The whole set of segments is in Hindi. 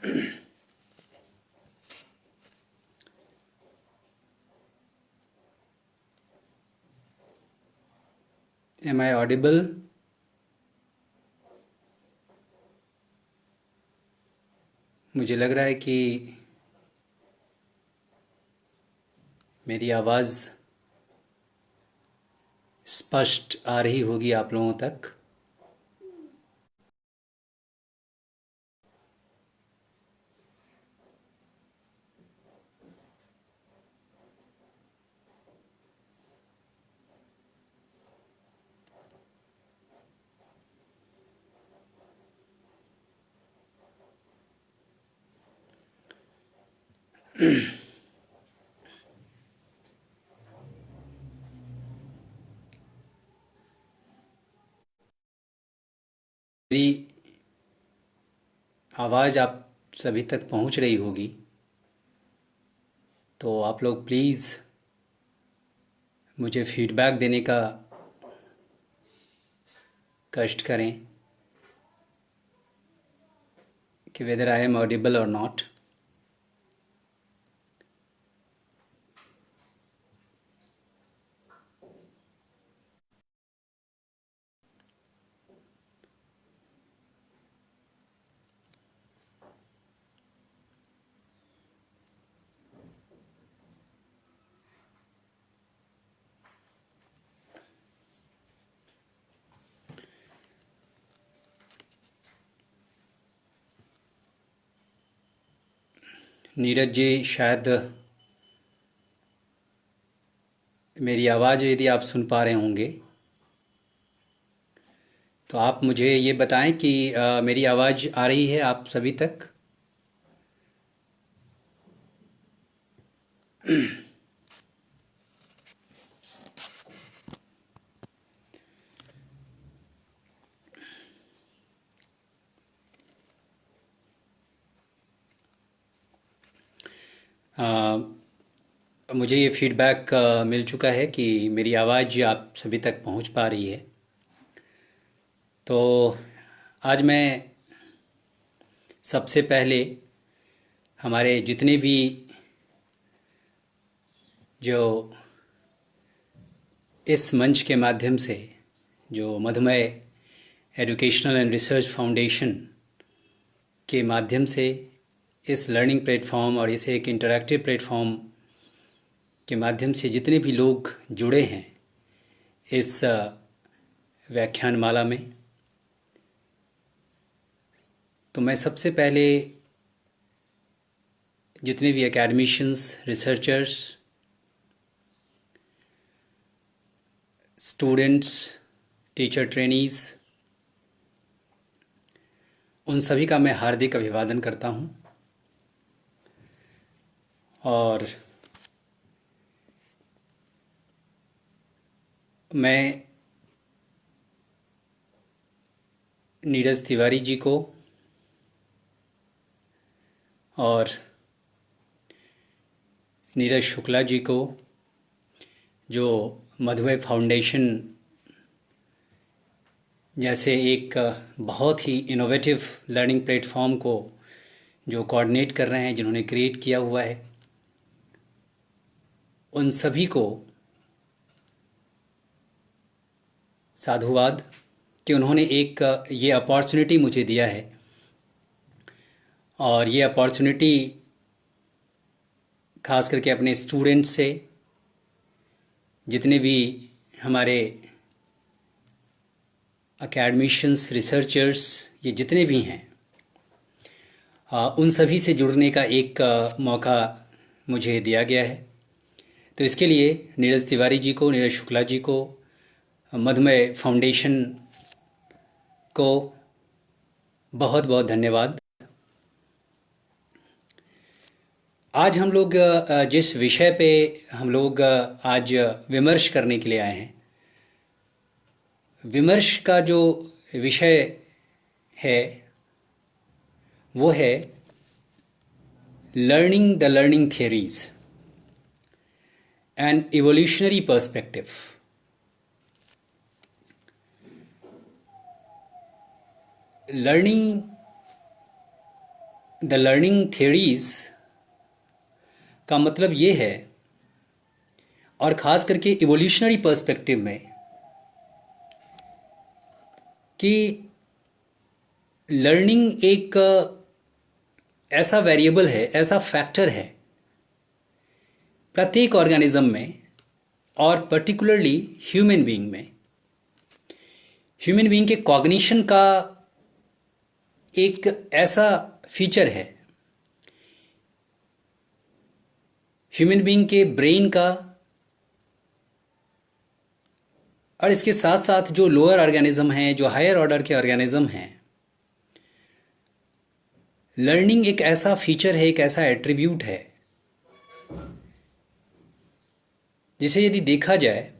Am I audible? मुझे लग रहा है कि मेरी आवाज़ स्पष्ट आ रही होगी आप लोगों तक। मेरी आवाज़ आप सभी तक पहुंच रही होगी, तो आप लोग प्लीज़ मुझे फीडबैक देने का कष्ट करें कि वेदर आई एम ऑडिबल और नॉट। नीरज जी, शायद मेरी आवाज़ यदि आप सुन पा रहे होंगे तो आप मुझे ये बताएं कि मेरी आवाज़ आ रही है आप सभी तक। मुझे ये फीडबैक मिल चुका है कि मेरी आवाज़ आप सभी तक पहुंच पा रही है। तो आज मैं सबसे पहले हमारे जितने भी जो इस मंच के माध्यम से जो मधुमेह एजुकेशनल एंड रिसर्च फाउंडेशन के माध्यम से इस लर्निंग प्लेटफॉर्म और इसे एक इंटरैक्टिव प्लेटफॉर्म के माध्यम से जितने भी लोग जुड़े हैं इस व्याख्यानमाला में, तो मैं सबसे पहले जितने भी academicians, researchers, students, teacher trainees, उन सभी का मैं हार्दिक अभिवादन करता हूं। और मैं नीरज तिवारी जी को और नीरज शुक्ला जी को, जो मधुमेह फाउंडेशन जैसे एक बहुत ही इनोवेटिव लर्निंग प्लेटफॉर्म को जो कोऑर्डिनेट कर रहे हैं, जिन्होंने क्रिएट किया हुआ है, उन सभी को साधुवाद कि उन्होंने एक ये अपॉर्चुनिटी मुझे दिया है। और ये अपॉर्चुनिटी खास करके अपने स्टूडेंट्स से, जितने भी हमारे एकेडमिशियंस, रिसर्चर्स, ये जितने भी हैं, उन सभी से जुड़ने का एक मौका मुझे दिया गया है। तो इसके लिए नीरज तिवारी जी को, नीरज शुक्ला जी को, मधुमेह फाउंडेशन को बहुत बहुत धन्यवाद। आज हम लोग जिस विषय पे हम लोग आज विमर्श करने के लिए आए हैं, विमर्श का जो विषय है वो है learning the learning theories and evolutionary perspective. Learning the learning theories का मतलब ये है, और ख़ास करके इवोल्यूशनरी पर्सपेक्टिव में, कि लर्निंग एक ऐसा वेरिएबल है, ऐसा फैक्टर है प्रत्येक ऑर्गेनिज्म में, और पर्टिकुलरली ह्यूमन बीइंग में। ह्यूमन बीइंग के कॉग्निशन का एक ऐसा फीचर है, ह्यूमन बीइंग के ब्रेन का, और इसके साथ साथ जो लोअर ऑर्गेनिज्म हैं, जो हायर ऑर्डर के ऑर्गेनिज्म हैं, लर्निंग एक ऐसा फीचर है, एक ऐसा एट्रीब्यूट है जिसे यदि देखा जाए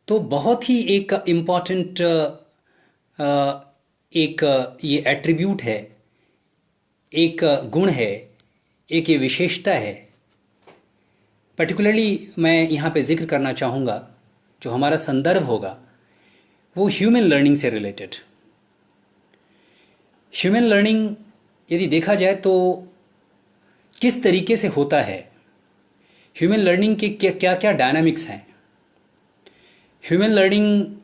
तो बहुत ही एक इम्पॉर्टेंट एक ये एट्रीब्यूट है, एक गुण है, एक ये विशेषता है। पर्टिकुलरली मैं यहाँ पे जिक्र करना चाहूँगा, जो हमारा संदर्भ होगा वो ह्यूमन लर्निंग से रिलेटेड। ह्यूमन लर्निंग यदि देखा जाए तो किस तरीके से होता है, ह्यूमन लर्निंग के क्या क्या डायनामिक्स हैं, ह्यूमन लर्निंग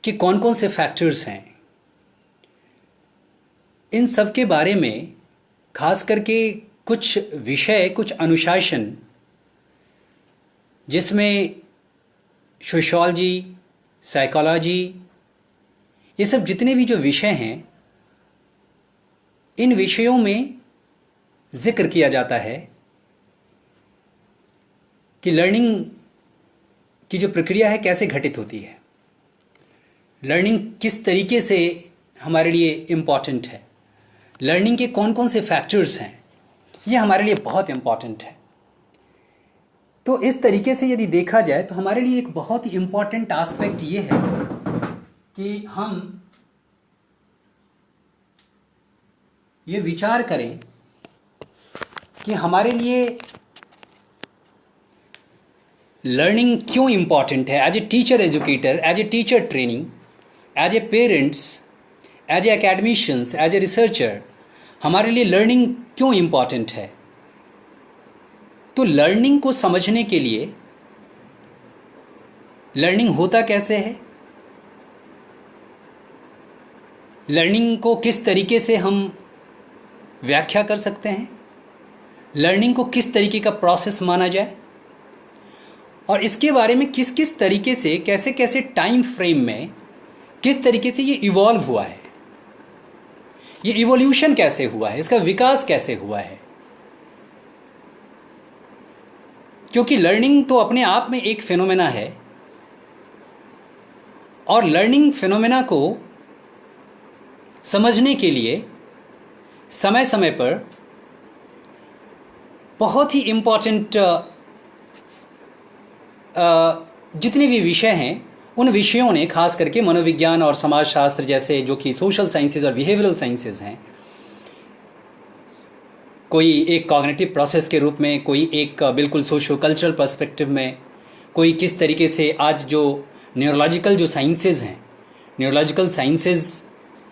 के कौन कौन से फैक्टर्स हैं, इन सब के बारे में खास करके कुछ विषय, कुछ अनुशासन, जिसमें सोशियोलॉजी, साइकोलॉजी, ये सब जितने भी जो विषय हैं, इन विषयों में जिक्र किया जाता है कि लर्निंग की जो प्रक्रिया है कैसे घटित होती है, लर्निंग किस तरीके से हमारे लिए इम्पॉर्टेंट है, लर्निंग के कौन कौन से फैक्टर्स हैं, ये हमारे लिए बहुत इम्पॉर्टेंट है। तो इस तरीके से यदि देखा जाए तो हमारे लिए एक बहुत ही इम्पॉर्टेंट एस्पेक्ट ये है कि हम ये विचार करें कि हमारे लिए लर्निंग क्यों इम्पॉर्टेंट है, as a teacher educator, as a teacher training, as a parents, as a academicians, as a researcher, हमारे लिए लर्निंग क्यों इम्पॉर्टेंट है। तो लर्निंग को समझने के लिए, लर्निंग होता कैसे है, लर्निंग को किस तरीके से हम व्याख्या कर सकते हैं, लर्निंग को किस तरीके का प्रोसेस माना जाए, और इसके बारे में किस किस तरीके से, कैसे कैसे टाइम फ्रेम में, किस तरीके से ये इवॉल्व हुआ है, ये इवोल्यूशन कैसे हुआ है, इसका विकास कैसे हुआ है। क्योंकि लर्निंग तो अपने आप में एक फिनोमेना है, और लर्निंग फिनोमेना को समझने के लिए समय समय पर बहुत ही इम्पॉर्टेंट जितने भी विषय हैं, उन विषयों ने, खास करके मनोविज्ञान और समाजशास्त्र जैसे, जो कि सोशल साइंसेज और बिहेवियरल साइंसेज हैं, कोई एक कॉग्निटिव प्रोसेस के रूप में, कोई एक बिल्कुल सोशो कल्चरल पर्सपेक्टिव में, कोई किस तरीके से आज जो न्यूरोलॉजिकल जो साइंसेज हैं, न्यूरोलॉजिकल साइंसेज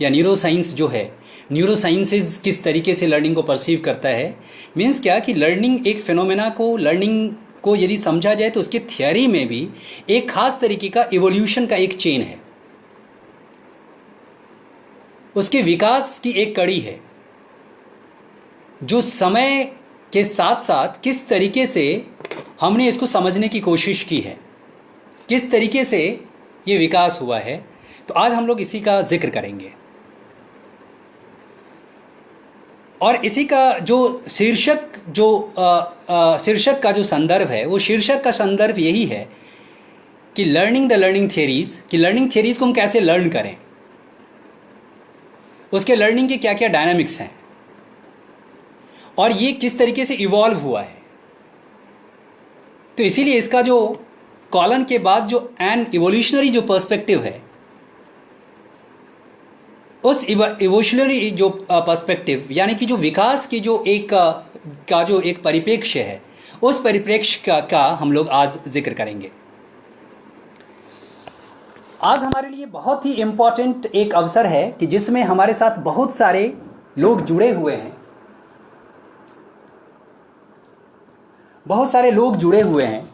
या न्यूरो साइंस जो है, न्यूरो साइंसेज किस तरीके से लर्निंग को परसीव करता है। मीन्स क्या कि लर्निंग एक फिनोमेना को, लर्निंग को यदि समझा जाए तो उसकी थियोरी में भी एक खास तरीके का इवोल्यूशन का एक चेन है, उसके विकास की एक कड़ी है, जो समय के साथ साथ किस तरीके से हमने इसको समझने की कोशिश की है, किस तरीके से ये विकास हुआ है। तो आज हम लोग इसी का जिक्र करेंगे, और इसी का जो शीर्षक, जो शीर्षक का जो संदर्भ है, वो शीर्षक का संदर्भ यही है कि लर्निंग द लर्निंग थियरीज, कि लर्निंग थियरीज को हम कैसे लर्न करें, उसके लर्निंग के क्या क्या डायनामिक्स हैं, और ये किस तरीके से इवॉल्व हुआ है। तो इसीलिए इसका जो कॉलन के बाद जो एन इवोल्यूशनरी जो पर्सपेक्टिव है, उस इवोल्यूशनरी जो पर्सपेक्टिव, यानी कि जो विकास की जो एक का जो एक परिप्रेक्ष्य है, उस परिप्रेक्ष्य का हम लोग आज जिक्र करेंगे। आज हमारे लिए बहुत ही इम्पोर्टेंट एक अवसर है कि जिसमें हमारे साथ बहुत सारे लोग जुड़े हुए हैं, बहुत सारे लोग जुड़े हुए हैं,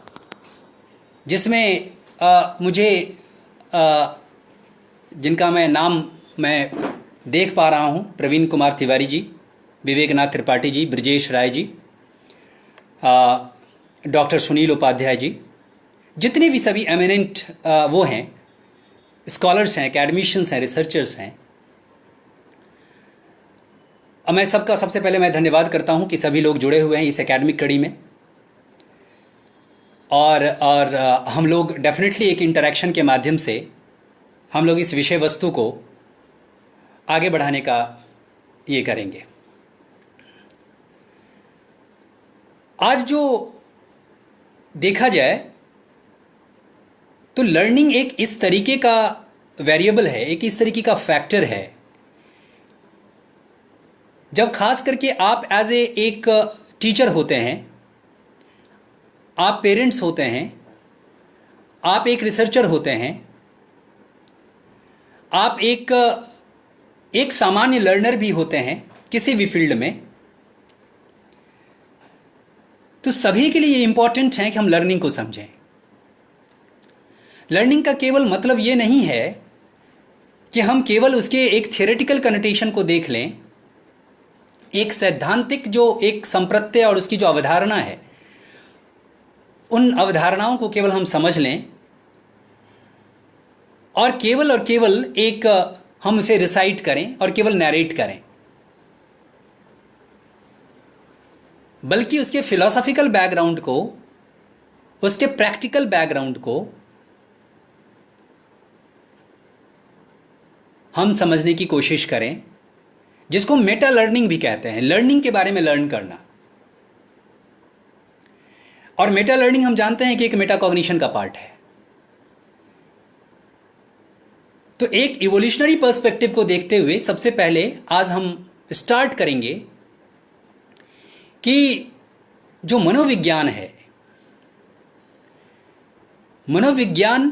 जिसमें मुझे जिनका मैं देख पा रहा हूँ, प्रवीण कुमार तिवारी जी, विवेकनाथ त्रिपाठी जी, ब्रजेश राय जी, डॉक्टर सुनील उपाध्याय जी, जितने भी सभी एमिनेंट वो हैं, स्कॉलर्स हैं, एकेडमिशियंस हैं, रिसर्चर्स हैं, मैं सबका सबसे पहले मैं धन्यवाद करता हूं कि सभी लोग जुड़े हुए हैं इस एकेडमिक कड़ी में। और हम लोग डेफिनेटली एक इंटरेक्शन के माध्यम से हम लोग इस विषय वस्तु को आगे बढ़ाने का ये करेंगे। आज जो देखा जाए तो लर्निंग एक इस तरीके का वेरिएबल है, एक इस तरीके का फैक्टर है, जब खास करके आप एज एक टीचर होते हैं, आप पेरेंट्स होते हैं, आप एक रिसर्चर होते हैं, आप एक सामान्य लर्नर भी होते हैं किसी भी फील्ड में, तो सभी के लिए इंपॉर्टेंट है कि हम लर्निंग को समझें। लर्निंग का केवल मतलब ये नहीं है कि हम केवल उसके एक थियोरेटिकल कनोटेशन को देख लें, एक सैद्धांतिक जो एक संप्रत्यय और उसकी जो अवधारणा है, उन अवधारणाओं को केवल हम समझ लें और केवल एक हम उसे रिसाइट करें और केवल नैरेट करें, बल्कि उसके फिलॉसॉफिकल बैकग्राउंड को, उसके प्रैक्टिकल बैकग्राउंड को हम समझने की कोशिश करें, जिसको मेटा लर्निंग भी कहते हैं, लर्निंग के बारे में लर्न करना। और मेटा लर्निंग हम जानते हैं कि एक मेटा कॉग्निशन का पार्ट है। तो एक इवोल्यूशनरी पर्सपेक्टिव को देखते हुए सबसे पहले आज हम स्टार्ट करेंगे कि जो मनोविज्ञान है, मनोविज्ञान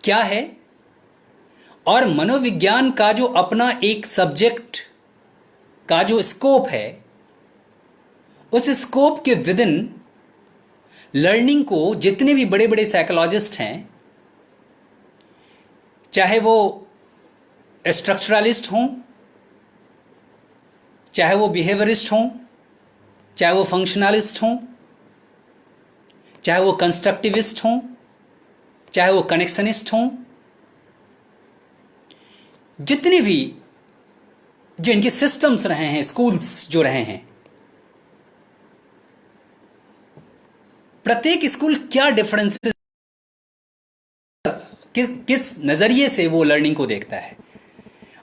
क्या है और मनोविज्ञान का जो अपना एक सब्जेक्ट का जो स्कोप है, उस स्कोप के विदिन लर्निंग को जितने भी बड़े बड़े साइकोलॉजिस्ट हैं, चाहे वो स्ट्रक्चरलिस्ट हों, चाहे वो बिहेवियरिस्ट हों, चाहे वो फंक्शनलिस्ट हों, चाहे वो कंस्ट्रक्टिविस्ट हों, चाहे वो कनेक्शनिस्ट हों, जितने भी जो इनके सिस्टम्स रहे हैं, स्कूल्स जो रहे हैं, प्रत्येक स्कूल क्या डिफरेंसेस, किस नज़रिए से वो लर्निंग को देखता है,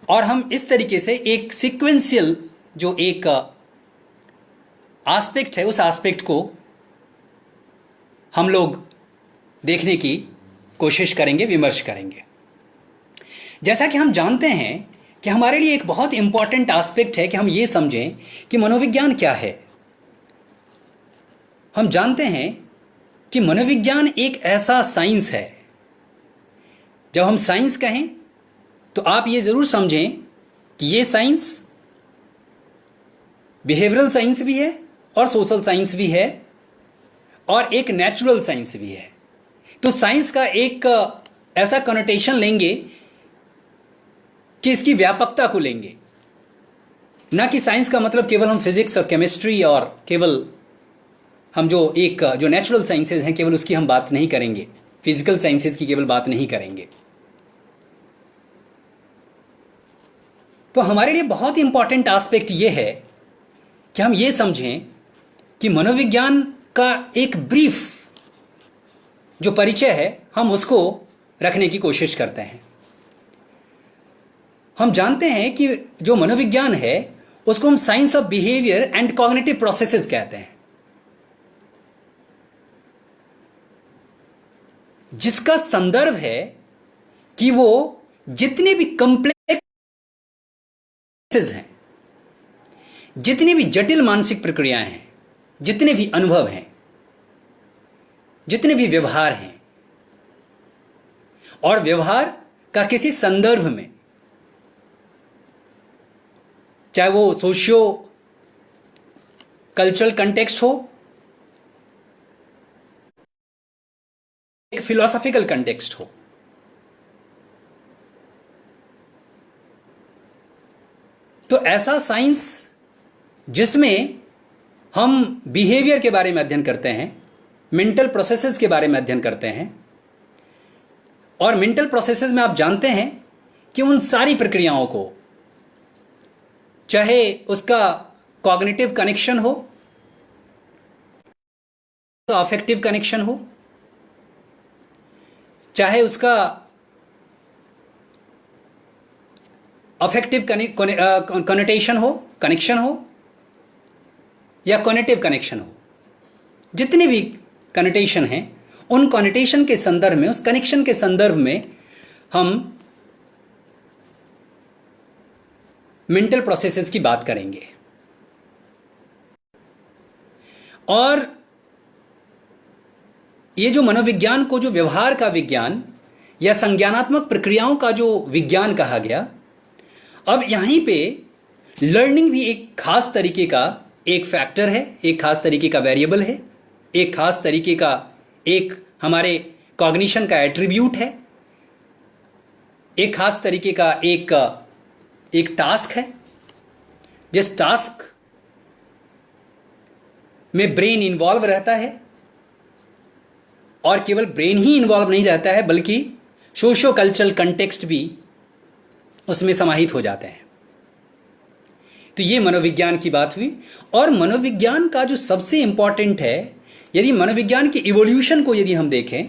और हम इस तरीके से एक सीक्वेंशियल जो एक एस्पेक्ट है, उस एस्पेक्ट को हम लोग देखने की कोशिश करेंगे, विमर्श करेंगे। जैसा कि हम जानते हैं कि हमारे लिए एक बहुत इंपॉर्टेंट एस्पेक्ट है कि हम ये समझें कि मनोविज्ञान क्या है। हम जानते हैं कि मनोविज्ञान एक ऐसा साइंस है, जब हम साइंस कहें तो आप ये ज़रूर समझें कि ये साइंस बिहेवियरल साइंस भी है और सोशल साइंस भी है और एक नेचुरल साइंस भी है। तो साइंस का एक ऐसा कनोटेशन लेंगे कि इसकी व्यापकता को लेंगे, ना कि साइंस का मतलब केवल हम फिजिक्स और केमिस्ट्री और केवल हम जो नेचुरल साइंसेज हैं केवल उसकी हम बात नहीं करेंगे, फिजिकल साइंसेज की केवल बात नहीं करेंगे। तो हमारे लिए बहुत ही इंपॉर्टेंट एस्पेक्ट ये है कि हम ये समझें कि मनोविज्ञान का एक ब्रीफ जो परिचय है, हम उसको रखने की कोशिश करते हैं। हम जानते हैं कि जो मनोविज्ञान है उसको हम science of behaviour and cognitive processes कहते हैं, जिसका संदर्भ है कि वो जितने भी कॉम्प्लेक्स हैं, जितनी भी जटिल मानसिक प्रक्रियाएं हैं, जितने भी अनुभव हैं, जितने भी व्यवहार हैं, और व्यवहार का किसी संदर्भ में, चाहे वो सोशियो कल्चरल कंटेक्स्ट हो, एक फिलोसॉफिकल कंटेक्स्ट हो, तो ऐसा साइंस जिसमें हम बिहेवियर के बारे में अध्ययन करते हैं, मेंटल प्रोसेसेस के बारे में अध्ययन करते हैं, और मेंटल प्रोसेसेस में आप जानते हैं कि उन सारी प्रक्रियाओं को, चाहे उसका कॉग्निटिव कनेक्शन हो, अफेक्टिव कनेक्शन हो, चाहे उसका अफेक्टिव कनेक्शन हो या कॉग्निटिव कनेक्शन हो, जितने भी कनेक्शन हैं, उन कनेक्शन के संदर्भ में, उस कनेक्शन के संदर्भ में हम मेंटल प्रोसेसेस की बात करेंगे। और ये जो मनोविज्ञान को जो व्यवहार का विज्ञान या संज्ञानात्मक प्रक्रियाओं का जो विज्ञान कहा गया, अब यहीं पे लर्निंग भी एक खास तरीके का एक फैक्टर है, एक खास तरीके का वेरिएबल है, एक खास तरीके का एक हमारे कॉग्निशन का एट्रीब्यूट है, एक खास तरीके का एक टास्क है, जिस टास्क में ब्रेन इन्वॉल्व रहता है, और केवल ब्रेन ही इन्वॉल्व नहीं रहता है बल्कि सोशो कल्चरल कंटेक्स्ट भी उसमें समाहित हो जाते हैं। तो ये मनोविज्ञान की बात हुई। और मनोविज्ञान का जो सबसे इंपॉर्टेंट है, यदि मनोविज्ञान की इवोल्यूशन को यदि हम देखें,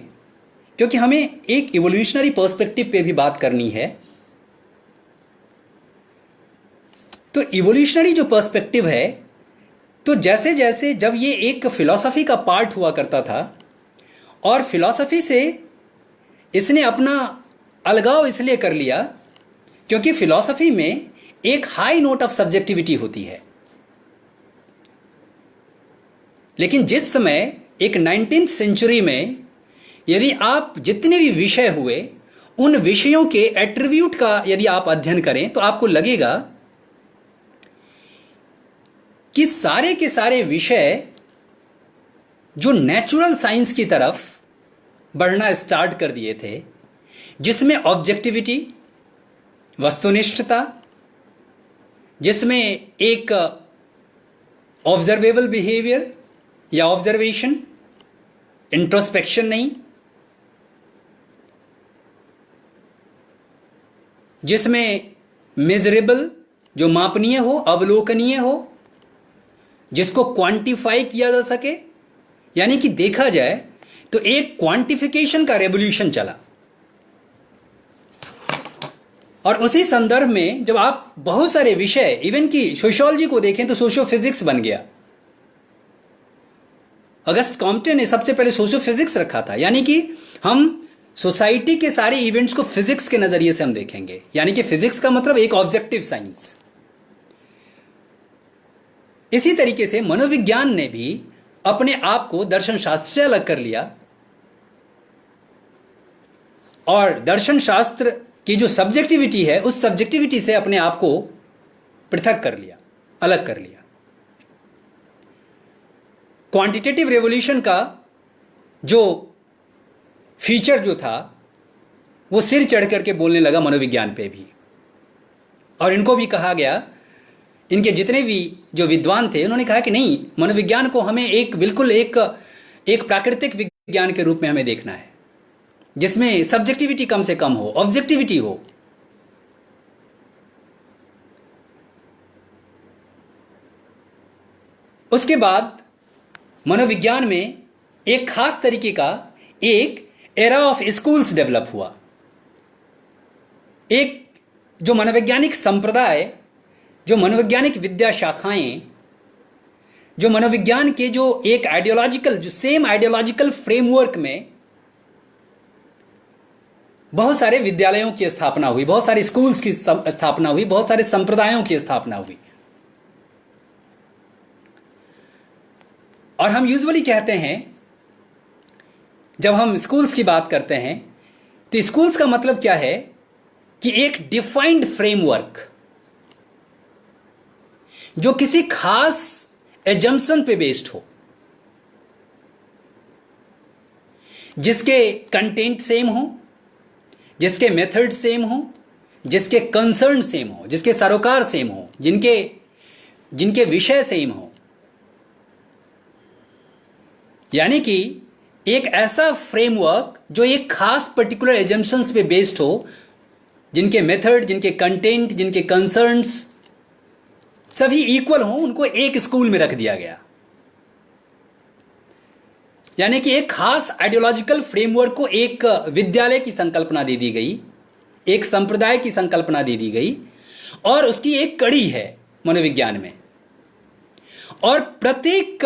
क्योंकि हमें एक इवोल्यूशनरी पर्सपेक्टिव पे भी बात करनी है, तो इवोल्यूशनरी जो पर्सपेक्टिव है, तो जैसे जैसे जब ये एक फिलॉसफी का पार्ट हुआ करता था, और फिलॉसफी से इसने अपना अलगाव इसलिए कर लिया क्योंकि फिलॉसफी में एक हाई नोट ऑफ सब्जेक्टिविटी होती है। लेकिन जिस समय एक 19th सेंचुरी में यदि आप जितने भी विषय हुए, उन विषयों के एट्रीब्यूट का यदि आप अध्ययन करें, तो आपको लगेगा कि सारे के सारे विषय जो नेचुरल साइंस की तरफ बढ़ना स्टार्ट कर दिए थे, जिसमें ऑब्जेक्टिविटी, वस्तुनिष्ठता, जिसमें एक ऑब्जर्वेबल बिहेवियर या ऑब्जर्वेशन, इंट्रोस्पेक्शन नहीं, जिसमें मेजरेबल, जो मापनीय हो, अवलोकनीय हो, जिसको क्वांटिफाई किया जा सके, यानी कि देखा जाए तो एक क्वांटिफिकेशन का रेवोल्यूशन चला। और उसी संदर्भ में जब आप बहुत सारे विषय, इवन कि सोशियोलॉजी को देखें तो सोशियो फिजिक्स बन गया। अगस्ट कॉम्पटे ने सबसे पहले सोशियो फिजिक्स रखा था, यानी कि हम सोसाइटी के सारे इवेंट्स को फिजिक्स के नजरिए से हम देखेंगे, यानी कि फिजिक्स का मतलब एक ऑब्जेक्टिव साइंस। इसी तरीके से मनोविज्ञान ने भी अपने आप को दर्शन शास्त्र से अलग कर लिया, और दर्शन शास्त्र की जो सब्जेक्टिविटी है, उस सब्जेक्टिविटी से अपने आप को पृथक कर लिया, अलग कर लिया। क्वांटिटेटिव रेवोल्यूशन का जो फीचर जो था, वो सिर चढ़ करके बोलने लगा मनोविज्ञान पे भी। और इनको भी कहा गया, इनके जितने भी जो विद्वान थे, उन्होंने कहा कि नहीं, मनोविज्ञान को हमें एक बिल्कुल एक प्राकृतिक विज्ञान के रूप में हमें देखना है, जिसमें सब्जेक्टिविटी कम से कम हो, ऑब्जेक्टिविटी हो। उसके बाद मनोविज्ञान में एक खास तरीके का एक एरा ऑफ स्कूल्स डेवलप हुआ। एक जो मनोवैज्ञानिक संप्रदाय, जो मनोवैज्ञानिक विद्या शाखाएं, जो मनोविज्ञान के जो एक आइडियोलॉजिकल, जो सेम आइडियोलॉजिकल फ्रेमवर्क में बहुत सारे विद्यालयों की स्थापना हुई, बहुत सारे स्कूल्स की स्थापना हुई, बहुत सारे संप्रदायों की स्थापना हुई। और हम यूजुअली कहते हैं, जब हम स्कूल्स की बात करते हैं, तो स्कूल्स का मतलब क्या है कि एक डिफाइंड फ्रेमवर्क जो किसी खास एजम्पशन पे बेस्ड हो, जिसके कंटेंट सेम हो, जिसके मेथड सेम हो, जिसके कंसर्न सेम हो, जिसके सरोकार सेम हो, जिनके जिनके विषय सेम हो। यानी कि एक ऐसा फ्रेमवर्क जो एक खास पर्टिकुलर एजम्पशंस पे बेस्ड हो, जिनके मेथड, जिनके कंटेंट, जिनके कंसर्न्स सभी इक्वल हो, उनको एक स्कूल में रख दिया गया। यानी कि एक खास आइडियोलॉजिकल फ्रेमवर्क को एक विद्यालय की संकल्पना दे दी गई, एक संप्रदाय की संकल्पना दे दी गई, और उसकी एक कड़ी है मनोविज्ञान में। और प्रत्येक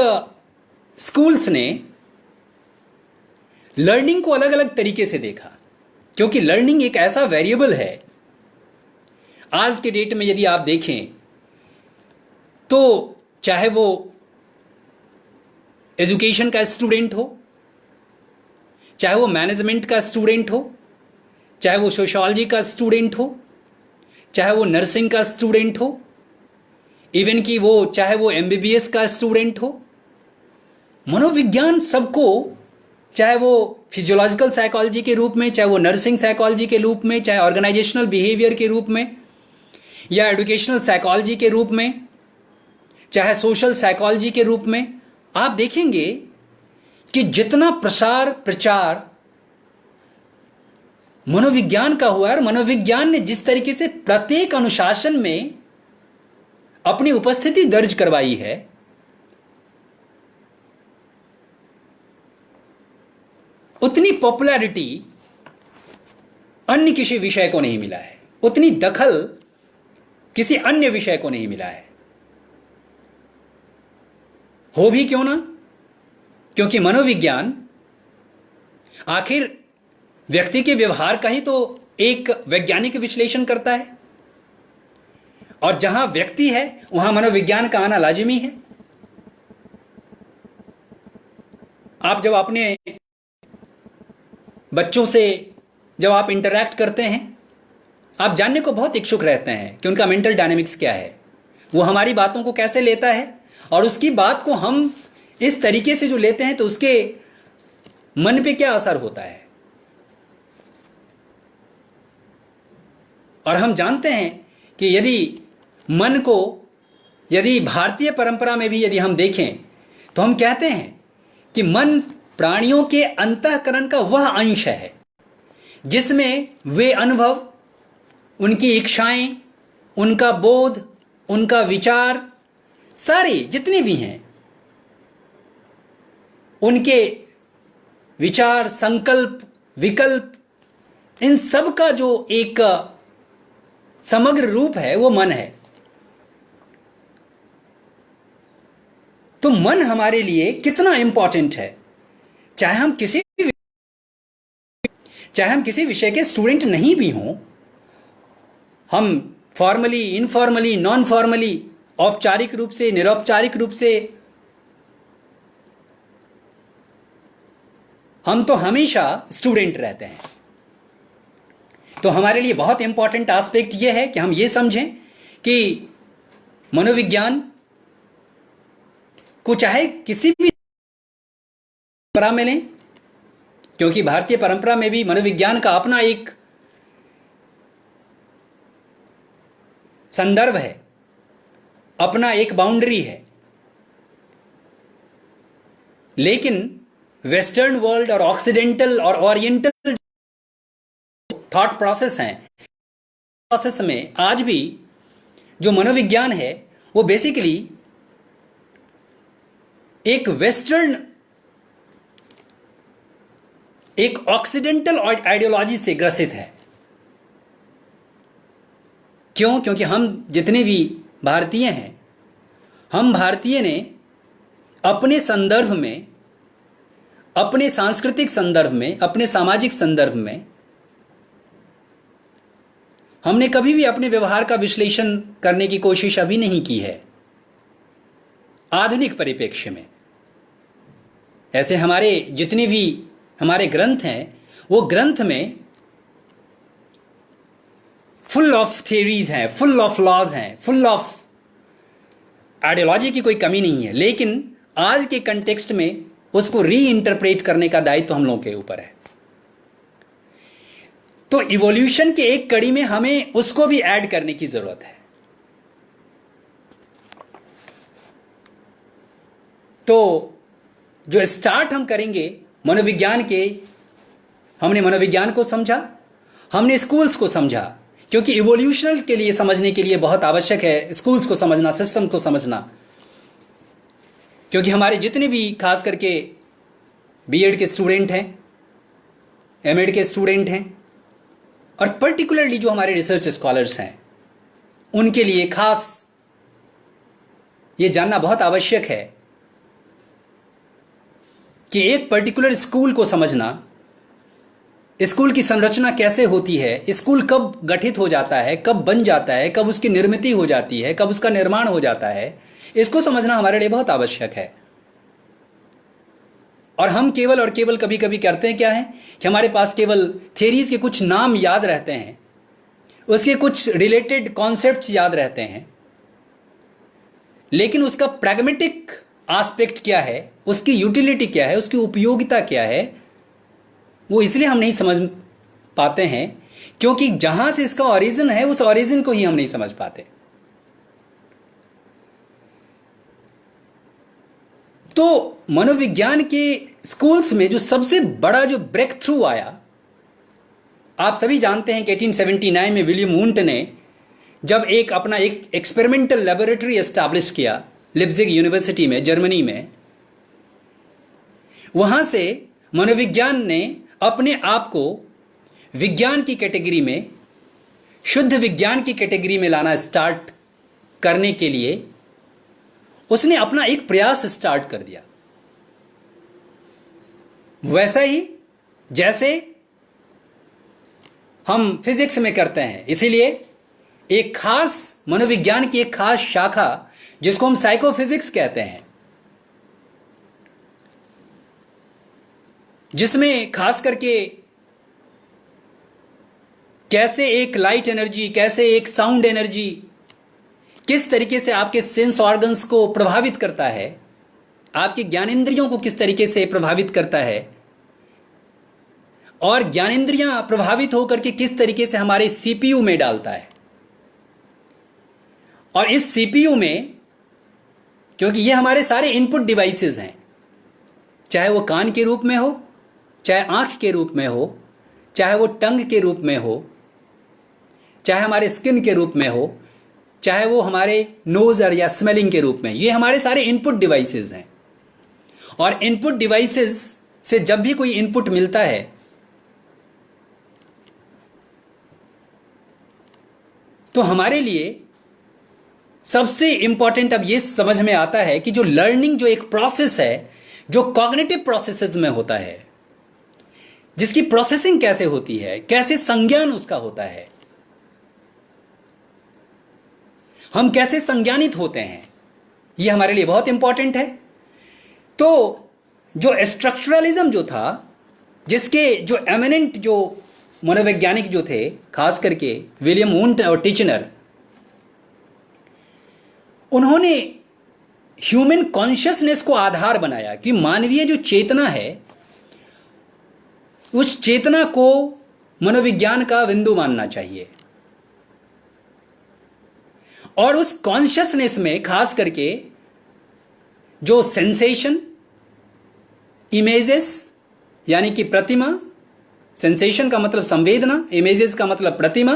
स्कूल्स ने लर्निंग को अलग अलग तरीके से देखा, क्योंकि लर्निंग एक ऐसा वेरिएबल है। आज के डेट में यदि आप देखें तो चाहे वो एजुकेशन का स्टूडेंट हो, चाहे वो मैनेजमेंट का स्टूडेंट हो, चाहे वो सोशियोलॉजी का स्टूडेंट हो, चाहे वो नर्सिंग का स्टूडेंट हो, इवन कि वो चाहे वो एमबीबीएस का स्टूडेंट हो, मनोविज्ञान सबको, चाहे वो फिजियोलॉजिकल साइकोलॉजी के रूप में, चाहे वो नर्सिंग साइकोलॉजी के रूप में, चाहे ऑर्गेनाइजेशनल बिहेवियर के रूप में, या एजुकेशनल साइकोलॉजी के रूप में, चाहे सोशल साइकोलॉजी के रूप में, आप देखेंगे कि जितना प्रसार प्रचार मनोविज्ञान का हुआ है, और मनोविज्ञान ने जिस तरीके से प्रत्येक अनुशासन में अपनी उपस्थिति दर्ज करवाई है, उतनी पॉपुलैरिटी अन्य किसी विषय को नहीं मिला है, उतनी दखल किसी अन्य विषय को नहीं मिला है। हो भी क्यों ना, क्योंकि मनोविज्ञान आखिर व्यक्ति के व्यवहार का ही तो एक वैज्ञानिक विश्लेषण करता है, और जहां व्यक्ति है वहां मनोविज्ञान का आना लाजिमी है। आप जब अपने बच्चों से जब आप इंटरैक्ट करते हैं, आप जानने को बहुत इच्छुक रहते हैं कि उनका मेंटल डायनेमिक्स क्या है, वो हमारी बातों को कैसे लेता है, और उसकी बात को हम इस तरीके से जो लेते हैं तो उसके मन पे क्या असर होता है। और हम जानते हैं कि यदि मन को, यदि भारतीय परंपरा में भी यदि हम देखें तो हम कहते हैं कि मन प्राणियों के अंतःकरण का वह अंश है जिसमें वे अनुभव, उनकी इच्छाएं, उनका बोध, उनका विचार, सारे जितने भी हैं, उनके विचार, संकल्प, विकल्प, इन सब का जो एक समग्र रूप है वो मन है। तो मन हमारे लिए कितना इंपॉर्टेंट है, चाहे हम किसी विषय के स्टूडेंट नहीं भी हों, हम फॉर्मली, इनफॉर्मली, नॉन फॉर्मली, औपचारिक रूप से, निरौपचारिक रूप से, हम तो हमेशा स्टूडेंट रहते हैं। तो हमारे लिए बहुत इंपॉर्टेंट एस्पेक्ट यह है कि हम ये समझें कि मनोविज्ञान को चाहे किसी भी परंपरा में लें, क्योंकि भारतीय परंपरा में भी मनोविज्ञान का अपना एक संदर्भ है, अपना एक बाउंड्री है, लेकिन वेस्टर्न वर्ल्ड और ऑक्सीडेंटल और ओरिएंटल थॉट प्रोसेस हैं, प्रोसेस में आज भी जो मनोविज्ञान है वो बेसिकली एक वेस्टर्न, एक ऑक्सीडेंटल आइडियोलॉजी से ग्रसित है। क्यों? क्योंकि हम जितने भी भारतीय हैं, हम भारतीय ने अपने संदर्भ में, अपने सांस्कृतिक संदर्भ में, अपने सामाजिक संदर्भ में, हमने कभी भी अपने व्यवहार का विश्लेषण करने की कोशिश अभी नहीं की है आधुनिक परिप्रेक्ष्य में। ऐसे हमारे जितने भी हमारे ग्रंथ हैं, वो ग्रंथ में फुल ऑफ थियरीज हैं, फुल ऑफ लॉज हैं, फुल ऑफ आइडियोलॉजी की कोई कमी नहीं है, लेकिन आज के कंटेक्स्ट में उसको री इंटरप्रेट करने का दायित्व तो हम लोगों के ऊपर है। तो इवोल्यूशन के एक कड़ी में हमें उसको भी ऐड करने की जरूरत है। तो जो स्टार्ट हम करेंगे मनोविज्ञान के, हमने मनोविज्ञान को समझा, हमने स्कूल्स को समझा, क्योंकि इवोल्यूशनल के लिए समझने के लिए बहुत आवश्यक है स्कूल्स को समझना, सिस्टम को समझना, क्योंकि हमारे जितने भी खास करके बीएड के स्टूडेंट हैं, एमएड के स्टूडेंट हैं, और पर्टिकुलरली जो हमारे रिसर्च स्कॉलर्स हैं, उनके लिए खास ये जानना बहुत आवश्यक है कि एक पर्टिकुलर स्कूल को समझना, स्कूल की संरचना कैसे होती है, स्कूल कब गठित हो जाता है, कब बन जाता है, कब उसकी निर्मिति हो जाती है, कब उसका निर्माण हो जाता है, इसको समझना हमारे लिए बहुत आवश्यक है। और हम केवल और केवल कभी कभी करते हैं क्या है कि हमारे पास केवल थियरीज के कुछ नाम याद रहते हैं, उसके कुछ रिलेटेड कॉन्सेप्ट्स याद रहते हैं, लेकिन उसका प्रैग्मेटिक एस्पेक्ट क्या है, उसकी यूटिलिटी क्या है, उसकी उपयोगिता क्या है, वो इसलिए हम नहीं समझ पाते हैं क्योंकि जहां से इसका ओरिजिन है उस ओरिजिन को ही हम नहीं समझ पाते। तो मनोविज्ञान के स्कूल्स में जो सबसे बड़ा जो ब्रेक थ्रू आया, आप सभी जानते हैं कि 1879 में विलियम वुंट ने जब अपना एक एक्सपेरिमेंटल लेबोरेटरी एस्टैब्लिश किया लिप्जिग यूनिवर्सिटी में, जर्मनी में, वहां से मनोविज्ञान ने अपने आप को विज्ञान की कैटेगरी में, शुद्ध विज्ञान की कैटेगरी में लाना स्टार्ट करने के लिए उसने अपना एक प्रयास स्टार्ट कर दिया। वैसा ही जैसे हम फिजिक्स में करते हैं, इसीलिए एक खास मनोविज्ञान की एक खास शाखा जिसको हम साइकोफिजिक्स कहते हैं, जिसमें खास करके कैसे एक लाइट एनर्जी, कैसे एक साउंड एनर्जी किस तरीके से आपके सेंस ऑर्गन्स को प्रभावित करता है, आपके ज्ञानेंद्रियों को किस तरीके से प्रभावित करता है, और ज्ञानेंद्रियां प्रभावित होकर के किस तरीके से हमारे सीपीयू में डालता है। और इस सीपीयू में, क्योंकि ये हमारे सारे इनपुट डिवाइसेस हैं, चाहे वो कान के रूप में हो, चाहे आंख के रूप में हो, चाहे वो टंग के रूप में हो, चाहे हमारे स्किन के रूप में हो, चाहे वो हमारे नोज या स्मेलिंग के रूप में, ये हमारे सारे इनपुट डिवाइसेस हैं। और इनपुट डिवाइसेस से जब भी कोई इनपुट मिलता है तो हमारे लिए सबसे इंपॉर्टेंट अब ये समझ में आता है कि जो लर्निंग जो एक प्रोसेस है, जो कॉग्निटिव प्रोसेसेस में होता है, जिसकी प्रोसेसिंग कैसे होती है, कैसे संज्ञान उसका होता है, हम कैसे संज्ञानित होते हैं, ये हमारे लिए बहुत इंपॉर्टेंट है। तो जो स्ट्रक्चरलिज्म जो था, जिसके जो एमिनेंट जो मनोवैज्ञानिक जो थे, खास करके विलियम वुंट और टिचनर, उन्होंने ह्यूमन कॉन्शियसनेस को आधार बनाया कि मानवीय जो चेतना है, उस चेतना को मनोविज्ञान का बिंदु मानना चाहिए। और उस कॉन्शियसनेस में खास करके जो सेंसेशन, इमेजेस यानी कि प्रतिमा, सेंसेशन का मतलब संवेदना, इमेजेस का मतलब प्रतिमा,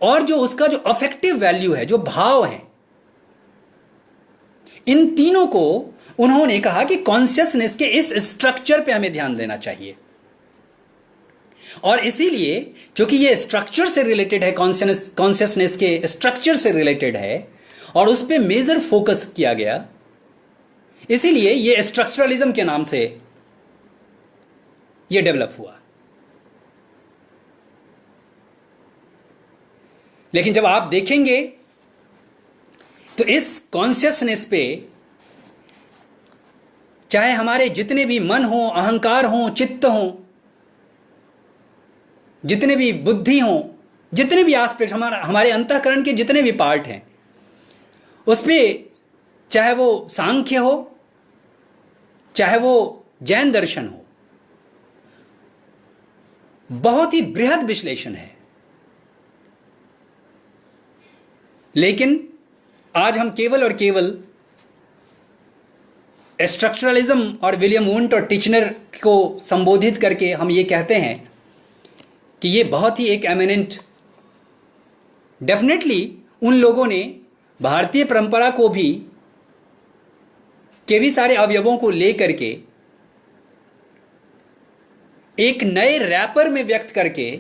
और जो उसका जो अफेक्टिव वैल्यू है, जो भाव है, इन तीनों को उन्होंने कहा कि कॉन्शियसनेस के इस स्ट्रक्चर पे हमें ध्यान देना चाहिए। और इसीलिए क्योंकि ये स्ट्रक्चर से रिलेटेड है, कॉन्शियसनेस के स्ट्रक्चर से रिलेटेड है और उस पर मेजर फोकस किया गया, इसीलिए ये स्ट्रक्चरलिज्म के नाम से ये डेवलप हुआ। लेकिन जब आप देखेंगे तो इस कॉन्शियसनेस पे चाहे हमारे जितने भी मन हो, अहंकार हो, चित्त हो, जितने भी बुद्धि हो, जितने भी एस्पेक्ट, हमारे अंतःकरण के जितने भी पार्ट हैं, उस पर, चाहे वो सांख्य हो, चाहे वो जैन दर्शन हो, बहुत ही बृहद विश्लेषण है। लेकिन आज हम केवल और केवल स्ट्रक्चरलिज्म और विलियम वुंट और टिचनर को संबोधित करके हम ये कहते हैं कि ये बहुत ही एक एमिनेंट, डेफिनेटली उन लोगों ने भारतीय परंपरा को भी, के भी सारे अवयवों को लेकर के एक नए रैपर में व्यक्त करके,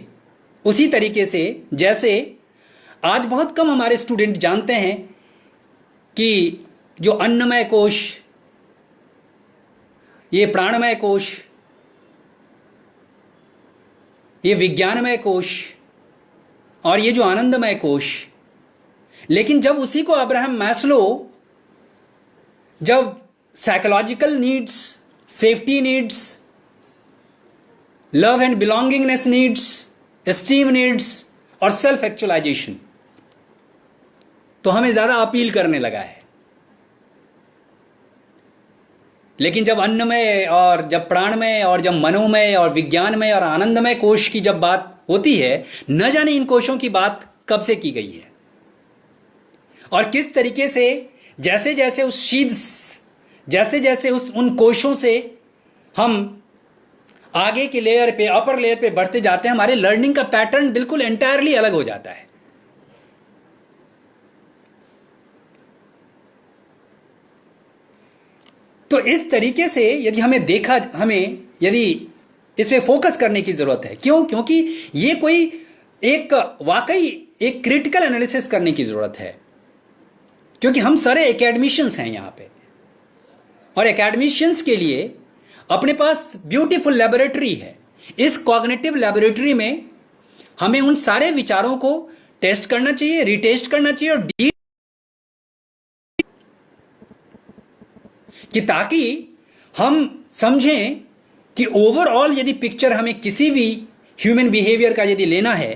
उसी तरीके से जैसे आज बहुत कम हमारे स्टूडेंट जानते हैं कि जो अन्नमय कोश, ये प्राणमय कोश, ये विज्ञानमय कोश और ये जो आनंदमय कोश, लेकिन जब उसी को अब्राहम मैस्लो जब psychological needs, safety needs, love and belongingness needs, esteem needs और सेल्फ एक्चुअलाइजेशन, तो हमें ज्यादा अपील करने लगा है। लेकिन जब अन्नमय और जब प्राणमय और जब मनोमय और विज्ञानमय और आनंदमय कोश की जब बात होती है, न जाने इन कोशों की बात कब से की गई है और किस तरीके से, जैसे जैसे उस शीद, जैसे जैसे उन कोशों से हम आगे के लेयर पे, अपर लेयर पे बढ़ते जाते हैं, हमारे लर्निंग का पैटर्न बिल्कुल एंटायरली अलग हो जाता है। तो इस तरीके से यदि हमें देखा, हमें यदि इस पे फोकस करने की जरूरत है। क्यों? क्योंकि ये कोई एक वाकई एक क्रिटिकल एनालिसिस करने की जरूरत है, क्योंकि हम सारे एकेडमिशियंस हैं यहाँ पे, और एकेडमिशियंस के लिए अपने पास ब्यूटीफुल लेबोरेटरी है। इस कॉग्निटिव लेबोरेटरी में हमें उन सारे विचारों को टेस्ट करना चाहिए, रिटेस्ट करना चाहिए, और कि ताकि हम समझें कि ओवरऑल यदि पिक्चर हमें किसी भी ह्यूमन बिहेवियर का यदि लेना है,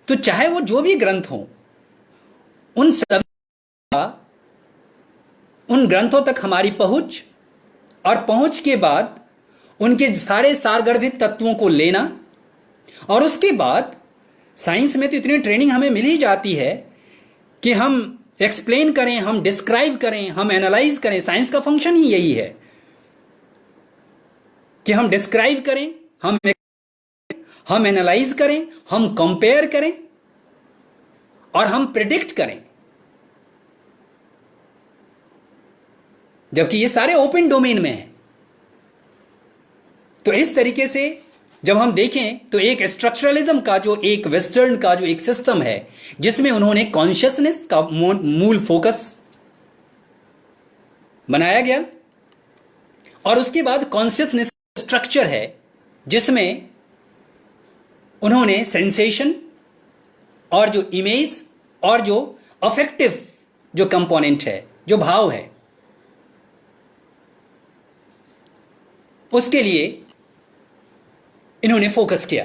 तो चाहे वो जो भी ग्रंथ हो, उन सभी, उन ग्रंथों तक हमारी पहुंच, और पहुंच के बाद उनके सारे सारगर्भित तत्वों को लेना, और उसके बाद साइंस में तो इतनी ट्रेनिंग हमें मिल ही जाती है कि हम एक्सप्लेन करें, हम डिस्क्राइब करें, हम एनालाइज करें। साइंस का फंक्शन ही यही है कि हम डिस्क्राइब करें, हम एनालाइज करें, हम कंपेयर करें और हम प्रिडिक्ट करें, जबकि ये सारे ओपन डोमेन में हैं। तो इस तरीके से जब हम देखें तो एक स्ट्रक्चरलिज्म का जो एक वेस्टर्न का जो एक सिस्टम है, जिसमें उन्होंने कॉन्शियसनेस का मूल फोकस बनाया गया, और उसके बाद कॉन्शियसनेस स्ट्रक्चर है जिसमें उन्होंने सेंसेशन और जो इमेज और जो अफेक्टिव जो कंपोनेंट है, जो भाव है, उसके लिए इन्होंने फोकस किया।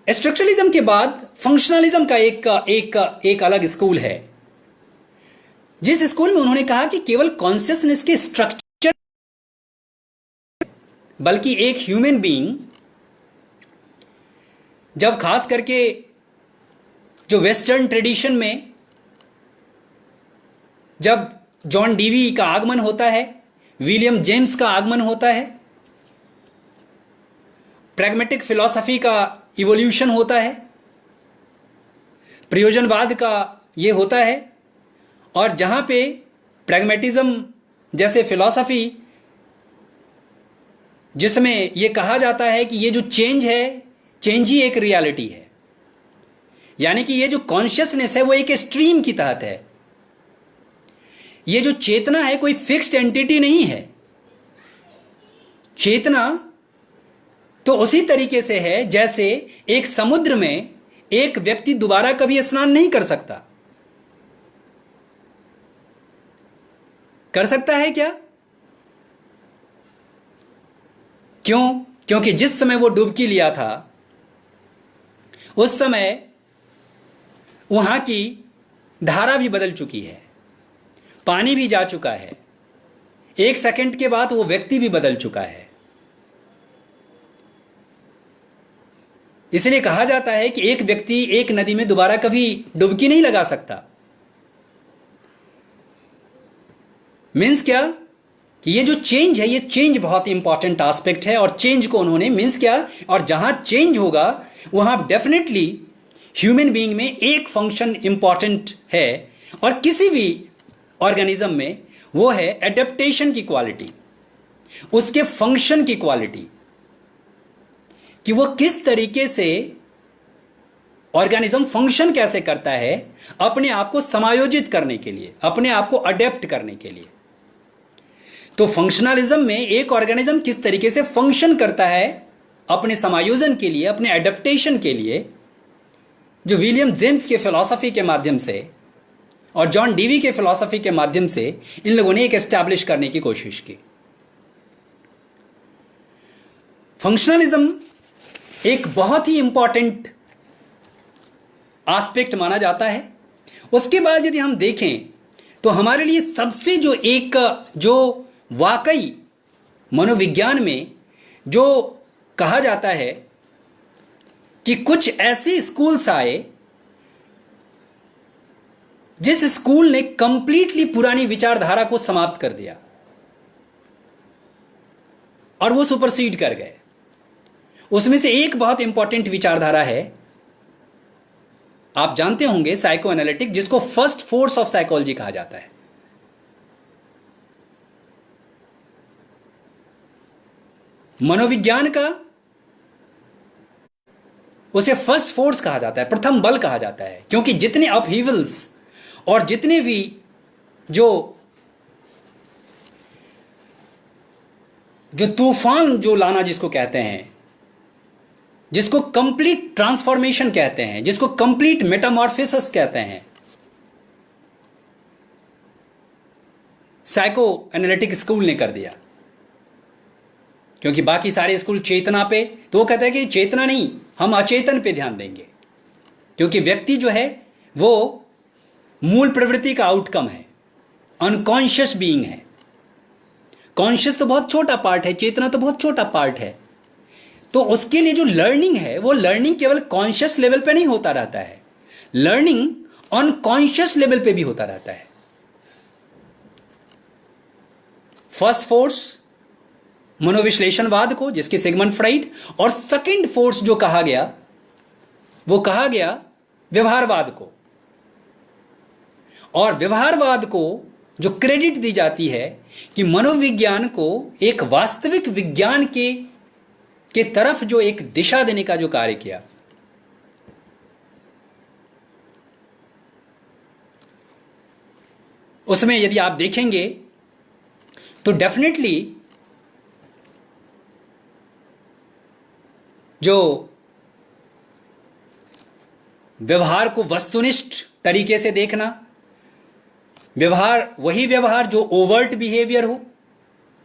स्ट्रक्चरलिज्म के बाद फंक्शनलिज्म का एक अलग स्कूल है, जिस स्कूल में उन्होंने कहा कि केवल कॉन्शियसनेस के स्ट्रक्चर, बल्कि एक ह्यूमन बीइंग, जब खास करके जो वेस्टर्न ट्रेडिशन में जब जॉन डीवी का आगमन होता है, विलियम जेम्स का आगमन होता है, प्रैग्मेटिक फिलॉसफी का इवोल्यूशन होता है, प्रयोजनवाद का ये होता है, और जहाँ पे प्रैग्मेटिज्म जैसे फिलॉसफी, जिसमें ये कहा जाता है कि ये जो चेंज है, चेंज ही एक रियलिटी है, यानी कि ये जो कॉन्शियसनेस है वो एक स्ट्रीम की तहत है। ये जो चेतना है कोई फिक्स्ड एंटिटी नहीं है। चेतना तो उसी तरीके से है जैसे एक समुद्र में एक व्यक्ति दोबारा कभी स्नान नहीं कर सकता। कर सकता है क्या? क्यों? क्योंकि जिस समय वो डुबकी लिया था उस समय वहां की धारा भी बदल चुकी है, पानी भी जा चुका है, 1 सेकंड के बाद वो व्यक्ति भी बदल चुका है। इसलिए कहा जाता है कि एक व्यक्ति एक नदी में दोबारा कभी डुबकी नहीं लगा सकता। मीन्स क्या कि ये जो चेंज है, ये चेंज बहुत ही इंपॉर्टेंट एस्पेक्ट है। और चेंज को उन्होंने मीन्स क्या, और जहां चेंज होगा वहां डेफिनेटली ह्यूमन बीइंग में एक फंक्शन इंपॉर्टेंट है, और किसी भी ऑर्गेनिज्म में वो है एडेप्टेशन की क्वालिटी, उसके फंक्शन की क्वालिटी, कि वो किस तरीके से ऑर्गेनिज्म फंक्शन कैसे करता है अपने आप को समायोजित करने के लिए, अपने आप को अडेप्ट करने के लिए। तो फंक्शनलिज्म में एक ऑर्गेनिज्म किस तरीके से फंक्शन करता है अपने समायोजन के लिए, अपने एडेप्टेशन के लिए, जो विलियम जेम्स के फिलॉसफी के माध्यम से और जॉन डीवी के फिलॉसफी के माध्यम से इन लोगों ने एक एस्टैब्लिश करने की कोशिश की। फंक्शनलिज्म एक बहुत ही इंपॉर्टेंट एस्पेक्ट माना जाता है। उसके बाद यदि हम देखें तो हमारे लिए सबसे जो वाकई मनोविज्ञान में जो कहा जाता है कि कुछ ऐसे स्कूल्स आए जिस स्कूल ने कंप्लीटली पुरानी विचारधारा को समाप्त कर दिया और वो सुपरसीड कर गए। उसमें से एक बहुत इंपॉर्टेंट विचारधारा है, आप जानते होंगे, साइको एनालिटिक, जिसको फर्स्ट फोर्स ऑफ साइकोलॉजी कहा जाता है। मनोविज्ञान का उसे फर्स्ट फोर्स कहा जाता है, प्रथम बल कहा जाता है, क्योंकि जितने अपहीवल्स और जितने भी जो तूफान जो लाना जिसको कहते हैं, जिसको कंप्लीट ट्रांसफॉर्मेशन कहते हैं, जिसको कंप्लीट मेटामॉर्फोसिस कहते हैं, साइको एनालिटिक स्कूल ने कर दिया। क्योंकि बाकी सारे स्कूल चेतना पे, तो वो कहता है कि चेतना नहीं, हम अचेतन पे ध्यान देंगे, क्योंकि व्यक्ति जो है वो मूल प्रवृत्ति का आउटकम है, अनकॉन्शियस बीइंग है। कॉन्शियस तो बहुत छोटा पार्ट है, चेतना तो बहुत छोटा पार्ट है। तो उसके लिए जो लर्निंग है, वो लर्निंग केवल कॉन्शियस लेवल पे नहीं होता रहता है, लर्निंग अनकॉन्शियस लेवल पे भी होता रहता है। फर्स्ट फोर्स मनोविश्लेषणवाद को, जिसके सिगमंड फ्राइड, और सेकंड फोर्स जो कहा गया वो कहा गया व्यवहारवाद को। और व्यवहारवाद को जो क्रेडिट दी जाती है कि मनोविज्ञान को एक वास्तविक विज्ञान के तरफ जो एक दिशा देने का जो कार्य किया, उसमें यदि आप देखेंगे तो डेफिनेटली जो व्यवहार को वस्तुनिष्ठ तरीके से देखना, व्यवहार वही व्यवहार जो ओवर्ट बिहेवियर हो,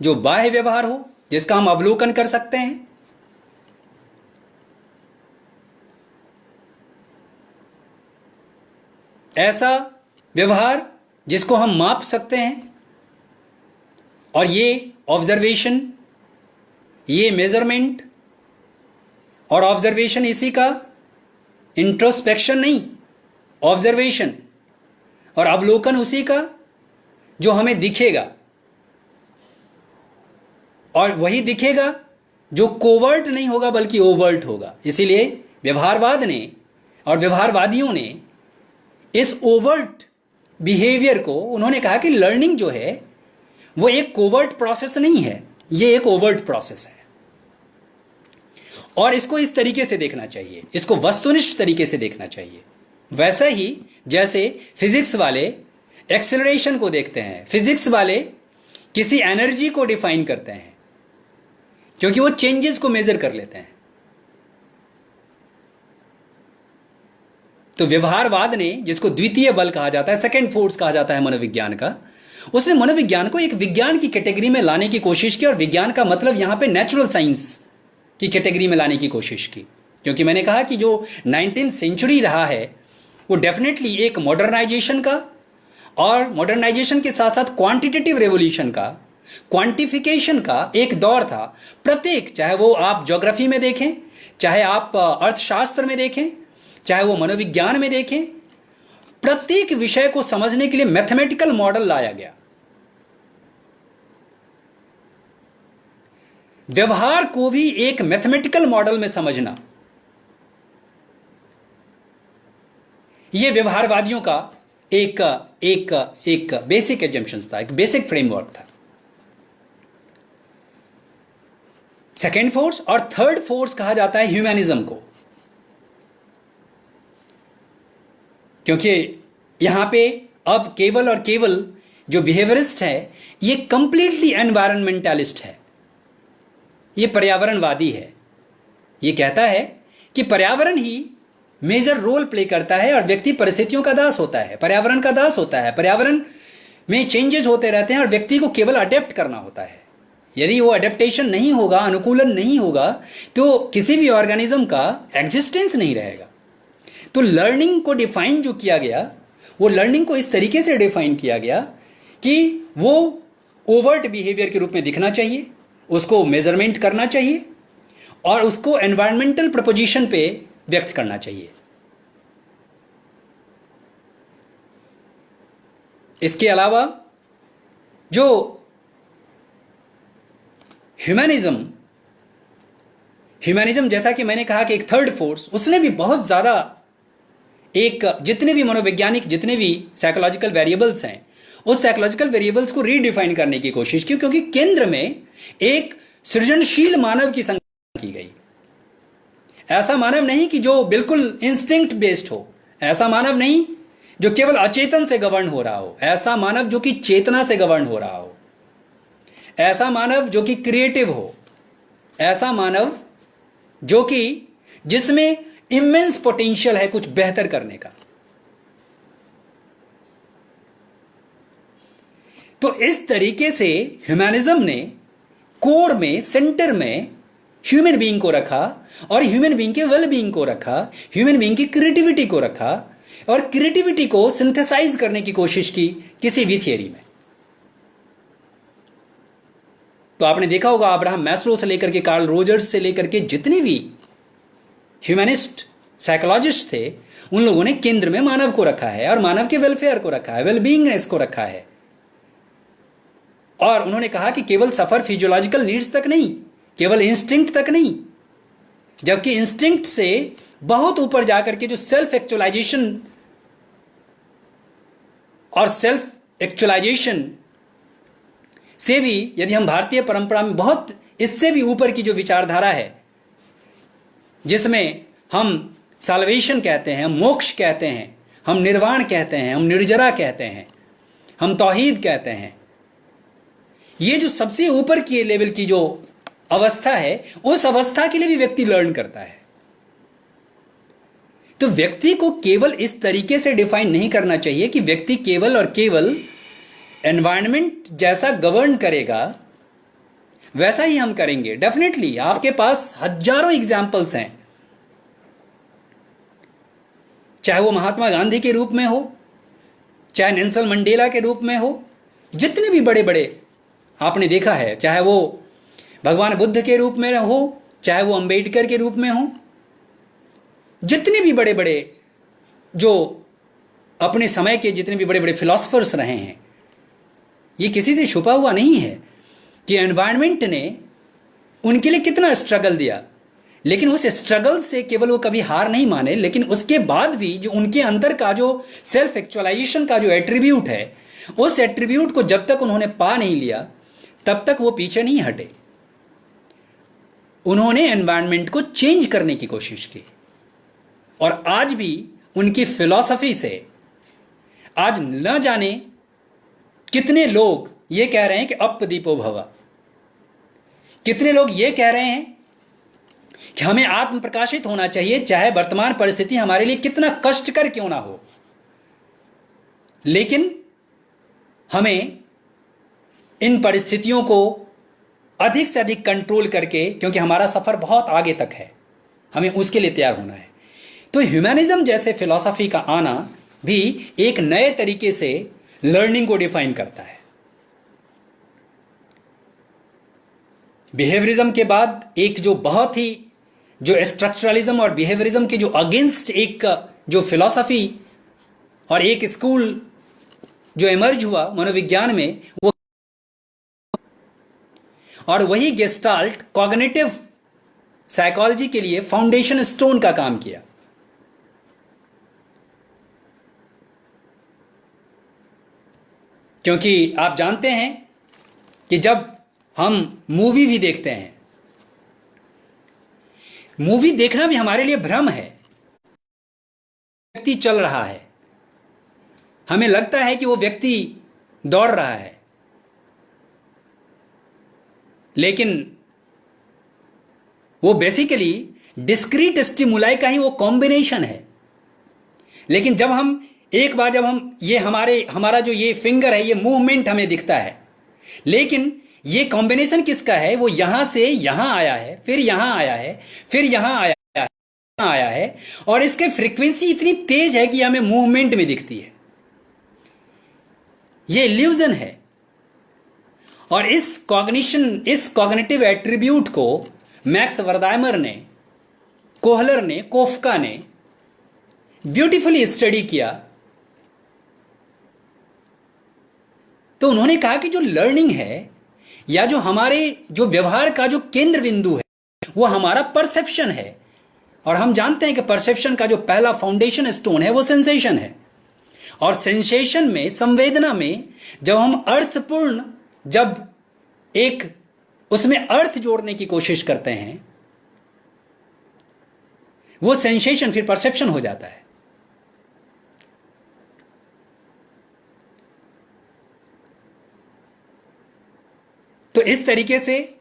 जो बाह्य व्यवहार हो, जिसका हम अवलोकन कर सकते हैं, ऐसा व्यवहार जिसको हम माप सकते हैं। और ये ऑब्जर्वेशन, ये मेजरमेंट और ऑब्जर्वेशन, इसी का इंट्रोस्पेक्शन नहीं, ऑब्जर्वेशन और अवलोकन उसी का जो हमें दिखेगा, और वही दिखेगा जो कोवर्ट नहीं होगा बल्कि ओवर्ट होगा। इसीलिए व्यवहारवाद ने और व्यवहारवादियों ने इस ओवर्ट बिहेवियर को, उन्होंने कहा कि लर्निंग जो है वो एक कोवर्ट प्रोसेस नहीं है, ये एक ओवर्ट प्रोसेस है। और इसको इस तरीके से देखना चाहिए, इसको वस्तुनिष्ठ तरीके से देखना चाहिए। वैसा ही जैसे फिजिक्स वाले एक्सेलरेशन को देखते हैं, फिजिक्स वाले किसी एनर्जी को डिफाइन करते हैं, क्योंकि वो चेंजेस को मेजर कर लेते हैं। तो व्यवहारवाद ने, जिसको द्वितीय बल कहा जाता है, सेकंड फोर्स कहा जाता है मनोविज्ञान का, उसने मनोविज्ञान को एक विज्ञान की कैटेगरी में लाने की कोशिश की, और विज्ञान का मतलब यहां पे नेचुरल साइंस की कैटेगरी में लाने की कोशिश की। क्योंकि मैंने कहा कि जो 19th सेंचुरी रहा है वो डेफिनेटली एक मॉडर्नाइजेशन का, और मॉडर्नाइजेशन के साथ साथ क्वांटिटेटिव रेवोल्यूशन का, क्वांटिफिकेशन का एक दौर था। प्रत्येक, चाहे वो आप ज्योग्राफी में देखें, चाहे आप अर्थशास्त्र में देखें, चाहे वो मनोविज्ञान में देखें, प्रत्येक विषय को समझने के लिए मैथमेटिकल मॉडल लाया गया। व्यवहार को भी एक मैथमेटिकल मॉडल में समझना, यह व्यवहारवादियों का एक एक एक बेसिक एजम्पशंस था, एक बेसिक फ्रेमवर्क था। सेकेंड फोर्स और थर्ड फोर्स कहा जाता है ह्यूमैनिज्म को, क्योंकि यहां पे अब केवल और केवल जो बिहेवियरिस्ट है ये कंप्लीटली एनवायरमेंटलिस्ट है, ये पर्यावरणवादी है। ये कहता है कि पर्यावरण ही मेजर रोल प्ले करता है और व्यक्ति परिस्थितियों का दास होता है, पर्यावरण का दास होता है। पर्यावरण में चेंजेस होते रहते हैं और व्यक्ति को केवल अडेप्ट करना होता है। यदि वो अडेप्टेशन नहीं होगा, अनुकूलन नहीं होगा, तो किसी भी ऑर्गेनिज्म का एग्जिस्टेंस नहीं रहेगा। तो लर्निंग को डिफाइन जो किया गया, वो लर्निंग को इस तरीके से डिफाइन किया गया कि वो ओवर्ट बिहेवियर के रूप में दिखना चाहिए, उसको मेजरमेंट करना चाहिए और उसको एनवायरमेंटल प्रपोजिशन पे व्यक्त करना चाहिए। इसके अलावा जो ह्यूमैनिज्म जैसा कि मैंने कहा कि एक थर्ड फोर्स, उसने भी बहुत ज़्यादा एक, जितने भी मनोवैज्ञानिक, जितने भी साइकोलॉजिकल वेरिएबल्स हैं, उस साइकोलॉजिकल वेरिएबल्स को रीडिफाइन करने की कोशिश की, क्योंकि केंद्र में एक सृजनशील मानव की संकल्पना की गई। ऐसा मानव नहीं कि जो बिल्कुल इंस्टिंक्ट बेस्ड हो, ऐसा मानव नहीं जो केवल अचेतन से गवर्न हो रहा हो, ऐसा मानव जो कि चेतना से गवर्न हो रहा हो, ऐसा मानव जो कि क्रिएटिव हो, ऐसा मानव जो कि जिसमें इमेंस पोटेंशियल है कुछ बेहतर करने का। तो इस तरीके से ह्यूमैनिज्म ने कोर में, सेंटर में ह्यूमन बीइंग को रखा और ह्यूमन बीइंग के वेल बीइंग को रखा, ह्यूमन बीइंग की क्रिएटिविटी को रखा और क्रिएटिविटी को सिंथेसाइज करने की कोशिश की किसी भी थियरी में। तो आपने देखा होगा अब्राहम मैस्लो से लेकर के कार्ल रोजर्स से लेकर के जितने भी ह्यूमनिस्ट साइकोलॉजिस्ट थे, उन लोगों ने केंद्र में मानव को रखा है और मानव के वेलफेयर को रखा है, वेल बीइंगनेस को रखा है। और उन्होंने कहा कि केवल सफर फिजियोलॉजिकल नीड्स तक नहीं, केवल इंस्टिंक्ट तक नहीं, जबकि इंस्टिंक्ट से बहुत ऊपर जाकर के जो सेल्फ एक्चुअलाइजेशन और सेल्फ एक्चुअलाइजेशन से भी, यदि हम भारतीय परंपरा में बहुत इससे भी ऊपर की जो विचारधारा है, जिसमें हम साल्वेशन कहते हैं, हम मोक्ष कहते हैं, हम निर्वाण कहते हैं, हम निर्जरा कहते हैं, हम तौहीद कहते हैं, ये जो सबसे ऊपर की लेवल की जो अवस्था है, उस अवस्था के लिए भी व्यक्ति लर्न करता है। तो व्यक्ति को केवल इस तरीके से डिफाइन नहीं करना चाहिए कि व्यक्ति केवल और केवल एनवायरनमेंट जैसा गवर्न करेगा वैसा ही हम करेंगे। डेफिनेटली आपके पास हजारों एग्जाम्पल्स हैं, चाहे वो महात्मा गांधी के रूप में हो, चाहे नेल्सन मंडेला के रूप में हो, जितने भी बड़े बड़े आपने देखा है, चाहे वो भगवान बुद्ध के रूप में हो, चाहे वो अंबेडकर के रूप में हो, जितने भी बड़े बड़े जो अपने समय के जितने भी बड़े बड़े फिलोसफर्स रहे हैं, ये किसी से छुपा हुआ नहीं है कि एनवायरनमेंट ने उनके लिए कितना स्ट्रगल दिया, लेकिन उस स्ट्रगल से केवल वो कभी हार नहीं माने, लेकिन उसके बाद भी जो उनके अंदर का जो सेल्फ एक्चुअलाइजेशन का जो एट्रीब्यूट है, उस एट्रीब्यूट को जब तक उन्होंने पा नहीं लिया तब तक वो पीछे नहीं हटे। उन्होंने एनवायरनमेंट को चेंज करने की कोशिश की और आज भी उनकी फिलॉसफी से आज न जाने कितने लोग ये कह रहे हैं कि अपदीपो भव, कितने लोग ये कह रहे हैं कि हमें आत्म प्रकाशित होना चाहिए, चाहे वर्तमान परिस्थिति हमारे लिए कितना कष्टकर क्यों ना हो, लेकिन हमें इन परिस्थितियों को अधिक से अधिक कंट्रोल करके, क्योंकि हमारा सफर बहुत आगे तक है, हमें उसके लिए तैयार होना है। तो ह्यूमैनिज्म जैसे फिलॉसफी का आना भी एक नए तरीके से लर्निंग को डिफाइन करता है। बिहेवियरिज्म के बाद एक जो बहुत ही जो स्ट्रक्चरलिज्म और बिहेवियरिज्म के जो अगेंस्ट एक जो फिलॉसफी और एक स्कूल जो इमर्ज हुआ मनोविज्ञान में, वो और वही गेस्टाल्ट कॉग्निटिव साइकोलॉजी के लिए फाउंडेशन स्टोन का काम किया। क्योंकि आप जानते हैं कि जब हम मूवी भी देखते हैं, मूवी देखना भी हमारे लिए भ्रम है। व्यक्ति चल रहा है, हमें लगता है कि वो व्यक्ति दौड़ रहा है, लेकिन वो बेसिकली डिस्क्रीट स्टिमुलाई का ही वो कॉम्बिनेशन है। लेकिन जब हम एक बार जब हम ये हमारा जो ये फिंगर है, ये मूवमेंट हमें दिखता है, लेकिन ये कॉम्बिनेशन किसका है? वो यहां से यहां आया है, फिर यहां आया है, फिर यहां आया है, और इसके फ्रीक्वेंसी इतनी तेज है कि हमें मूवमेंट में दिखती है। ये इल्यूजन है। और इस कॉग्निटिव एट्रीब्यूट को मैक्स वर्दाइमर ने, कोहलर ने, कोफका ने ब्यूटीफुली स्टडी किया। तो उन्होंने कहा कि जो लर्निंग है या जो हमारे जो व्यवहार का जो केंद्र बिंदु है, वो हमारा परसेप्शन है। और हम जानते हैं कि परसेप्शन का जो पहला फाउंडेशन स्टोन है वो सेंसेशन है। और सेंसेशन में, संवेदना में, जब हम अर्थपूर्ण, जब एक उसमें अर्थ जोड़ने की कोशिश करते हैं, वो सेंसेशन फिर परसेप्शन हो जाता है। तो इस तरीके से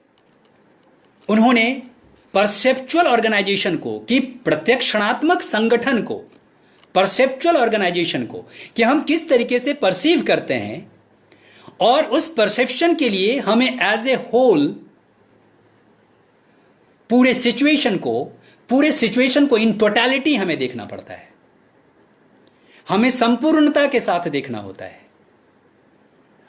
उन्होंने परसेप्चुअल ऑर्गेनाइजेशन को, कि प्रत्यक्षणात्मक संगठन को, परसेप्चुअल ऑर्गेनाइजेशन को, कि हम किस तरीके से परसीव करते हैं, और उस परसेप्शन के लिए हमें एज ए होल पूरे सिचुएशन को इन टोटलिटी हमें देखना पड़ता है। हमें संपूर्णता के साथ देखना होता है।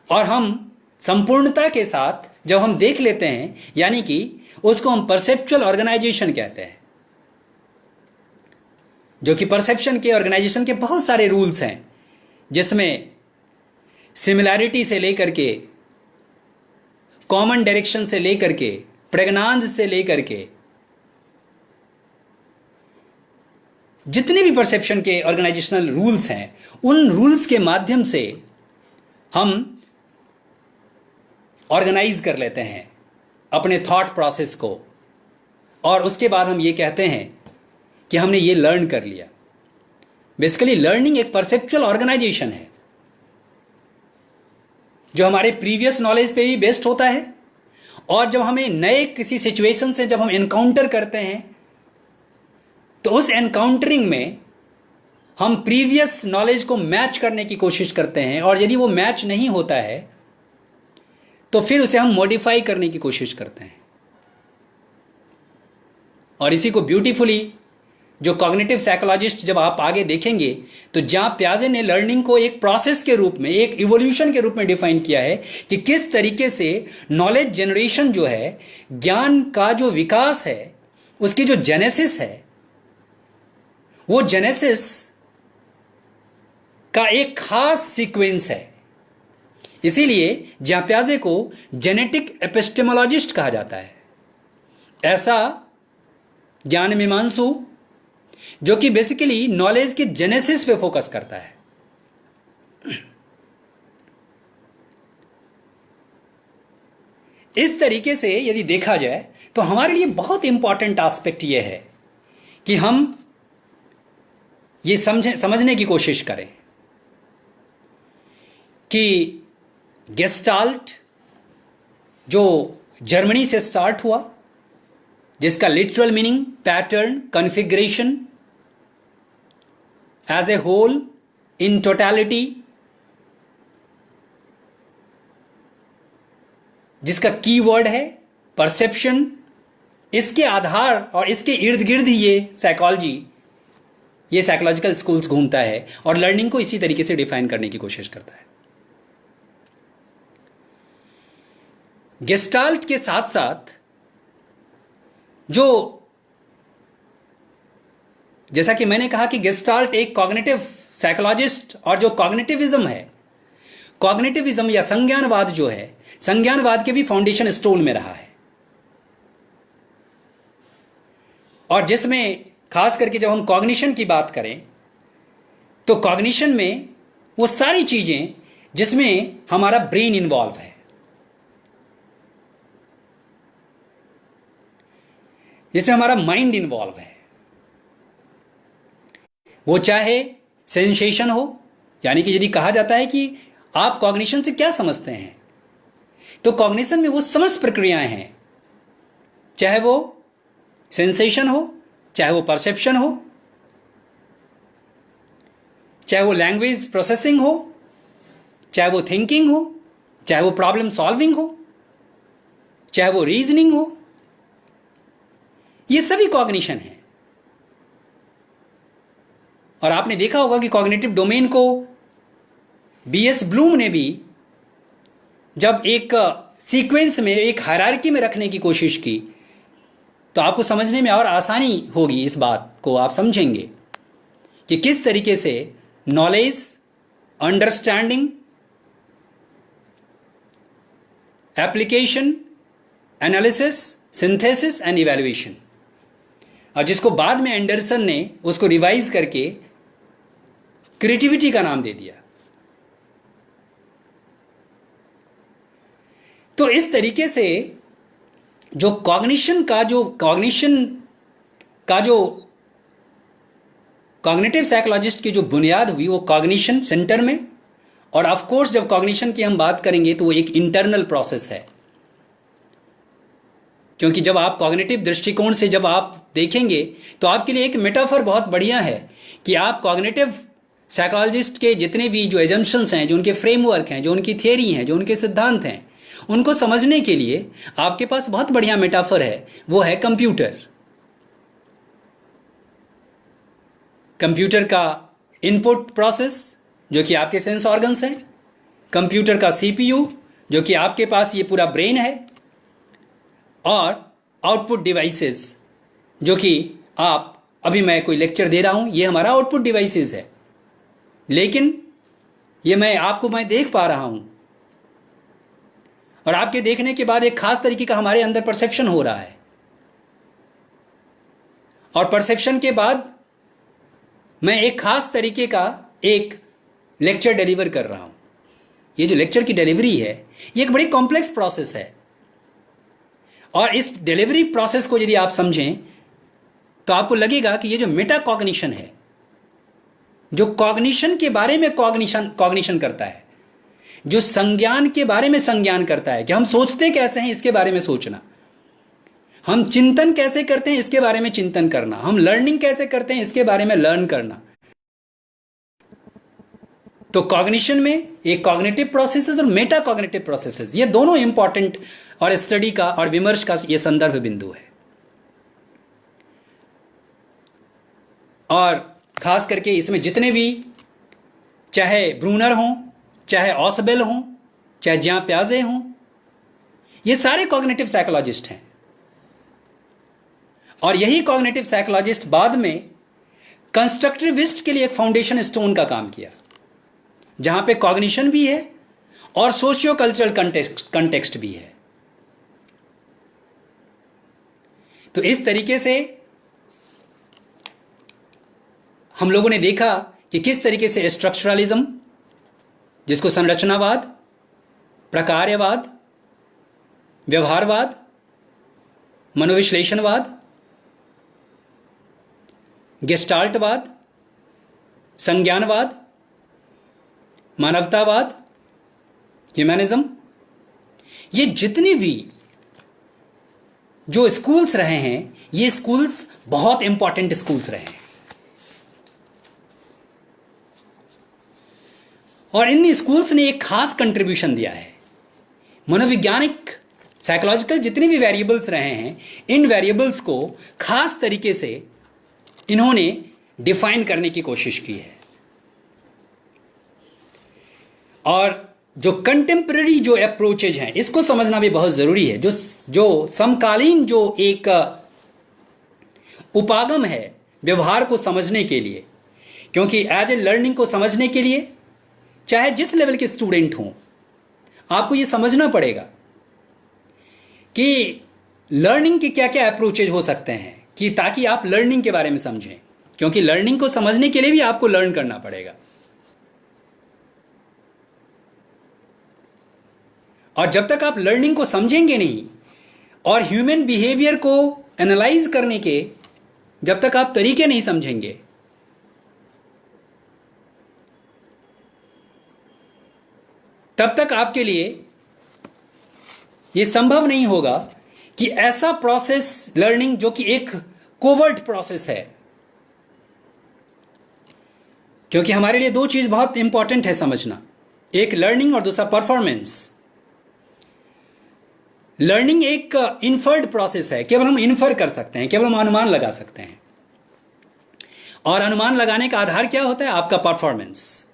और हम संपूर्णता के साथ जब हम देख लेते हैं, यानी कि उसको हम परसेप्चुअल ऑर्गेनाइजेशन कहते हैं, जो कि परसेप्शन के ऑर्गेनाइजेशन के बहुत सारे रूल्स हैं, जिसमें सिमिलैरिटी से लेकर के, कॉमन डायरेक्शन से लेकर के, प्रेग्नांस से लेकर के, जितने भी परसेप्शन के ऑर्गेनाइजेशनल रूल्स हैं, उन रूल्स के माध्यम से हम ऑर्गेनाइज कर लेते हैं अपने थॉट प्रोसेस को, और उसके बाद हम ये कहते हैं कि हमने ये लर्न कर लिया। बेसिकली लर्निंग एक परसेप्चुअल ऑर्गेनाइजेशन है जो हमारे प्रीवियस नॉलेज पे भी बेस्ड होता है, और जब हमें नए किसी सिचुएशन से जब हम एनकाउंटर करते हैं, तो उस एनकाउंटरिंग में हम प्रीवियस नॉलेज को मैच करने की कोशिश करते हैं, और यदि वो मैच नहीं होता है तो फिर उसे हम मॉडिफाई करने की कोशिश करते हैं। और इसी को ब्यूटीफुली जो कॉग्निटिव साइकोलॉजिस्ट, जब आप आगे देखेंगे, तो जहां प्याजे ने लर्निंग को एक प्रोसेस के रूप में, एक इवोल्यूशन के रूप में डिफाइन किया है, कि किस तरीके से नॉलेज जनरेशन जो है, ज्ञान का जो विकास है, उसकी जो जेनेसिस है, वो जेनेसिस का एक खास सीक्वेंस है। इसीलिए ज्याप्याजे को जेनेटिक एपिस्टेमोलॉजिस्ट कहा जाता है, ऐसा ज्ञान मीमांसु जो कि बेसिकली नॉलेज के जेनेसिस पे फोकस करता है। इस तरीके से यदि देखा जाए तो हमारे लिए बहुत इंपॉर्टेंट एस्पेक्ट यह है कि हम ये समझने की कोशिश करें कि गेस्टाल्ट जो जर्मनी से स्टार्ट हुआ, जिसका literal meaning pattern, configuration, as a whole, in totality, जिसका की वर्ड है परसेप्शन, इसके आधार और इसके इर्द गिर्द ही ये साइकोलॉजिकल स्कूल्स घूमता है और लर्निंग को इसी तरीके से डिफाइन करने की कोशिश करता है। गेस्टाल्ट के साथ साथ जैसा कि मैंने कहा कि गेस्टाल्ट एक कॉग्निटिव साइकोलॉजिस्ट, और जो कॉग्निटिविज्म है, कॉग्निटिविज्म या संज्ञानवाद जो है, संज्ञानवाद के भी फाउंडेशन स्टोन में रहा है। और जिसमें खास करके जब हम कॉग्निशन की बात करें तो कॉग्निशन में वो सारी चीजें जिसमें हमारा ब्रेन इन्वॉल्व है, जिसमें हमारा माइंड इन्वॉल्व है, वो चाहे सेंसेशन हो, यानी कि यदि कहा जाता है कि आप कॉग्निशन से क्या समझते हैं, तो कॉग्निशन में वो समस्त प्रक्रियाएं हैं, चाहे वो सेंसेशन हो, चाहे वो परसेप्शन हो, चाहे वो लैंग्वेज प्रोसेसिंग हो, चाहे वो थिंकिंग हो, चाहे वो प्रॉब्लम सॉल्विंग हो, चाहे वो रीजनिंग हो, ये सभी कॉग्निशन है। और आपने देखा होगा कि कॉग्निटिव डोमेन को बीएस ब्लूम ने भी जब एक सीक्वेंस में, एक हायरार्की में रखने की कोशिश की, तो आपको समझने में और आसानी होगी। इस बात को आप समझेंगे कि किस तरीके से knowledge, understanding, application, analysis, synthesis and evaluation, और जिसको बाद में एंडरसन ने उसको रिवाइज करके क्रिएटिविटी का नाम दे दिया। तो इस तरीके से जो कॉग्निटिव साइकोलॉजिस्ट की जो बुनियाद हुई वो कॉग्निशन सेंटर में। और ऑफ कोर्स जब कॉग्निशन की हम बात करेंगे तो वो एक इंटरनल प्रोसेस है, क्योंकि जब आप कॉग्निटिव दृष्टिकोण से जब आप देखेंगे तो आपके लिए एक मेटाफर बहुत बढ़िया है कि आप कॉग्निटिव साइकोलॉजिस्ट के जितने भी जो एजम्पशंस हैं, जो उनके फ्रेमवर्क हैं, जो उनकी थियरी हैं, जो उनके सिद्धांत हैं, उनको समझने के लिए आपके पास बहुत बढ़िया मेटाफर है, वो है कंप्यूटर। कंप्यूटर का इनपुट प्रोसेस जो कि आपके सेंस ऑर्गन्स हैं, कंप्यूटर का सीपीयू जो कि आपके पास ये पूरा ब्रेन है, और आउटपुट डिवाइसेस जो कि अभी मैं कोई लेक्चर दे रहा हूं, ये हमारा आउटपुट डिवाइसेस है, लेकिन ये मैं देख पा रहा हूं, और आपके देखने के बाद एक खास तरीके का हमारे अंदर परसेप्शन हो रहा है, और परसेप्शन के बाद मैं एक खास तरीके का एक लेक्चर डिलीवर कर रहा हूं। ये जो लेक्चर की डिलीवरी है ये एक बड़ी कॉम्प्लेक्स प्रोसेस है, और इस डिलीवरी प्रोसेस को यदि आप समझें तो आपको लगेगा कि ये जो मेटा कॉग्निशन है, जो कॉग्निशन के बारे में कॉग्निशन करता है, जो संज्ञान के बारे में संज्ञान करता है कि हम सोचते कैसे हैं इसके बारे में सोचना, हम चिंतन कैसे करते हैं इसके बारे में चिंतन करना, हम लर्निंग कैसे करते हैं इसके बारे में लर्न करना। तो कॉग्निशन में एक कॉग्निटिव प्रोसेसेस और मेटा कॉग्निटिव प्रोसेसेस, ये दोनों इंपॉर्टेंट और स्टडी का और विमर्श का ये संदर्भ बिंदु है। और खास करके इसमें जितने भी, चाहे ब्रूनर हों, चाहे ऑसबेल हों, चाहे ज्यां प्याजे हों, ये सारे कॉग्निटिव साइकोलॉजिस्ट हैं। और यही कॉग्निटिव साइकोलॉजिस्ट बाद में कंस्ट्रक्टिविस्ट के लिए एक फाउंडेशन स्टोन का काम किया, जहां पे कॉग्निशन भी है और सोशियो कल्चरल कंटेक्स्ट भी है। तो इस तरीके से हम लोगों ने देखा कि किस तरीके से स्ट्रक्चरलिज्म, जिसको संरचनावाद, प्रकार्यवाद, व्यवहारवाद, मनोविश्लेषणवाद, गेस्टाल्टवाद, संज्ञानवाद, मानवतावाद, ह्यूमैनिज्म, ये जितने भी जो स्कूल्स रहे हैं, ये स्कूल्स बहुत इंपॉर्टेंट स्कूल्स रहे हैं। और इन स्कूल्स ने एक खास कंट्रीब्यूशन दिया है मनोवैज्ञानिक साइकोलॉजिकल जितने भी वेरिएबल्स रहे हैं, इन वेरिएबल्स को खास तरीके से इन्होंने डिफाइन करने की कोशिश की है। और जो कंटेम्पररी जो अप्रोचेज हैं, इसको समझना भी बहुत ज़रूरी है। जो समकालीन जो एक उपागम है व्यवहार को समझने के लिए, क्योंकि एज ए लर्निंग को समझने के लिए चाहे जिस लेवल के स्टूडेंट हों, आपको ये समझना पड़ेगा कि लर्निंग के क्या क्या अप्रोचेज हो सकते हैं, कि ताकि आप लर्निंग के बारे में समझें, क्योंकि लर्निंग को समझने के लिए भी आपको लर्न करना पड़ेगा। और जब तक आप लर्निंग को समझेंगे नहीं और ह्यूमन बिहेवियर को एनालाइज करने के जब तक आप तरीके नहीं समझेंगे, तब तक आपके लिए यह संभव नहीं होगा कि ऐसा प्रोसेस लर्निंग जो कि एक कोवर्ट प्रोसेस है। क्योंकि हमारे लिए दो चीज बहुत इंपॉर्टेंट है समझना, एक लर्निंग और दूसरा परफॉर्मेंस। लर्निंग एक इन्फर्ड प्रोसेस है, केवल हम इन्फर कर सकते हैं, केवल हम अनुमान लगा सकते हैं। और अनुमान लगाने का आधार क्या होता है? आपका परफॉर्मेंस।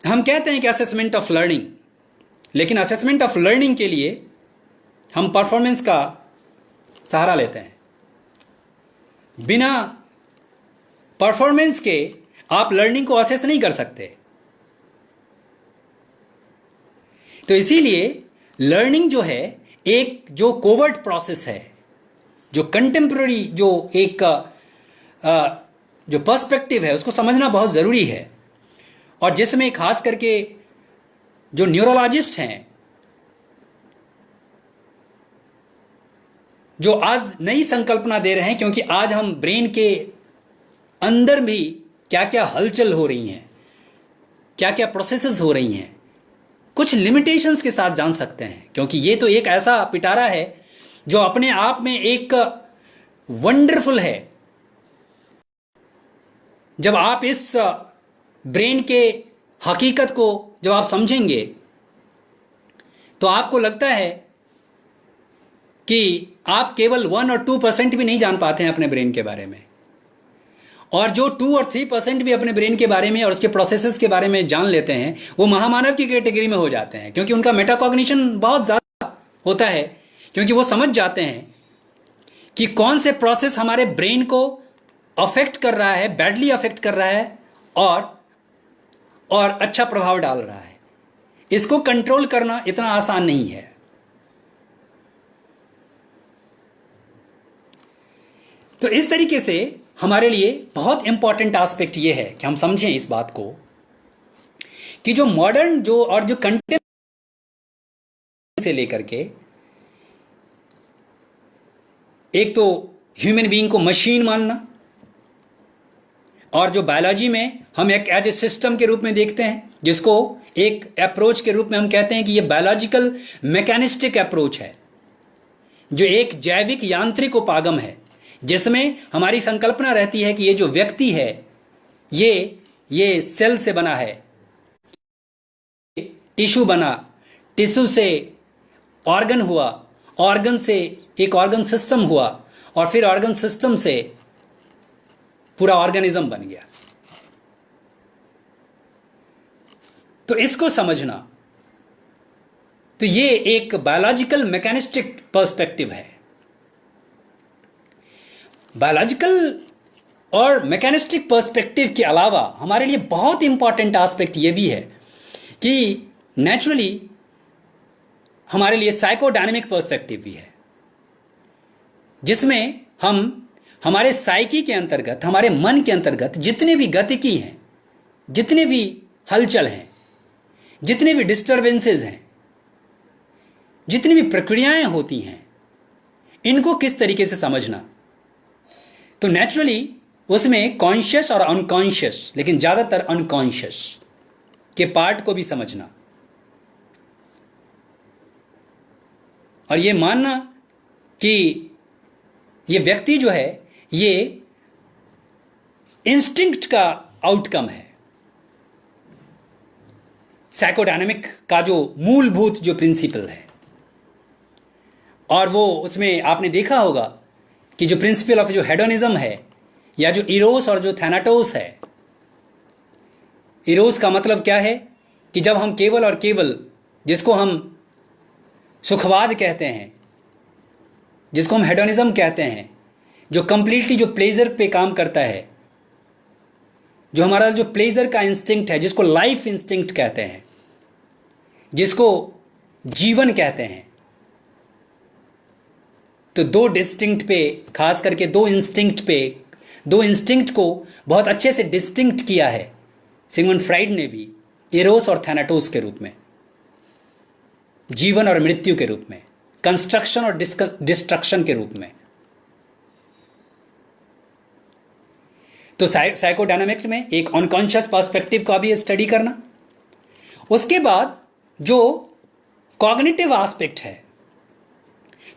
हम कहते हैं कि असेसमेंट ऑफ लर्निंग, लेकिन असेसमेंट ऑफ लर्निंग के लिए हम परफॉर्मेंस का सहारा लेते हैं। बिना परफॉर्मेंस के आप लर्निंग को असेस नहीं कर सकते। तो इसीलिए लर्निंग जो है एक जो कोवर्ट प्रोसेस है, जो कंटेम्पररी जो एक जो पर्सपेक्टिव है, उसको समझना बहुत ज़रूरी है। और जिसमें खास करके जो न्यूरोलॉजिस्ट हैं, जो आज नई संकल्पना दे रहे हैं, क्योंकि आज हम ब्रेन के अंदर भी क्या क्या हलचल हो रही हैं, क्या क्या प्रोसेसेस हो रही हैं, कुछ लिमिटेशंस के साथ जान सकते हैं। क्योंकि ये तो एक ऐसा पिटारा है जो अपने आप में एक वंडरफुल है। जब आप इस ब्रेन के हकीकत को जब आप समझेंगे, तो आपको लगता है कि आप केवल 1 और 2% भी नहीं जान पाते हैं अपने ब्रेन के बारे में। और जो 2 और 3% भी अपने ब्रेन के बारे में और उसके प्रोसेसेस के बारे में जान लेते हैं, वो महामानव की कैटेगरी में हो जाते हैं। क्योंकि उनका मेटाकॉग्निशन बहुत ज़्यादा होता है, क्योंकि वो समझ जाते हैं कि कौन से प्रोसेस हमारे ब्रेन को अफेक्ट कर रहा है, बैडली अफेक्ट कर रहा है और अच्छा प्रभाव डाल रहा है। इसको कंट्रोल करना इतना आसान नहीं है। तो इस तरीके से हमारे लिए बहुत इंपॉर्टेंट एस्पेक्ट ये है कि हम समझें इस बात को कि जो मॉडर्न जो और जो कंटेम्परेरी से लेकर के, एक तो ह्यूमन बीइंग को मशीन मानना, और जो बायोलॉजी में हम एक एज ए सिस्टम के रूप में देखते हैं, जिसको एक अप्रोच के रूप में हम कहते हैं कि ये बायोलॉजिकल मैकेनिस्टिक अप्रोच है, जो एक जैविक यांत्रिक उपागम है, जिसमें हमारी संकल्पना रहती है कि ये जो व्यक्ति है ये सेल से बना है, टिश्यू बना, टिश्यू से ऑर्गन हुआ, ऑर्गन से एक ऑर्गन सिस्टम हुआ, और फिर ऑर्गन सिस्टम से पूरा ऑर्गेनिज्म बन गया। तो इसको समझना, तो ये एक बायोलॉजिकल मैकेनिस्टिक पर्सपेक्टिव है। बायोलॉजिकल और मैकेनिस्टिक पर्सपेक्टिव के अलावा हमारे लिए बहुत इंपॉर्टेंट एस्पेक्ट ये भी है कि नेचुरली हमारे लिए साइकोडायनेमिक पर्सपेक्टिव भी है, जिसमें हम हमारे साइकी के अंतर्गत, हमारे मन के अंतर्गत जितने भी गतिकी हैं, जितने भी हलचल हैं, जितने भी डिस्टर्बेंसेस हैं, जितनी भी प्रक्रियाएं होती हैं, इनको किस तरीके से समझना। तो नेचुरली उसमें कॉन्शियस और अनकॉन्शियस, लेकिन ज़्यादातर अनकॉन्शियस के पार्ट को भी समझना, और ये मानना कि ये व्यक्ति जो है ये इंस्टिंक्ट का आउटकम है। साइकोडायनामिक का जो मूलभूत जो प्रिंसिपल है। और वो उसमें आपने देखा होगा कि जो प्रिंसिपल ऑफ जो हेडोनिज्म है, या जो इरोस और जो थैनाटोस है। इरोस का मतलब क्या है कि जब हम केवल और केवल, जिसको हम सुखवाद कहते हैं, जिसको हम हेडोनिज्म कहते हैं, जो कंप्लीटली जो प्लेजर पे काम करता है, जो हमारा जो प्लेजर का इंस्टिंक्ट है, जिसको लाइफ इंस्टिंक्ट कहते हैं, जिसको जीवन कहते हैं। तो दो डिस्टिंक्ट पे, खास करके दो इंस्टिंक्ट को बहुत अच्छे से डिस्टिंक्ट किया है सिगमंड फ्राइड ने भी, इरोस और थैनाटोस के रूप में, जीवन और मृत्यु के रूप में, कंस्ट्रक्शन और डिस्ट्रक्शन के रूप में। तो साइकोडायनामिक्स में एक अनकॉन्शियस पर्सपेक्टिव का भी स्टडी करना। उसके बाद जो कॉग्निटिव एस्पेक्ट है,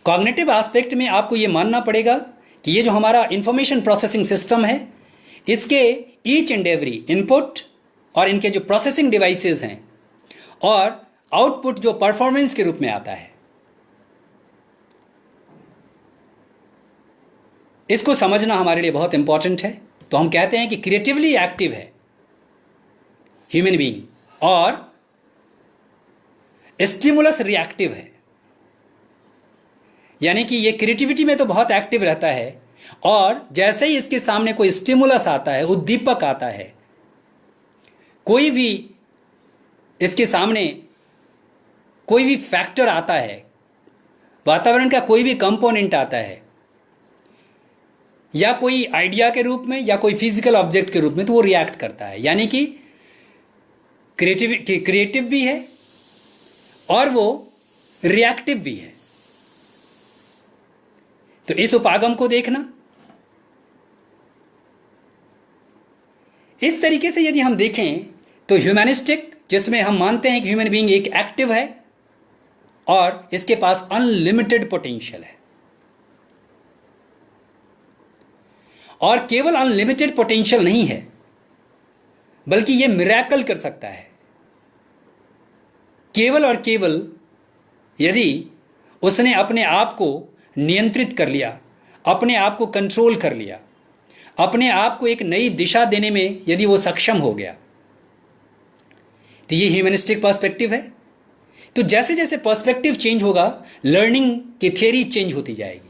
कॉग्निटिव एस्पेक्ट में आपको ये मानना पड़ेगा कि ये जो हमारा इंफॉर्मेशन प्रोसेसिंग सिस्टम है, इसके ईच एंड एवरी इनपुट और इनके जो प्रोसेसिंग डिवाइसेस हैं और आउटपुट जो परफॉर्मेंस के रूप में आता है, इसको समझना हमारे लिए बहुत इंपॉर्टेंट है। तो हम कहते हैं कि क्रिएटिवली एक्टिव है ह्यूमन बीइंग और स्टिमुलस रिएक्टिव है, यानी कि ये क्रिएटिविटी में तो बहुत एक्टिव रहता है, और जैसे ही इसके सामने कोई स्टिमुलस आता है, उद्दीपक आता है, कोई भी इसके सामने कोई भी फैक्टर आता है, वातावरण का कोई भी कंपोनेंट आता है, या कोई आइडिया के रूप में या कोई फिजिकल ऑब्जेक्ट के रूप में, तो वो रिएक्ट करता है। यानी कि क्रिएटिव भी है और वो रिएक्टिव भी है। तो इस उपागम को देखना, इस तरीके से यदि हम देखें तो ह्यूमनिस्टिक, जिसमें हम मानते हैं कि ह्यूमन बीइंग एक एक्टिव है और इसके पास अनलिमिटेड पोटेंशियल है, और केवल अनलिमिटेड पोटेंशियल नहीं है बल्कि यह मिरेकल कर सकता है, केवल और केवल यदि उसने अपने आप को नियंत्रित कर लिया, अपने आप को कंट्रोल कर लिया, अपने आप को एक नई दिशा देने में यदि वो सक्षम हो गया। तो ये ह्यूमनिस्टिक पर्सपेक्टिव है। तो जैसे जैसे पर्सपेक्टिव चेंज होगा, लर्निंग की थियरी चेंज होती जाएगी।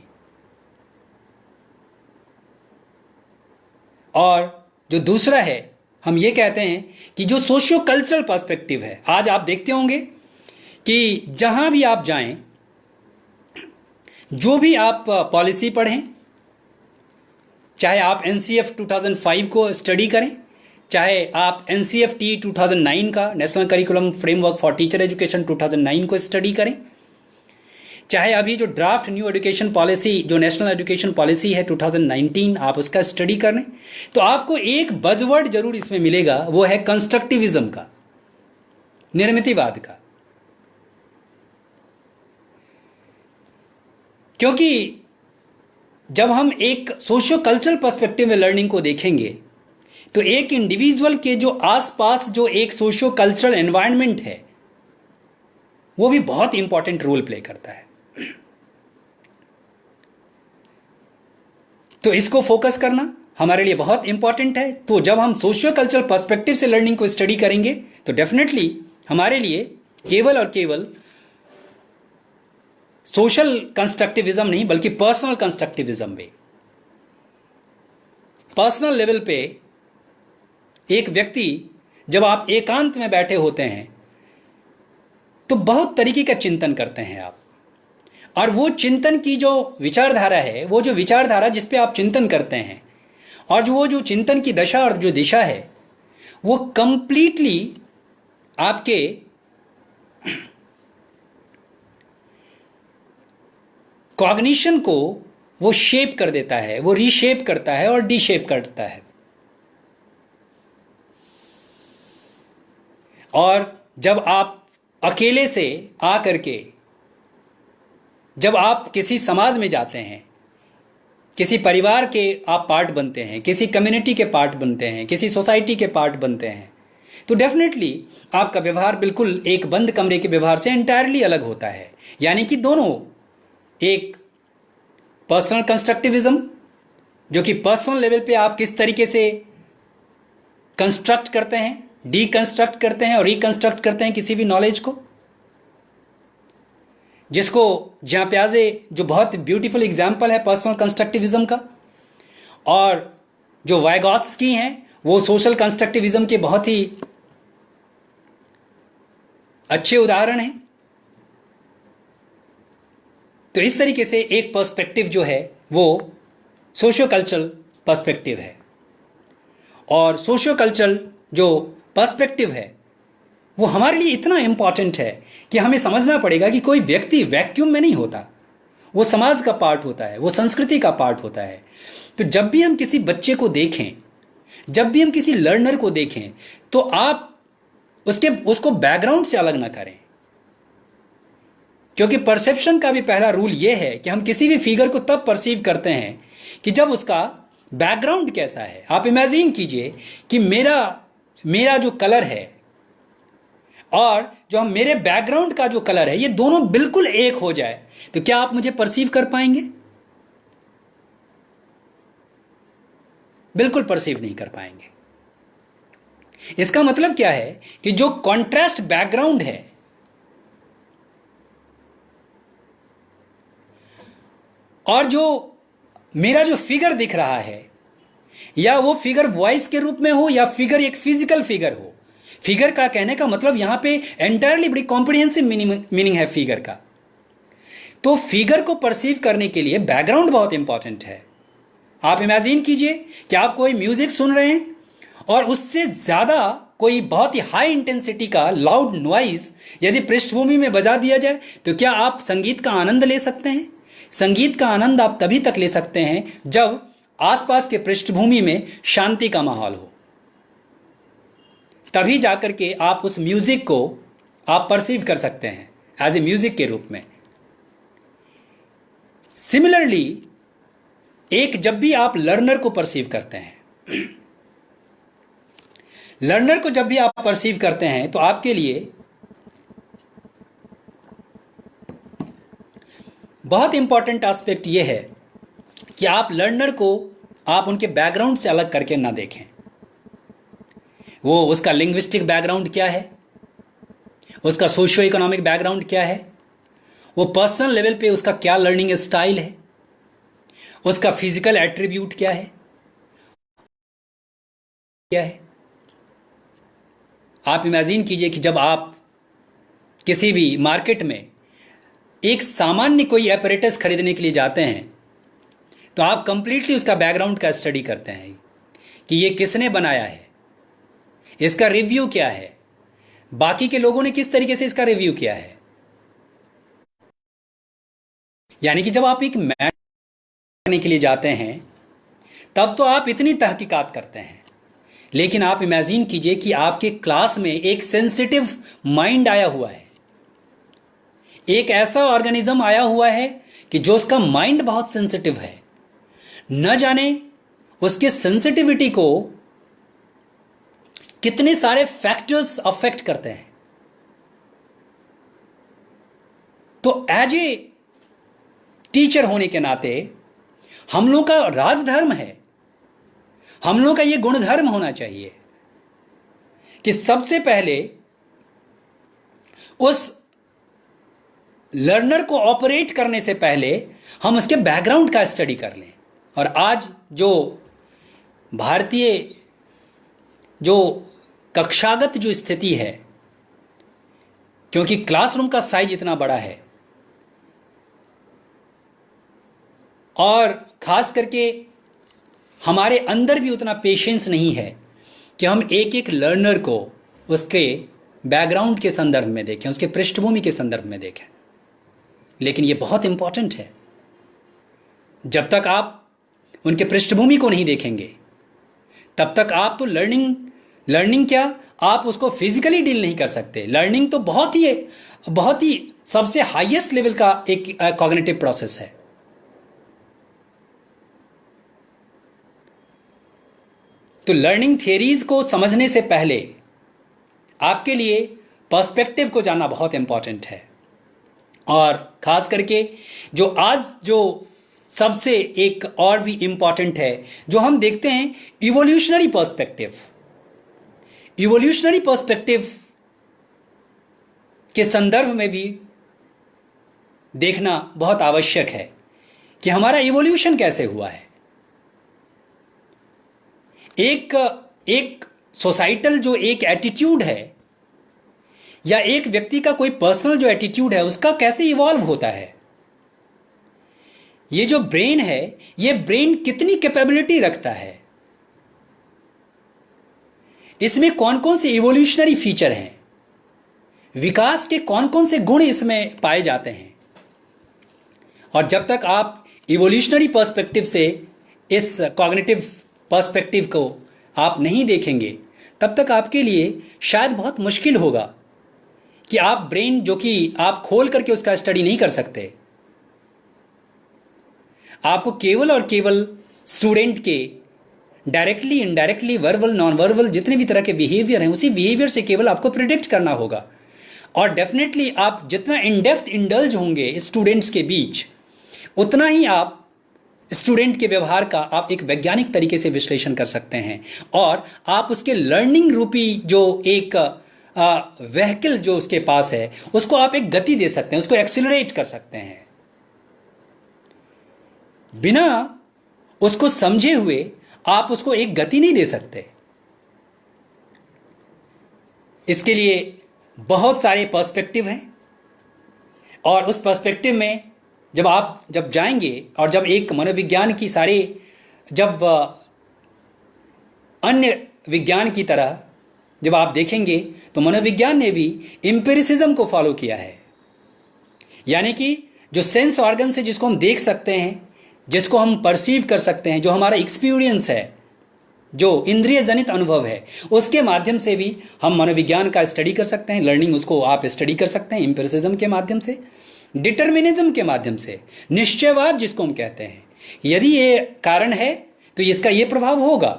और जो दूसरा है, हम ये कहते हैं कि जो सोशियो कल्चरल पर्सपेक्टिव है, आज आप देखते होंगे कि जहां भी आप जाएं, जो भी आप पॉलिसी पढ़ें, चाहे आप एनसीएफ 2005 को स्टडी करें, चाहे आप एनसीएफटी 2009 का national curriculum framework for teacher education 2009 को स्टडी करें, चाहे अभी जो ड्राफ्ट न्यू एजुकेशन पॉलिसी, जो नेशनल एजुकेशन पॉलिसी है 2019, आप उसका स्टडी करें, तो आपको एक बजवर्ड जरूर इसमें मिलेगा, वो है कंस्ट्रक्टिविज्म का, निर्मितिवाद का। क्योंकि जब हम एक सोशियो कल्चरल पर्सपेक्टिव में लर्निंग को देखेंगे, तो एक इंडिविजुअल के जो आसपास जो एक सोशियो कल्चरल एनवायरनमेंट है, वो भी बहुत इंपॉर्टेंट रोल प्ले करता है। तो इसको फोकस करना हमारे लिए बहुत इंपॉर्टेंट है। तो जब हम सोशियो कल्चरल पर्सपेक्टिव से लर्निंग को स्टडी करेंगे, तो डेफिनेटली हमारे लिए केवल और केवल सोशल कंस्ट्रक्टिविज्म नहीं, बल्कि पर्सनल कंस्ट्रक्टिविज्म भी, पर्सनल लेवल पे एक व्यक्ति, जब आप एकांत में बैठे होते हैं तो बहुत तरीके का चिंतन करते हैं आप, और वो चिंतन की जो विचारधारा है, वो जो विचारधारा जिस पे आप चिंतन करते हैं, और वो जो चिंतन की दशा और जो दिशा है, वो कंप्लीटली आपके कॉग्निशन को वो शेप कर देता है, वो रीशेप करता है और डीशेप करता है। और जब आप अकेले से आकर के, जब आप किसी समाज में जाते हैं, किसी परिवार के आप पार्ट बनते हैं, किसी कम्युनिटी के पार्ट बनते हैं, किसी सोसाइटी के पार्ट बनते हैं, तो डेफिनेटली आपका व्यवहार बिल्कुल एक बंद कमरे के व्यवहार से एंटायरली अलग होता है। यानी कि दोनों, एक पर्सनल कंस्ट्रक्टिविज्म जो कि पर्सनल लेवल पे आप किस तरीके से कंस्ट्रक्ट करते हैं, डीकंस्ट्रक्ट करते हैं और रिकंस्ट्रक्ट करते हैं किसी भी नॉलेज को, जिसको जहाँ प्याजे जो बहुत ब्यूटीफुल एग्जाम्पल है पर्सनल कंस्ट्रक्टिविज्म का, और जो वाइगॉत्स्की हैं वो सोशल कंस्ट्रक्टिविज्म के बहुत ही अच्छे उदाहरण हैं। तो इस तरीके से एक पर्सपेक्टिव जो है वो सोशियो कल्चरल पर्सपेक्टिव है, और सोशियो कल्चरल जो पर्सपेक्टिव है वो हमारे लिए इतना इंपॉर्टेंट है कि हमें समझना पड़ेगा कि कोई व्यक्ति वैक्यूम में नहीं होता, वो समाज का पार्ट होता है, वो संस्कृति का पार्ट होता है। तो जब भी हम किसी बच्चे को देखें, जब भी हम किसी लर्नर को देखें, तो आप उसको बैकग्राउंड से अलग ना करें, क्योंकि परसेप्शन का भी पहला रूल यह है कि हम किसी भी फिगर को तब परसीव करते हैं कि जब उसका बैकग्राउंड कैसा है। आप इमेजिन कीजिए कि मेरा जो कलर है और जो मेरे बैकग्राउंड का जो कलर है, ये दोनों बिल्कुल एक हो जाए, तो क्या आप मुझे परसीव कर पाएंगे? बिल्कुल परसीव नहीं कर पाएंगे। इसका मतलब क्या है कि जो कॉन्ट्रास्ट बैकग्राउंड है और जो मेरा जो फिगर दिख रहा है, या वो फिगर वॉइस के रूप में हो या फिगर एक फिजिकल फिगर हो, फिगर का कहने का मतलब यहां पे एंटायरली बड़ी कॉम्प्रिहेंसिव मीनिंग है फिगर का। तो फिगर को परसीव करने के लिए बैकग्राउंड बहुत इंपॉर्टेंट है। आप इमेजिन कीजिए कि आप कोई म्यूजिक सुन रहे हैं और उससे ज्यादा कोई बहुत ही हाई इंटेंसिटी का लाउड नॉइज यदि पृष्ठभूमि में बजा दिया जाए, तो क्या आप संगीत का आनंद ले सकते हैं? संगीत का आनंद आप तभी तक ले सकते हैं जब आसपास के पृष्ठभूमि में शांति का माहौल हो, तभी जाकर के आप उस म्यूजिक को आप परसीव कर सकते हैं एज ए म्यूजिक के रूप में। सिमिलरली, जब भी आप लर्नर को परसीव करते हैं, लर्नर को जब भी आप परसीव करते हैं, तो आपके लिए बहुत इंपॉर्टेंट एस्पेक्ट यह है कि आप लर्नर को आप उनके बैकग्राउंड से अलग करके ना देखें। वो उसका लिंग्विस्टिक बैकग्राउंड क्या है, उसका सोशियो इकोनॉमिक बैकग्राउंड क्या है, वो पर्सनल लेवल पे उसका क्या लर्निंग स्टाइल है, उसका फिजिकल एट्रीब्यूट क्या है। आप इमेजिन कीजिए कि जब आप किसी भी मार्केट में एक सामान्य कोई एपरेटस खरीदने के लिए जाते हैं, तो आप कंप्लीटली उसका बैकग्राउंड का स्टडी करते हैं कि ये किसने बनाया है, इसका रिव्यू क्या है, बाकी के लोगों ने किस तरीके से इसका रिव्यू किया है। यानी कि जब आप एक मैच करने के लिए जाते हैं तब तो आप इतनी तहकीकात करते हैं, लेकिन आप इमेजिन कीजिए कि आपके क्लास में एक सेंसिटिव माइंड आया हुआ है, एक ऐसा ऑर्गेनिज्म आया हुआ है कि जो उसका माइंड बहुत सेंसिटिव है। न जाने उसके सेंसिटिविटी को कितने सारे फैक्टर्स अफेक्ट करते हैं। तो एज ए टीचर होने के नाते हम लोग का राजधर्म है, हम लोग का यह गुणधर्म होना चाहिए कि सबसे पहले उस लर्नर को ऑपरेट करने से पहले हम उसके बैकग्राउंड का स्टडी कर लें। और आज जो भारतीय जो कक्षागत जो स्थिति है, क्योंकि क्लासरूम का साइज इतना बड़ा है और खास करके हमारे अंदर भी उतना पेशेंस नहीं है कि हम एक एक लर्नर को उसके बैकग्राउंड के संदर्भ में देखें, उसके पृष्ठभूमि के संदर्भ में देखें। लेकिन ये बहुत इंपॉर्टेंट है। जब तक आप उनके पृष्ठभूमि को नहीं देखेंगे तब तक आप तो लर्निंग क्या, आप उसको फिजिकली डील नहीं कर सकते। लर्निंग तो बहुत ही सबसे हाईएस्ट लेवल का एक कॉग्निटिव प्रोसेस है। तो लर्निंग थियरीज को समझने से पहले आपके लिए पर्सपेक्टिव को जानना बहुत इंपॉर्टेंट है। और ख़ास करके जो सबसे एक और भी इम्पॉर्टेंट है, जो हम देखते हैं, इवोल्यूशनरी पर्सपेक्टिव। इवोल्यूशनरी पर्सपेक्टिव के संदर्भ में भी देखना बहुत आवश्यक है कि हमारा इवोल्यूशन कैसे हुआ है। एक सोसाइटल जो एक एटीट्यूड है, या एक व्यक्ति का कोई पर्सनल जो एटीट्यूड है, उसका कैसे इवॉल्व होता है। ये जो ब्रेन है, ये ब्रेन कितनी कैपेबिलिटी रखता है, इसमें कौन कौन से इवोल्यूशनरी फीचर हैं, विकास के कौन कौन से गुण इसमें पाए जाते हैं। और जब तक आप इवोल्यूशनरी पर्सपेक्टिव से इस कॉग्निटिव पर्सपेक्टिव को आप नहीं देखेंगे, तब तक आपके लिए शायद बहुत मुश्किल होगा कि आप ब्रेन जो कि आप खोल करके उसका स्टडी नहीं कर सकते। आपको केवल और केवल स्टूडेंट के directly, indirectly, verbal, non verbal जितने भी तरह के बिहेवियर हैं, उसी बिहेवियर से केवल आपको प्रिडिक्ट करना होगा। और डेफिनेटली आप जितना इन डेप्थ इंडल्ज होंगे स्टूडेंट्स के बीच, उतना ही आप स्टूडेंट के व्यवहार का आप एक वैज्ञानिक तरीके से विश्लेषण कर सकते हैं, और आप उसके लर्निंग रूपी जो एक व्हीकल जो उसके पास है, उसको आप एक गति दे सकते हैं, उसको एक्सीलरेट कर सकते हैं। बिना उसको समझे हुए आप उसको एक गति नहीं दे सकते। इसके लिए बहुत सारे पर्सपेक्टिव हैं, और उस पर्सपेक्टिव में जब जाएंगे, और जब एक मनोविज्ञान की सारे, जब अन्य विज्ञान की तरह जब आप देखेंगे, तो मनोविज्ञान ने भी एम्पिरिसिज्म को फॉलो किया है। यानी कि जो सेंस ऑर्गन से जिसको हम देख सकते हैं, जिसको हम परसीव कर सकते हैं, जो हमारा एक्सपीरियंस है, जो इंद्रिय जनित अनुभव है, उसके माध्यम से भी हम मनोविज्ञान का स्टडी कर सकते हैं। लर्निंग उसको आप स्टडी कर सकते हैं एम्पिरिसिज्म के माध्यम से, डिटर्मिनिज्म के माध्यम से, निश्चयवाद जिसको हम कहते हैं। यदि ये कारण है तो इसका ये प्रभाव होगा।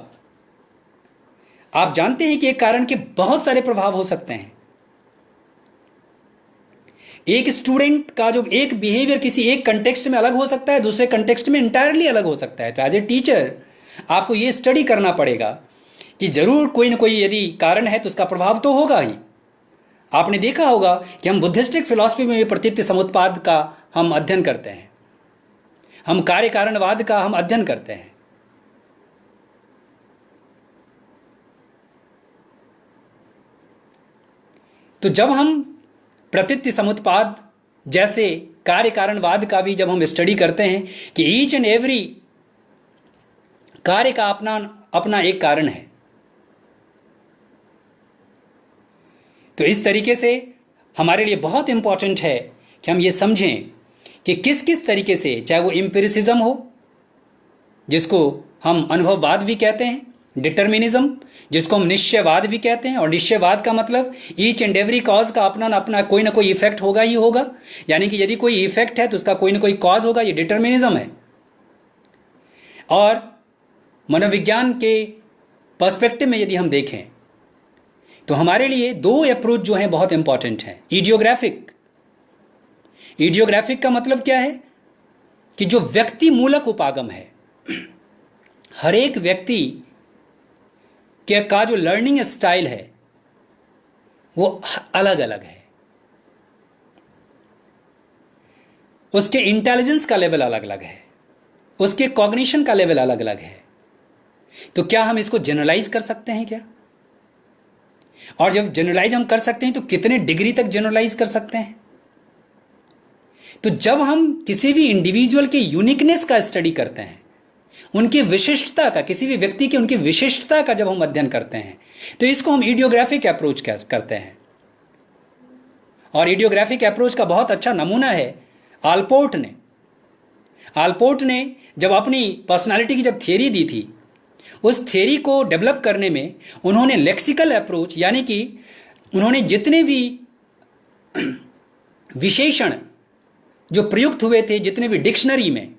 आप जानते हैं कि एक कारण के बहुत सारे प्रभाव हो सकते हैं। एक स्टूडेंट का जो एक बिहेवियर किसी एक कंटेक्स्ट में अलग हो सकता है, दूसरे कंटेक्स्ट में इंटायरली अलग हो सकता है। तो एज ए टीचर आपको ये स्टडी करना पड़ेगा कि जरूर कोई ना कोई यदि कारण है तो उसका प्रभाव तो होगा ही। आपने देखा होगा कि हम बुद्धिस्टिक फिलॉसफी में भी प्रतीत्य समुत्पाद का हम अध्ययन करते हैं, हम कार्य कारणवाद का हम अध्ययन करते हैं। तो जब हम प्रतीत्य समुत्पाद जैसे कार्य कारणवाद का भी जब हम स्टडी करते हैं कि ईच एंड एवरी कार्य का अपना अपना एक कारण है, तो इस तरीके से हमारे लिए बहुत इंपॉर्टेंट है कि हम ये समझें कि किस किस तरीके से, चाहे वो एम्पिरिसिज्म हो जिसको हम अनुभववाद भी कहते हैं, डिटर्मिनिज्म जिसको हम निश्चयवाद भी कहते हैं, और निश्चयवाद का मतलब ईच एंड एवरी कॉज का अपना ना अपना कोई ना कोई इफेक्ट होगा ही होगा। यानी कि यदि कोई इफेक्ट है तो उसका कोई ना कोई कॉज होगा, ये डिटर्मिनिज्म है। और मनोविज्ञान के पर्सपेक्टिव में यदि हम देखें तो हमारे लिए दो अप्रोच जो हैं बहुत इंपॉर्टेंट हैं। इडियोग्राफिक का मतलब क्या है कि जो व्यक्ति मूलक उपागम है, हर एक व्यक्ति का जो लर्निंग स्टाइल है वो अलग अलग है, उसके इंटेलिजेंस का लेवल अलग अलग है, उसके कॉग्निशन का लेवल अलग अलग है। तो क्या हम इसको जनरलाइज कर सकते हैं क्या? और जब जनरलाइज हम कर सकते हैं तो कितने डिग्री तक जनरलाइज कर सकते हैं? तो जब हम किसी भी इंडिविजुअल के यूनिकनेस का स्टडी करते हैं, उनकी विशिष्टता का, किसी भी व्यक्ति की उनकी विशिष्टता का जब हम अध्ययन करते हैं, तो इसको हम इडियोग्राफिक अप्रोच करते हैं। और इडियोग्राफिक अप्रोच का बहुत अच्छा नमूना है आलपोर्ट ने जब अपनी पर्सनालिटी की जब थियरी दी थी, उस थियरी को डेवलप करने में उन्होंने लेक्सिकल अप्रोच, यानी कि उन्होंने जितने भी विशेषण जो प्रयुक्त हुए थे, जितने भी डिक्शनरी में,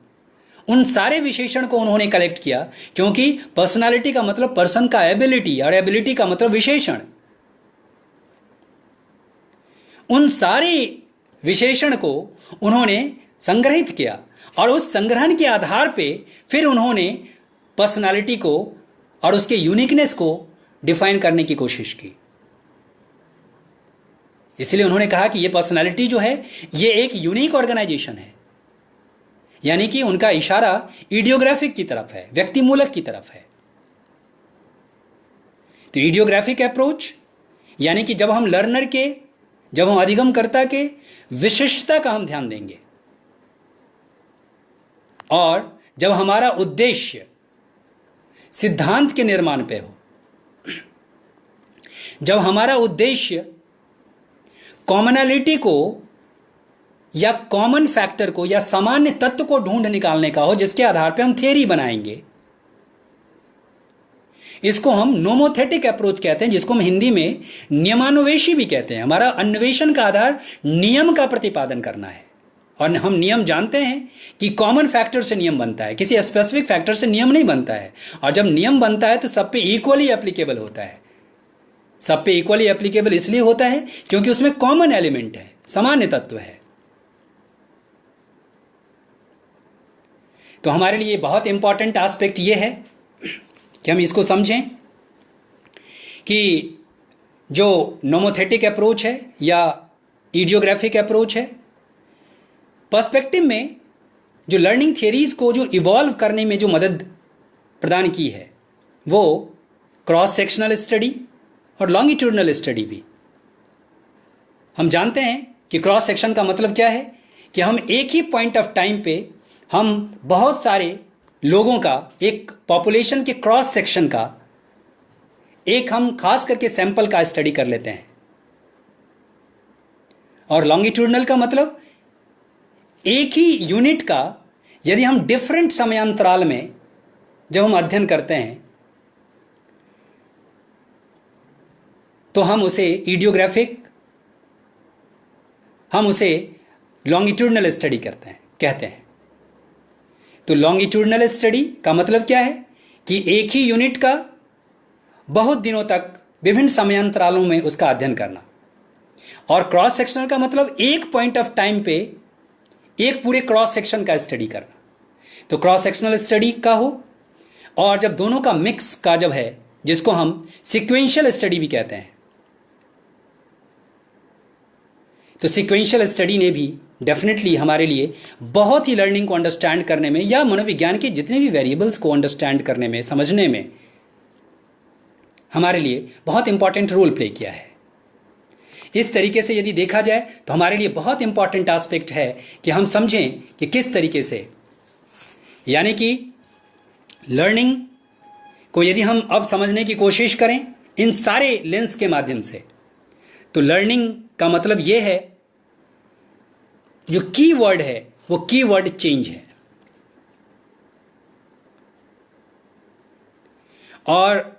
उन सारे विशेषण को उन्होंने कलेक्ट किया। क्योंकि पर्सनालिटी का मतलब पर्सन का एबिलिटी, और एबिलिटी का मतलब विशेषण। उन सारे विशेषण को उन्होंने संग्रहित किया और उस संग्रहण के आधार पे फिर उन्होंने पर्सनालिटी को और उसके यूनिकनेस को डिफाइन करने की कोशिश की। इसलिए उन्होंने कहा कि ये पर्सनालिटी जो है ये एक यूनिक ऑर्गेनाइजेशन है, यानी कि उनका इशारा इडियोग्राफिक की तरफ है, व्यक्तिमूलक की तरफ है। तो इडियोग्राफिक अप्रोच यानी कि जब हम लर्नर के, जब हम अधिगमकर्ता के विशिष्टता का हम ध्यान देंगे और जब हमारा उद्देश्य सिद्धांत के निर्माण पे हो, जब हमारा उद्देश्य कॉमनैलिटी को या कॉमन फैक्टर को या सामान्य तत्व को ढूंढ निकालने का हो, जिसके आधार पे हम थ्योरी बनाएंगे, इसको हम नोमोथेटिक अप्रोच कहते हैं, जिसको हम हिंदी में नियमान्वेषी भी कहते हैं। हमारा अन्वेषण का आधार नियम का प्रतिपादन करना है और हम नियम जानते हैं कि कॉमन फैक्टर से नियम बनता है, किसी स्पेसिफिक फैक्टर से नियम नहीं बनता है। और जब नियम बनता है तो सब पे इक्वली एप्लीकेबल होता है। सब पे इक्वली एप्लीकेबल इसलिए होता है क्योंकि उसमें कॉमन एलिमेंट है, सामान्य तत्व है। तो हमारे लिए बहुत इंपॉर्टेंट एस्पेक्ट ये है कि हम इसको समझें कि जो नोमोथेटिक अप्रोच है या इडियोग्राफिक अप्रोच है, पर्सपेक्टिव में जो लर्निंग थियरीज को जो इवॉल्व करने में जो मदद प्रदान की है वो क्रॉस सेक्शनल स्टडी और लॉन्गिट्यूडनल स्टडी भी। हम जानते हैं कि क्रॉस सेक्शन का मतलब क्या है कि हम एक ही पॉइंट ऑफ टाइम पे हम बहुत सारे लोगों का, एक पॉपुलेशन के क्रॉस सेक्शन का एक हम खास करके सैंपल का स्टडी कर लेते हैं। और लॉन्गिट्यूडनल का मतलब एक ही यूनिट का यदि हम डिफरेंट समयांतराल में जब हम अध्ययन करते हैं तो हम उसे इडियोग्राफिक, हम उसे लॉन्गिट्यूडनल स्टडी कहते हैं। तो लॉन्गिट्यूडनल स्टडी का मतलब क्या है कि एक ही यूनिट का बहुत दिनों तक विभिन्न समयांतरालों में उसका अध्ययन करना। और क्रॉस सेक्शनल का मतलब एक पॉइंट ऑफ टाइम पे एक पूरे क्रॉस सेक्शन का स्टडी करना। तो क्रॉस सेक्शनल स्टडी का हो और जब दोनों का मिक्स का जब है, जिसको हम सीक्वेंशियल स्टडी भी कहते हैं, तो सीक्वेंशियल स्टडी ने भी डेफिनेटली हमारे लिए बहुत ही लर्निंग को अंडरस्टैंड करने में या मनोविज्ञान के जितने भी वेरिएबल्स को अंडरस्टैंड करने में, समझने में हमारे लिए बहुत इंपॉर्टेंट रोल प्ले किया है। इस तरीके से यदि देखा जाए तो हमारे लिए बहुत इंपॉर्टेंट एस्पेक्ट है कि हम समझें कि किस तरीके से, यानी कि लर्निंग को यदि हम अब समझने की कोशिश करें इन सारे लेंस के माध्यम से, तो लर्निंग का मतलब यह है, जो की वर्ड है वो की वर्ड चेंज है। और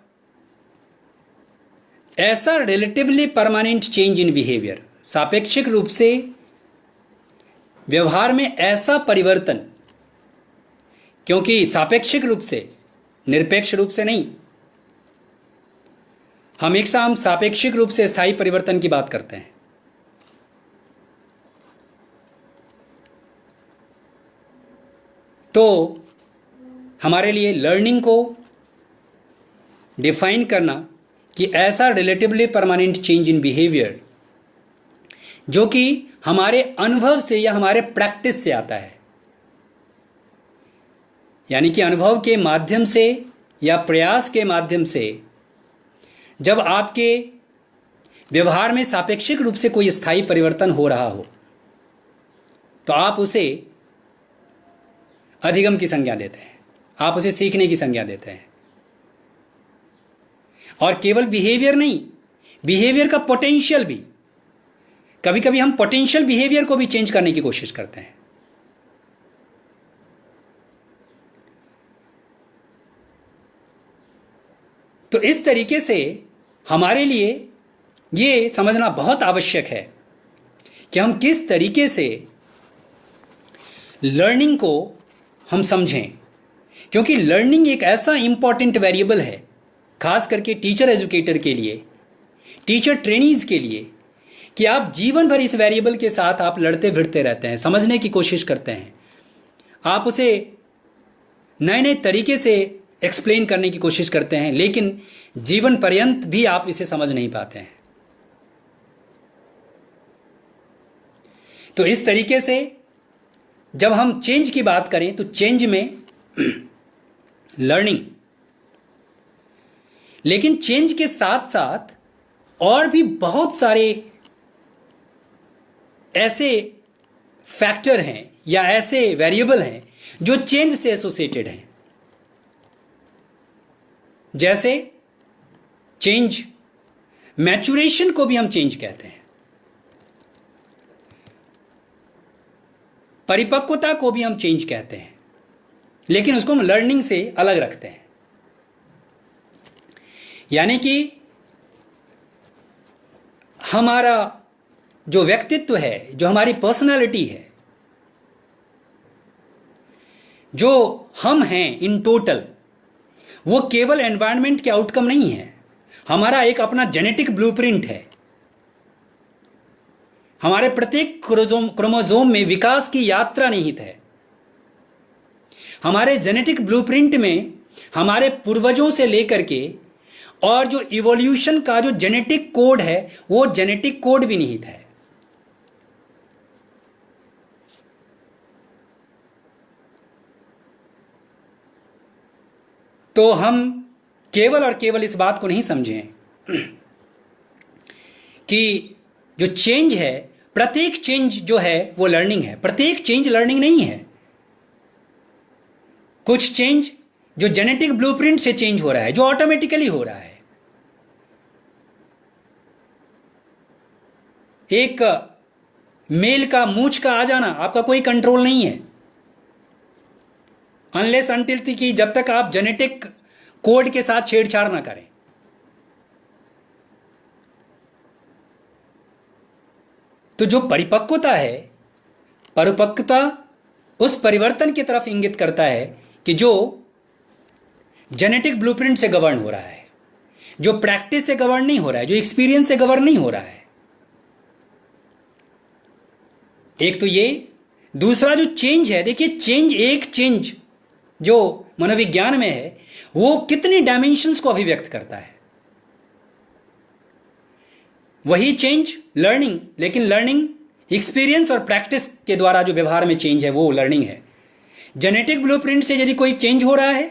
ऐसा relatively permanent change in behaviour, सापेक्षिक रूप से व्यवहार में ऐसा परिवर्तन, क्योंकि सापेक्षिक रूप से, निरपेक्ष रूप से नहीं, हमेशा हम सापेक्षिक रूप से स्थायी परिवर्तन की बात करते हैं। तो हमारे लिए लर्निंग को डिफाइन करना कि ऐसा relatively permanent change in behaviour जो कि हमारे अनुभव से या हमारे प्रैक्टिस से आता है, यानी कि अनुभव के माध्यम से या प्रयास के माध्यम से जब आपके व्यवहार में सापेक्षिक रूप से कोई स्थायी परिवर्तन हो रहा हो तो आप उसे अधिगम की संज्ञा देते हैं, आप उसे सीखने की संज्ञा देते हैं। और केवल बिहेवियर नहीं, बिहेवियर का पोटेंशियल भी, कभी कभी हम पोटेंशियल बिहेवियर को भी चेंज करने की कोशिश करते हैं। तो इस तरीके से हमारे लिए ये समझना बहुत आवश्यक है कि हम किस तरीके से लर्निंग को हम समझें, क्योंकि लर्निंग एक ऐसा इंपॉर्टेंट वेरिएबल है, खास करके टीचर एजुकेटर के लिए, टीचर ट्रेनीज के लिए, कि आप जीवन भर इस वेरिएबल के साथ आप लड़ते भिड़ते रहते हैं, समझने की कोशिश करते हैं, आप उसे नए नए तरीके से एक्सप्लेन करने की कोशिश करते हैं, लेकिन जीवन पर्यंत भी आप इसे समझ नहीं पाते हैं। तो इस तरीके से जब हम चेंज की बात करें तो चेंज में लर्निंग, लेकिन चेंज के साथ साथ और भी बहुत सारे ऐसे फैक्टर हैं या ऐसे वेरिएबल हैं जो चेंज से एसोसिएटेड हैं। जैसे चेंज, मैच्योरेशन को भी हम चेंज कहते हैं, परिपक्वता को भी हम चेंज कहते हैं, लेकिन उसको हम लर्निंग से अलग रखते हैं। यानी कि हमारा जो व्यक्तित्व है, जो हमारी पर्सनालिटी है, जो हम हैं इन टोटल, वो केवल एनवायरनमेंट के आउटकम नहीं है। हमारा एक अपना जेनेटिक ब्लूप्रिंट है। हमारे प्रत्येक क्रोमोसोम में विकास की यात्रा निहित है। हमारे जेनेटिक ब्लूप्रिंट में हमारे पूर्वजों से लेकर के और जो इवोल्यूशन का जो जेनेटिक कोड है, वो जेनेटिक कोड भी निहित है। तो हम केवल और केवल इस बात को नहीं समझें कि जो चेंज है, प्रत्येक चेंज जो है वो लर्निंग है। प्रत्येक चेंज लर्निंग नहीं है। कुछ चेंज जो जेनेटिक ब्लूप्रिंट से चेंज हो रहा है, जो ऑटोमेटिकली हो रहा है। एक मेल का मूंछ का आ जाना आपका कोई कंट्रोल नहीं है, अनलेस अनटिल कि जब तक आप जेनेटिक कोड के साथ छेड़छाड़ ना करें। तो जो परिपक्वता है, परिपक्वता उस परिवर्तन की तरफ इंगित करता है कि जो जेनेटिक ब्लूप्रिंट से गवर्न हो रहा है, जो प्रैक्टिस से गवर्न नहीं हो रहा है, जो एक्सपीरियंस से गवर्न नहीं हो रहा है। एक तो ये, दूसरा जो चेंज है, देखिए चेंज, एक चेंज जो मनोविज्ञान में है वो कितनी डायमेंशंस को अभिव्यक्त करता है। वही चेंज लर्निंग, लेकिन लर्निंग एक्सपीरियंस और प्रैक्टिस के द्वारा जो व्यवहार में चेंज है वो लर्निंग है। जेनेटिक ब्लूप्रिंट से यदि कोई चेंज हो रहा है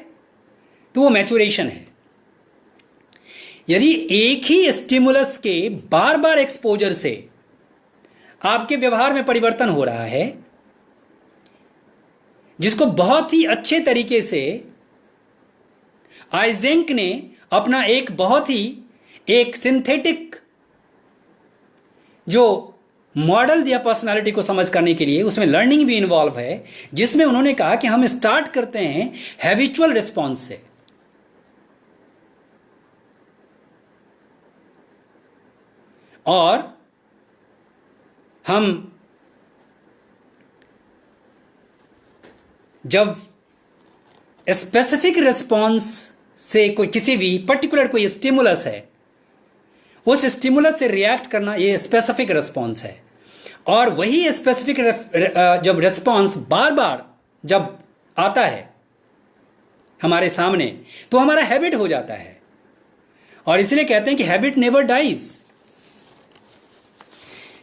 तो वो मैच्योरेशन है। यदि एक ही स्टिमुलस के बार बार एक्सपोजर से आपके व्यवहार में परिवर्तन हो रहा है, जिसको बहुत ही अच्छे तरीके से आइजेंक ने अपना एक बहुत ही एक सिंथेटिक जो मॉडल दिया पर्सनालिटी को समझ करने के लिए, उसमें लर्निंग भी इन्वॉल्व है, जिसमें उन्होंने कहा कि हम स्टार्ट करते हैं हैबिचुअल रिस्पॉन्स से। और हम जब स्पेसिफिक रिस्पॉन्स से कोई किसी भी पर्टिकुलर कोई स्टिमुलस है, उस स्टिमुलस से रिएक्ट करना, ये स्पेसिफिक रिस्पॉन्स है। और वही स्पेसिफिक जब रिस्पॉन्स बार बार जब आता है हमारे सामने, तो हमारा हैबिट हो जाता है। और इसलिए कहते हैं कि हैबिट नेवर डाइज।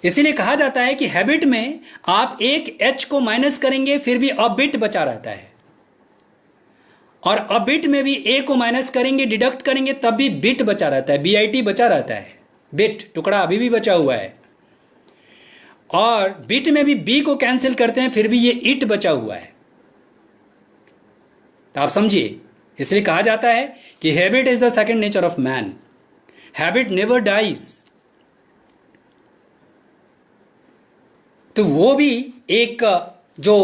इसीलिए कहा जाता है कि हैबिट में आप एक एच को माइनस करेंगे फिर भी अ बिट बचा रहता है, और अ बिट में भी ए को माइनस करेंगे, डिडक्ट करेंगे, तब भी बिट बचा रहता है, बीआईटी बचा रहता है, बिट टुकड़ा अभी भी बचा हुआ है। और बिट में भी बी को कैंसिल करते हैं फिर भी ये इट बचा हुआ है। तो आप समझिए, इसलिए कहा जाता है कि habit is the second nature of man, habit never dies. तो वो भी एक जो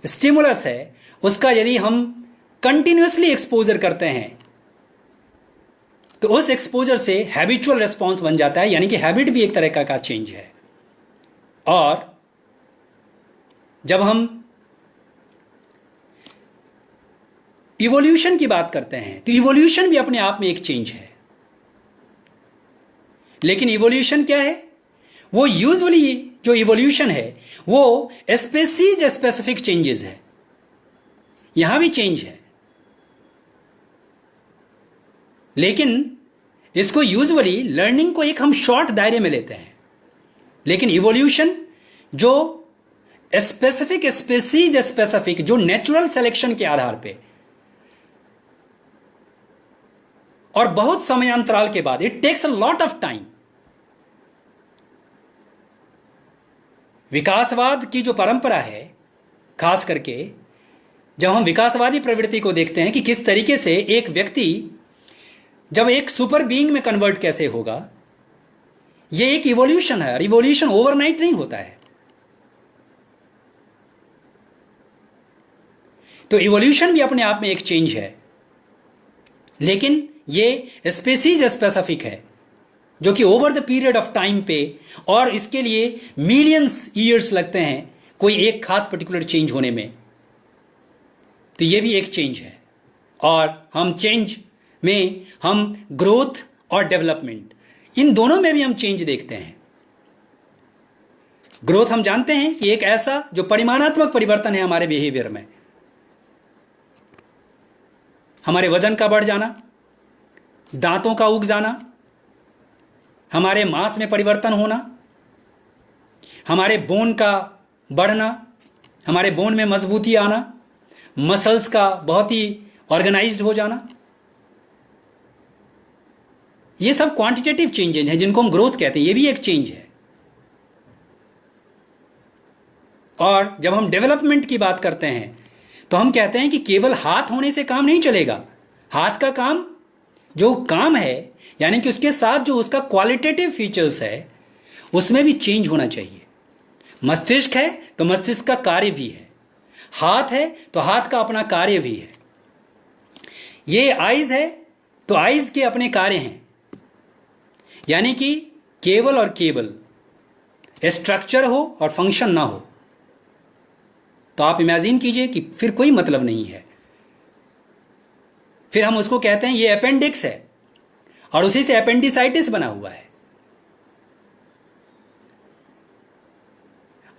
स्टिमुलस है, उसका यदि हम कंटिन्यूसली एक्सपोजर करते हैं तो उस एक्सपोजर से हैबिचुअल रिस्पॉन्स बन जाता है, यानी कि हैबिट भी एक तरह का चेंज है। और जब हम इवोल्यूशन की बात करते हैं तो इवोल्यूशन भी अपने आप में एक चेंज है। लेकिन इवोल्यूशन क्या है? वो यूजुअली जो इवोल्यूशन है वो स्पेसीज स्पेसिफिक चेंजेस है। यहां भी चेंज है, लेकिन इसको यूजुअली लर्निंग को एक हम शॉर्ट दायरे में लेते हैं, लेकिन इवोल्यूशन जो स्पेसिफिक स्पेसीज स्पेसिफिक, जो नेचुरल सिलेक्शन के आधार पे और बहुत समयांतराल के बाद, it takes a lot of time. विकासवाद की जो परंपरा है, खास करके जब हम विकासवादी प्रवृत्ति को देखते हैं कि किस तरीके से एक व्यक्ति जब एक सुपर बीइंग में कन्वर्ट कैसे होगा, यह एक इवोल्यूशन है, और इवोल्यूशन ओवरनाइट नहीं होता है। तो इवोल्यूशन भी अपने आप में एक चेंज है, लेकिन ये स्पेसीज स्पेसिफिक है, जो कि over the period of time पे, और इसके लिए मिलियंस ईयर्स लगते हैं कोई एक खास पर्टिकुलर चेंज होने में। तो ये भी एक चेंज है, और हम चेंज में हम ग्रोथ और डेवलपमेंट, इन दोनों में भी हम चेंज देखते हैं। ग्रोथ हम जानते हैं कि एक ऐसा जो परिमाणात्मक परिवर्तन है हमारे बिहेवियर में, हमारे वजन का बढ़ जाना, दांतों का उग जाना, हमारे मांस में परिवर्तन होना, हमारे बोन का बढ़ना, हमारे बोन में मजबूती आना, मसल्स का बहुत ही ऑर्गेनाइज्ड हो जाना, ये सब क्वांटिटेटिव चेंजेस हैं जिनको हम ग्रोथ कहते हैं। ये भी एक चेंज है। और जब हम डेवलपमेंट की बात करते हैं तो हम कहते हैं कि केवल हाथ होने से काम नहीं चलेगा। हाथ का काम जो काम है, यानी कि उसके साथ जो उसका क्वालिटेटिव फीचर्स है, उसमें भी चेंज होना चाहिए। मस्तिष्क है तो मस्तिष्क का कार्य भी है, हाथ है तो हाथ का अपना कार्य भी है, ये आइज है तो आइज के अपने कार्य हैं। यानी कि केवल और केवल स्ट्रक्चर हो और फंक्शन ना हो तो आप इमेजिन कीजिए कि फिर कोई मतलब नहीं है। फिर हम उसको कहते हैं ये अपेंडिक्स है, और उसी से अपेंडिसाइटिस बना हुआ है।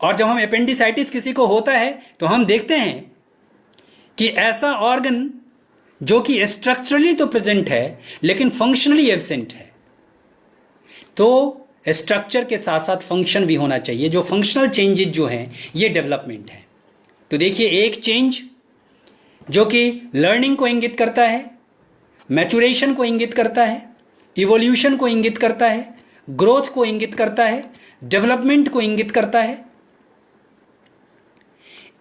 और जब हम अपेंडिसाइटिस किसी को होता है तो हम देखते हैं कि ऐसा ऑर्गन जो कि स्ट्रक्चरली तो प्रेजेंट है लेकिन फंक्शनली एब्सेंट है। तो स्ट्रक्चर के साथ साथ फंक्शन भी होना चाहिए। जो फंक्शनल चेंजेस जो हैं ये डेवलपमेंट है। तो देखिए, एक चेंज जो कि लर्निंग को इंगित करता है, मैचुरेशन को इंगित करता है, इवोल्यूशन को इंगित करता है, ग्रोथ को इंगित करता है, डेवलपमेंट को इंगित करता है,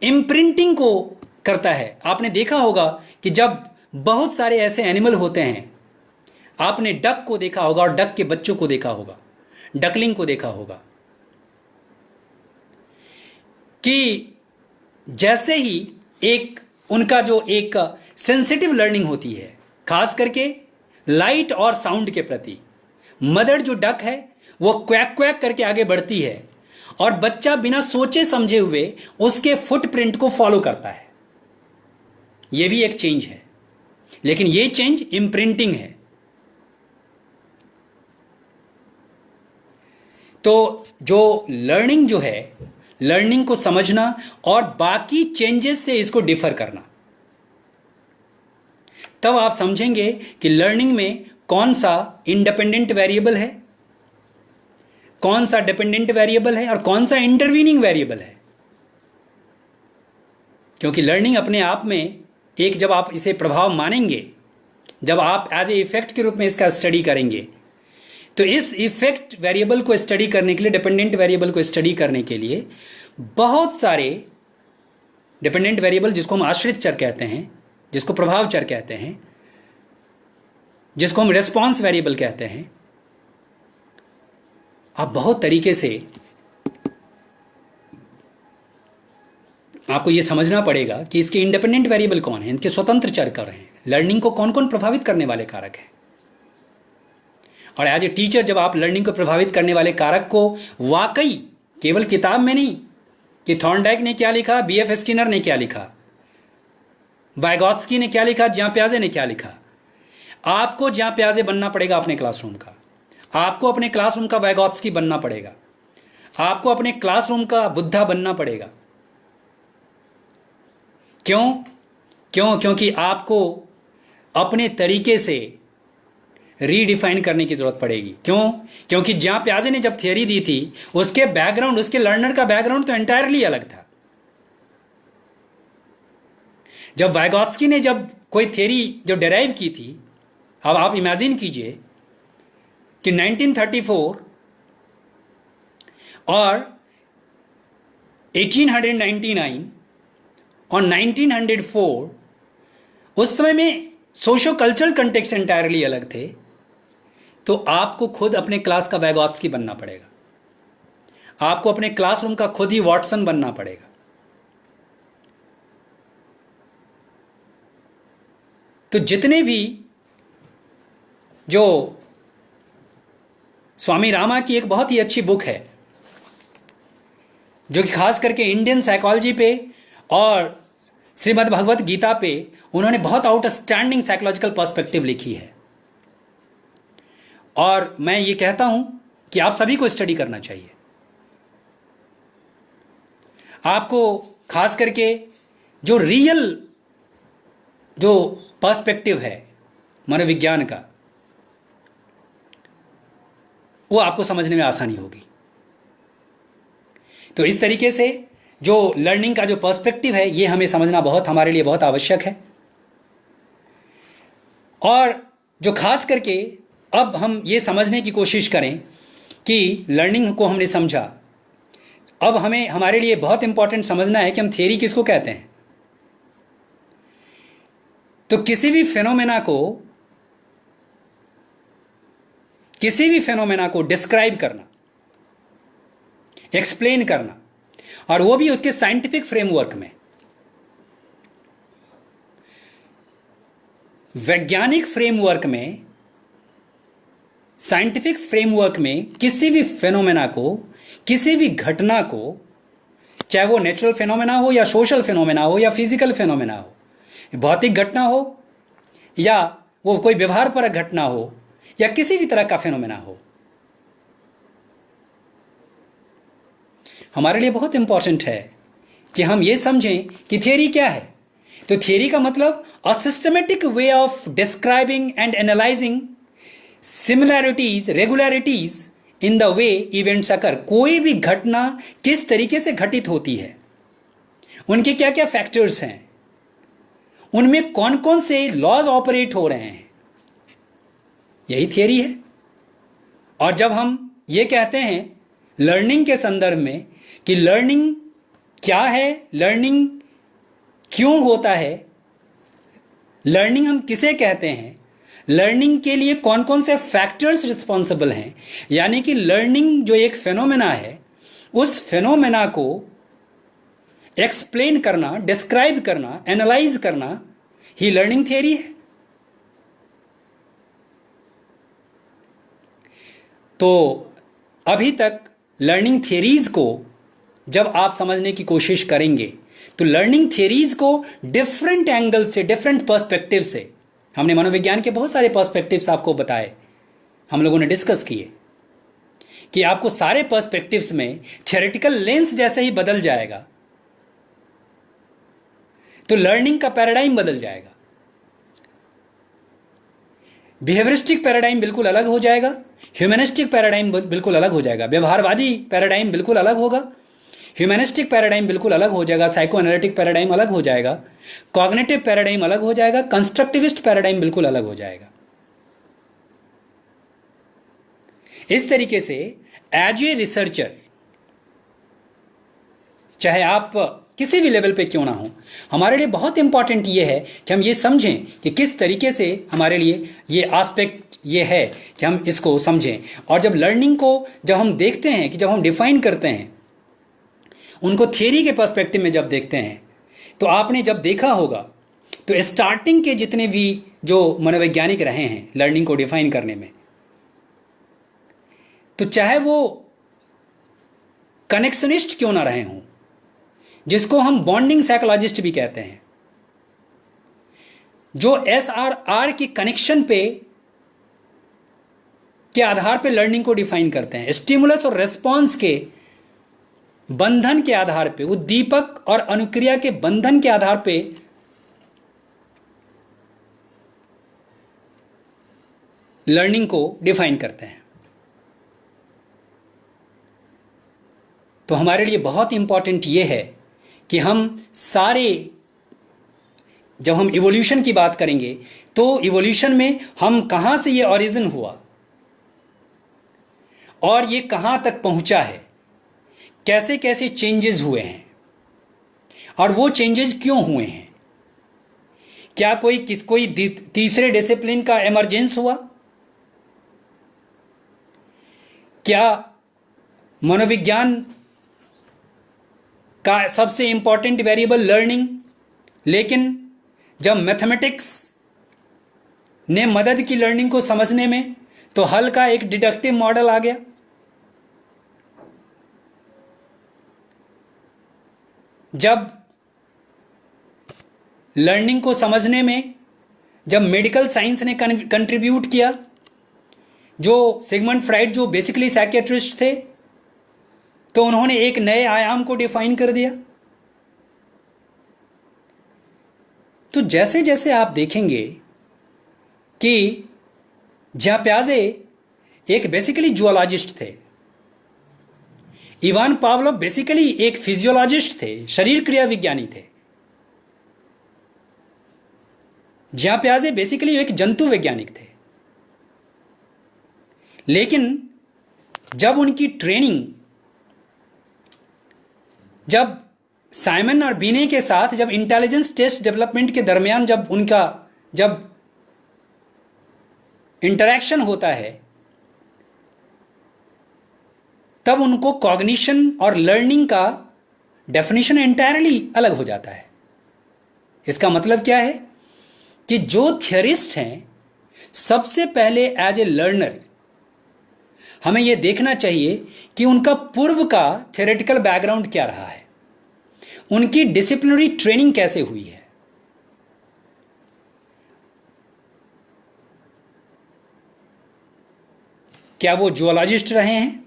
इम्प्रिंटिंग को करता है। आपने देखा होगा कि जब बहुत सारे ऐसे एनिमल होते हैं, आपने डक को देखा होगा और डक के बच्चों को देखा होगा, डकलिंग को देखा होगा, कि जैसे ही एक उनका जो एक सेंसिटिव लर्निंग होती है, खास करके लाइट और साउंड के प्रति, मदर जो डक है वो क्वैक क्वैक करके आगे बढ़ती है और बच्चा बिना सोचे समझे हुए उसके फुटप्रिंट को फॉलो करता है। यह भी एक चेंज है, लेकिन यह चेंज इम्प्रिंटिंग है। तो जो लर्निंग जो है, लर्निंग को समझना और बाकी चेंजेस से इसको डिफर करना, तब आप समझेंगे कि लर्निंग में कौन सा इंडिपेंडेंट वेरिएबल है, कौन सा डिपेंडेंट वेरिएबल है और कौन सा इंटरवीनिंग वेरिएबल है। क्योंकि लर्निंग अपने आप में एक, जब आप इसे प्रभाव मानेंगे, जब आप एज ए इफेक्ट के रूप में इसका स्टडी करेंगे, तो इस इफेक्ट वेरिएबल को स्टडी करने के लिए, डिपेंडेंट वेरिएबल को स्टडी करने के लिए बहुत सारे डिपेंडेंट वेरिएबल, जिसको हम आश्रित चर कहते हैं, जिसको प्रभाव चर कहते हैं, जिसको हम रेस्पॉन्स वेरिएबल कहते हैं, आप बहुत तरीके से आपको यह समझना पड़ेगा कि इसके इंडिपेंडेंट वेरिएबल कौन है, इनके स्वतंत्र चर कौन हैं, लर्निंग को कौन कौन प्रभावित करने वाले कारक हैं। और एज ए टीचर जब आप लर्निंग को प्रभावित करने वाले कारक को वाकई केवल किताब में नहीं कि थॉर्नडाइक ने क्या लिखा, बीएफ स्किनर ने क्या लिखा, वाइगॉत्स्की ने क्या लिखा, ज्यां प्याजे ने क्या लिखा, आपको ज्यां प्याजे बनना पड़ेगा अपने क्लासरूम का, आपको अपने क्लासरूम का वाइगॉत्स्की बनना पड़ेगा। आपको अपने क्लासरूम का बुद्धा बनना पड़ेगा। क्यों? क्योंकि आपको अपने तरीके से रीडिफाइन करने की जरूरत पड़ेगी। क्योंकि जहां प्याजे ने जब थियरी दी थी, उसके बैकग्राउंड, उसके लर्नर का बैकग्राउंड तो एंटायरली अलग था। जब वाइगॉत्स्की ने जब कोई थियरी जो डेराइव की थी, अब आप इमेजिन कीजिए कि 1934 और 1899 और 1904, उस समय में सोशो कल्चरल कंटेक्स्ट एंटायरली अलग थे। तो आपको खुद अपने क्लास का वाइगॉत्स्की बनना पड़ेगा। आपको अपने क्लासरूम का खुद ही वॉटसन बनना पड़ेगा। तो जितने भी जो स्वामी रामा की एक बहुत ही अच्छी बुक है, जो कि खास करके इंडियन साइकोलॉजी पे और श्रीमद् भगवत गीता पे उन्होंने बहुत आउटस्टैंडिंग साइकोलॉजिकल पर्सपेक्टिव लिखी है। और मैं ये कहता हूं कि आप सभी को स्टडी करना चाहिए। आपको खास करके जो रियल जो पर्सपेक्टिव है मनोविज्ञान का, वो आपको समझने में आसानी होगी। तो इस तरीके से जो लर्निंग का जो पर्सपेक्टिव है, ये हमें समझना हमारे लिए बहुत आवश्यक है। और जो खास करके अब हम ये समझने की कोशिश करें कि लर्निंग को हमने समझा, अब हमें हमारे लिए बहुत इंपॉर्टेंट समझना है कि हम थियरी किसको कहते हैं। तो किसी भी फेनोमेना को डिस्क्राइब करना, एक्सप्लेन करना, और वो भी उसके साइंटिफिक फ्रेमवर्क में, वैज्ञानिक फ्रेमवर्क में, साइंटिफिक फ्रेमवर्क में किसी भी फेनोमेना को, किसी भी घटना को, चाहे वो नेचुरल फेनोमेना हो या सोशल फेनोमेना हो या फिजिकल फेनोमेना हो, भौतिक घटना हो या वो कोई व्यवहारपरक घटना हो या किसी भी तरह का फेनोमेना हो, हमारे लिए बहुत इंपॉर्टेंट है कि हम ये समझें कि थियरी क्या है। तो थियरी का मतलब a systematic way of describing and analysing similarities, regularities in the way events अकर। कोई भी घटना किस तरीके से घटित होती है, उनके क्या क्या फैक्टर्स हैं, उनमें कौन कौन से लॉज ऑपरेट हो रहे हैं, यही थियरी है। और जब हम ये कहते हैं लर्निंग के संदर्भ में कि लर्निंग क्या है, लर्निंग क्यों होता है, लर्निंग हम किसे कहते हैं, लर्निंग के लिए कौन कौन से फैक्टर्स रिस्पॉन्सिबल हैं, यानी कि लर्निंग जो एक फेनोमेना है, उस फेनोमेना को एक्सप्लेन करना, डिस्क्राइब करना, एनालाइज करना ही लर्निंग थियरी है। तो अभी तक लर्निंग थियरीज को जब आप समझने की कोशिश करेंगे तो लर्निंग थियरीज को डिफरेंट एंगल से, डिफरेंट पर्सपेक्टिव से, हमने मनोविज्ञान के बहुत सारे पर्सपेक्टिव्स आपको बताए, हम लोगों ने डिस्कस किए कि आपको सारे पर्सपेक्टिव्स में थ्योरेटिकल लेंस जैसे ही बदल जाएगा तो लर्निंग का पैराडाइम बदल जाएगा। बिहेवियरिस्टिक पैराडाइम बिल्कुल अलग हो जाएगा, ह्यूमनिस्टिक पैराडाइम बिल्कुल अलग हो जाएगा, व्यवहारवादी पैराडाइम बिल्कुल अलग होगा, ह्यूमनिस्टिक पैराडाइम बिल्कुल अलग हो जाएगा, साइको एनालिटिक पैराडाइम अलग हो जाएगा, कॉग्निटिव पैराडाइम अलग हो जाएगा, कंस्ट्रक्टिविस्ट पैराडाइम बिल्कुल अलग हो जाएगा। इस तरीके से एज ए रिसर्चर, चाहे आप किसी भी लेवल पे क्यों ना हो, हमारे लिए बहुत इंपॉर्टेंट ये है कि हम ये समझें कि किस तरीके से हमारे लिए ये एस्पेक्ट ये है कि हम इसको समझें। और जब लर्निंग को जब हम देखते हैं, कि जब हम डिफाइन करते हैं, उनको थियरी के पर्सपेक्टिव में जब देखते हैं, तो आपने जब देखा होगा तो स्टार्टिंग के जितने भी जो मनोवैज्ञानिक रहे हैं लर्निंग को डिफाइन करने में, तो चाहे वो कनेक्शनिस्ट क्यों ना रहे हों, जिसको हम बॉन्डिंग साइकोलॉजिस्ट भी कहते हैं, जो SRR की कनेक्शन पे के आधार पे लर्निंग को डिफाइन करते हैं, स्टिमुलस और रेस्पॉन्स के बंधन के आधार पे, उद्दीपक और अनुक्रिया के बंधन के आधार पे लर्निंग को डिफाइन करते हैं। तो हमारे लिए बहुत इंपॉर्टेंट ये है कि हम सारे, जब हम इवोल्यूशन की बात करेंगे तो इवोल्यूशन में हम कहाँ से ये ओरिजिन हुआ और ये कहाँ तक पहुँचा है, कैसे कैसे चेंजेस हुए हैं और वो चेंजेस क्यों हुए हैं, क्या कोई तीसरे डिसिप्लिन का इमरजेंस हुआ, क्या मनोविज्ञान का सबसे इंपॉर्टेंट वेरिएबल लर्निंग, लेकिन जब मैथमेटिक्स ने मदद की लर्निंग को समझने में तो हल का एक डिडक्टिव मॉडल आ गया। जब लर्निंग को समझने में जब मेडिकल साइंस ने कंट्रीब्यूट किया, जो सिगमंड फ्राइड जो बेसिकली साइकियाट्रिस्ट थे, तो उन्होंने एक नए आयाम को डिफाइन कर दिया। तो जैसे जैसे आप देखेंगे कि ज्याप्याजे एक बेसिकली जूलॉजिस्ट थे, इवान पावलोव बेसिकली एक फिजियोलॉजिस्ट थे, शरीर क्रिया विज्ञानी थे, ज्याप्याजे बेसिकली एक जंतु वैज्ञानिक थे। लेकिन जब उनकी ट्रेनिंग, जब साइमन और बीने के साथ जब इंटेलिजेंस टेस्ट डेवलपमेंट के दरमियान जब इंटरेक्शन होता है, तब उनको कॉग्निशन और लर्निंग का डेफिनेशन एंटायरली अलग हो जाता है। इसका मतलब क्या है कि जो थियरिस्ट हैं, सबसे पहले एज ए लर्नर हमें यह देखना चाहिए कि उनका पूर्व का थियोरेटिकल बैकग्राउंड क्या रहा है, उनकी डिसिप्लिनरी ट्रेनिंग कैसे हुई है। क्या वो जूलॉजिस्ट रहे हैं,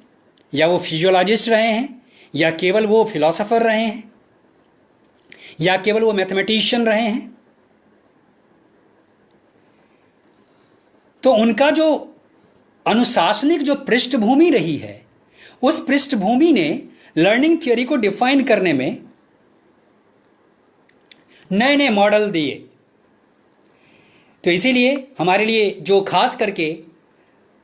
या वो फिजियोलॉजिस्ट रहे हैं, या केवल वो फिलोसोफर रहे हैं, या केवल वो मैथमेटिशियन रहे हैं। तो उनका जो अनुशासनिक जो पृष्ठभूमि रही है, उस पृष्ठभूमि ने लर्निंग थ्योरी को डिफाइन करने में नए नए मॉडल दिए। तो इसीलिए हमारे लिए जो खास करके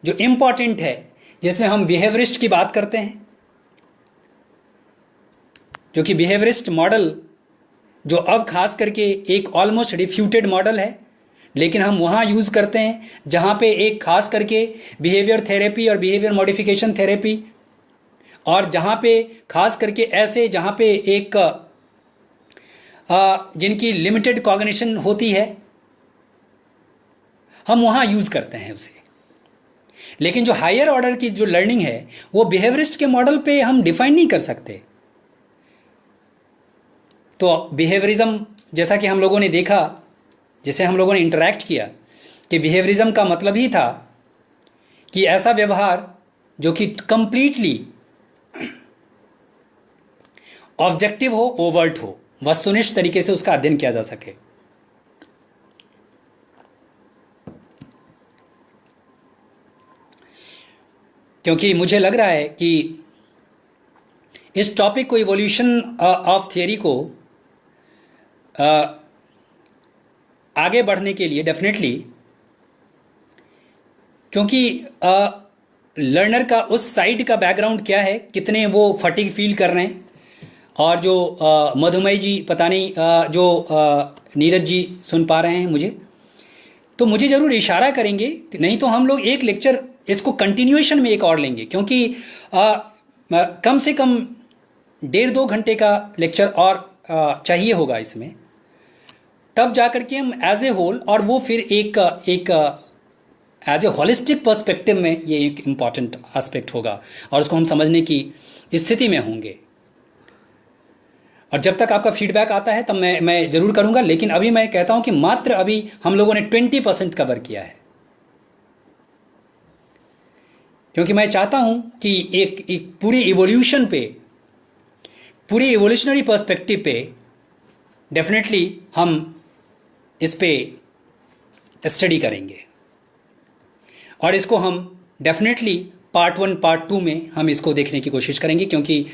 जो इम्पॉर्टेंट है, जिसमें हम बिहेवियरिस्ट की बात करते हैं, जो कि बिहेवियरिस्ट मॉडल जो अब खास करके एक ऑलमोस्ट रिफ्यूटेड मॉडल है, लेकिन हम वहाँ यूज़ करते हैं जहाँ पे एक खास करके बिहेवियर थेरेपी और बिहेवियर मॉडिफिकेशन थेरेपी, और जहाँ पे खास करके ऐसे जहाँ पे एक जिनकी लिमिटेड कॉग्निशन होती है, हम वहाँ यूज़ करते हैं उसे। लेकिन जो हायर ऑर्डर की जो लर्निंग है, वो बिहेवियरिस्ट के मॉडल पे हम डिफाइन नहीं कर सकते। तो बिहेवियरिज्म, जैसा कि हम लोगों ने देखा, जैसे हम लोगों ने इंटरैक्ट किया, कि बिहेवियरिज्म का मतलब ही था कि ऐसा व्यवहार जो कि कंप्लीटली ऑब्जेक्टिव हो, ओवर्ट हो, वस्तुनिष्ठ तरीके से उसका अध्ययन किया जा सके। क्योंकि मुझे लग रहा है कि इस टॉपिक को, इवोल्यूशन ऑफ थियरी को आगे बढ़ने के लिए डेफिनेटली, क्योंकि लर्नर का उस साइड का बैकग्राउंड क्या है, कितने वो फटीग फील कर रहे हैं, और जो मधुमय जी, पता नहीं जो नीरज जी सुन पा रहे हैं मुझे, तो मुझे ज़रूर इशारा करेंगे, नहीं तो हम लोग एक लेक्चर इसको कंटिन्यूएशन में एक और लेंगे, क्योंकि कम से कम 1.5-2 घंटे का लेक्चर और चाहिए होगा इसमें, तब जाकर के हम एज ए होल, और वो फिर एक एज ए होलिस्टिक पर्सपेक्टिव में ये एक इम्पॉर्टेंट एस्पेक्ट होगा और उसको हम समझने की स्थिति में होंगे। और जब तक आपका फीडबैक आता है तब मैं ज़रूर करूँगा, लेकिन अभी मैं कहता हूँ कि मात्र अभी हम लोगों ने 20% कवर किया है, क्योंकि मैं चाहता हूँ कि एक पूरी इवोल्यूशन पे पूरी इवोल्यूशनरी पर्सपेक्टिव पे डेफिनेटली हम इस पे स्टडी करेंगे और इसको हम डेफिनेटली पार्ट 1 पार्ट 2 में हम इसको देखने की कोशिश करेंगे, क्योंकि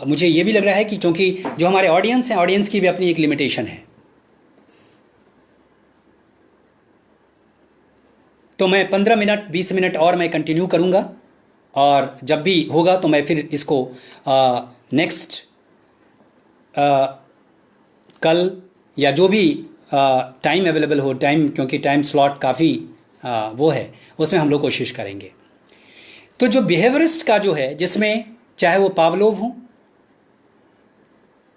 मुझे ये भी लग रहा है कि क्योंकि जो हमारे ऑडियंस हैं, ऑडियंस की भी अपनी एक लिमिटेशन है। तो मैं 15 मिनट 20 मिनट और मैं कंटिन्यू करूँगा और जब भी होगा तो मैं फिर इसको नेक्स्ट कल या जो भी टाइम अवेलेबल हो, टाइम क्योंकि टाइम स्लॉट काफ़ी वो है, उसमें हम लोग कोशिश करेंगे। तो जो बिहेवियरिस्ट का जो है, जिसमें चाहे वो पावलोव हो,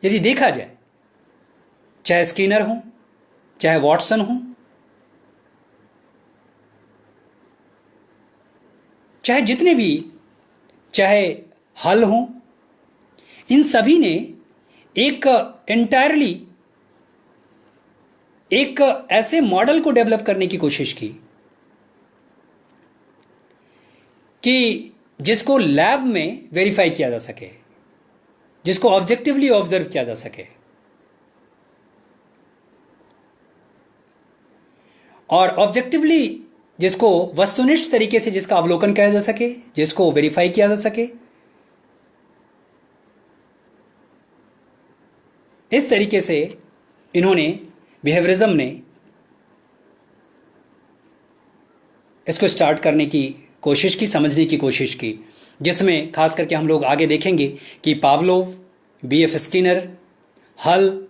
यदि देखा जाए, चाहे स्किनर हो, चाहे वॉटसन हो, चाहे जितने भी, चाहे हल हो, इन सभी ने एक एंटायरली एक ऐसे मॉडल को डेवलप करने की कोशिश की कि जिसको लैब में वेरीफाई किया जा सके, जिसको ऑब्जेक्टिवली ऑब्जर्व किया जा सके और ऑब्जेक्टिवली जिसको वस्तुनिष्ठ तरीके से जिसका अवलोकन किया जा सके, जिसको वेरीफाई किया जा सके। इस तरीके से इन्होंने, बिहेवियरिज्म ने इसको स्टार्ट करने की कोशिश की, समझने की कोशिश की, जिसमें खास करके हम लोग आगे देखेंगे कि पावलोव, बीएफ स्किनर, हल,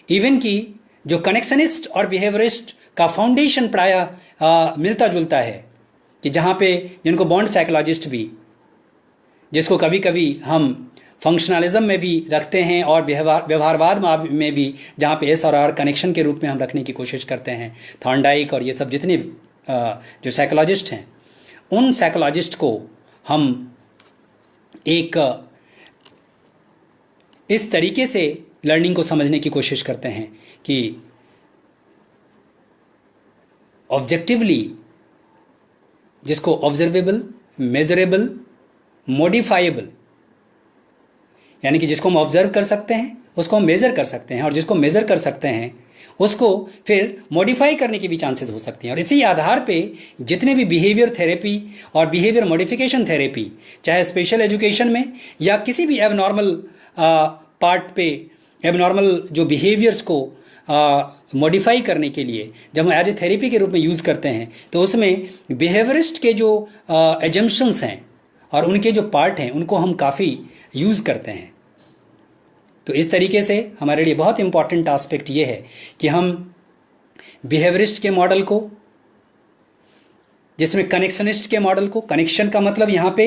इवन की जो कनेक्शनिस्ट और बिहेवियरिस्ट का फाउंडेशन प्रायः मिलता जुलता है, कि जहाँ पे जिनको बॉन्ड साइकोलॉजिस्ट भी, जिसको कभी कभी हम फंक्शनलिज्म में भी रखते हैं और व्यवहारवाद में भी, जहाँ पे एस और आर कनेक्शन के रूप में हम रखने की कोशिश करते हैं, थॉर्नडाइक और ये सब जितने जो साइकोलॉजिस्ट हैं, उन साइकोलॉजिस्ट को हम एक इस तरीके से लर्निंग को समझने की कोशिश करते हैं कि ऑब्जेक्टिवली जिसको ऑब्जर्वेबल, मेजरेबल, मॉडिफाइबल, यानी कि जिसको हम ऑब्जर्व कर सकते हैं उसको हम मेज़र कर सकते हैं, और जिसको मेज़र कर सकते हैं उसको फिर मॉडिफाई करने की भी चांसेस हो सकती हैं। और इसी आधार पे जितने भी बिहेवियर थेरेपी और बिहेवियर मॉडिफिकेशन थेरेपी, चाहे स्पेशल एजुकेशन में या किसी भी एबनॉर्मल पार्ट पे, एबनॉर्मल जो बिहेवियर्स को मॉडिफाई करने के लिए जब हम एज ए थेरेपी के रूप में यूज़ करते हैं, तो उसमें बिहेवियरिस्ट के जो एजम्पशंस हैं और उनके जो पार्ट हैं उनको हम काफ़ी यूज़ करते हैं। तो इस तरीके से हमारे लिए बहुत इंपॉर्टेंट एस्पेक्ट ये है कि हम बिहेवियरिस्ट के मॉडल को, जिसमें कनेक्शनिस्ट के मॉडल को, कनेक्शन का मतलब यहाँ पे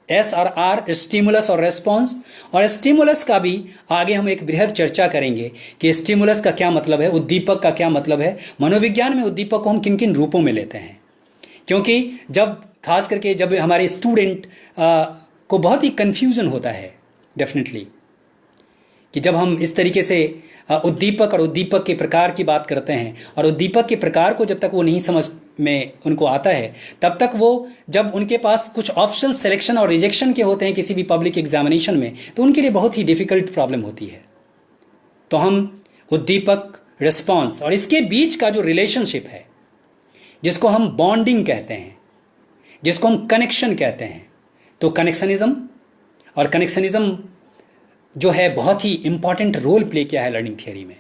एस और आर, स्टिमुलस और रेस्पॉन्स, और स्टिमुलस का भी आगे हम एक बृहद चर्चा करेंगे कि स्टिमुलस का क्या मतलब है, उद्दीपक का क्या मतलब है, मनोविज्ञान में उद्दीपक को हम किन किन रूपों में लेते हैं। क्योंकि जब खास करके जब हमारे स्टूडेंट को बहुत ही कन्फ्यूज़न होता है डेफिनेटली, कि जब हम इस तरीके से उद्दीपक और उद्दीपक के प्रकार की बात करते हैं, और उद्दीपक के प्रकार को जब तक वो नहीं समझ में उनको आता है, तब तक वो, जब उनके पास कुछ ऑप्शन सिलेक्शन और रिजेक्शन के होते हैं किसी भी पब्लिक एग्जामिनेशन में, तो उनके लिए बहुत ही डिफ़िकल्ट प्रॉब्लम होती है। तो हम उद्दीपक, रिस्पॉन्स और इसके बीच का जो रिलेशनशिप है, जिसको हम बॉन्डिंग कहते हैं, जिसको हम कनेक्शन कहते हैं, तो कनेक्शनिज्म, और कनेक्शनिज्म जो है बहुत ही इंपॉर्टेंट रोल प्ले किया है लर्निंग थियरी में।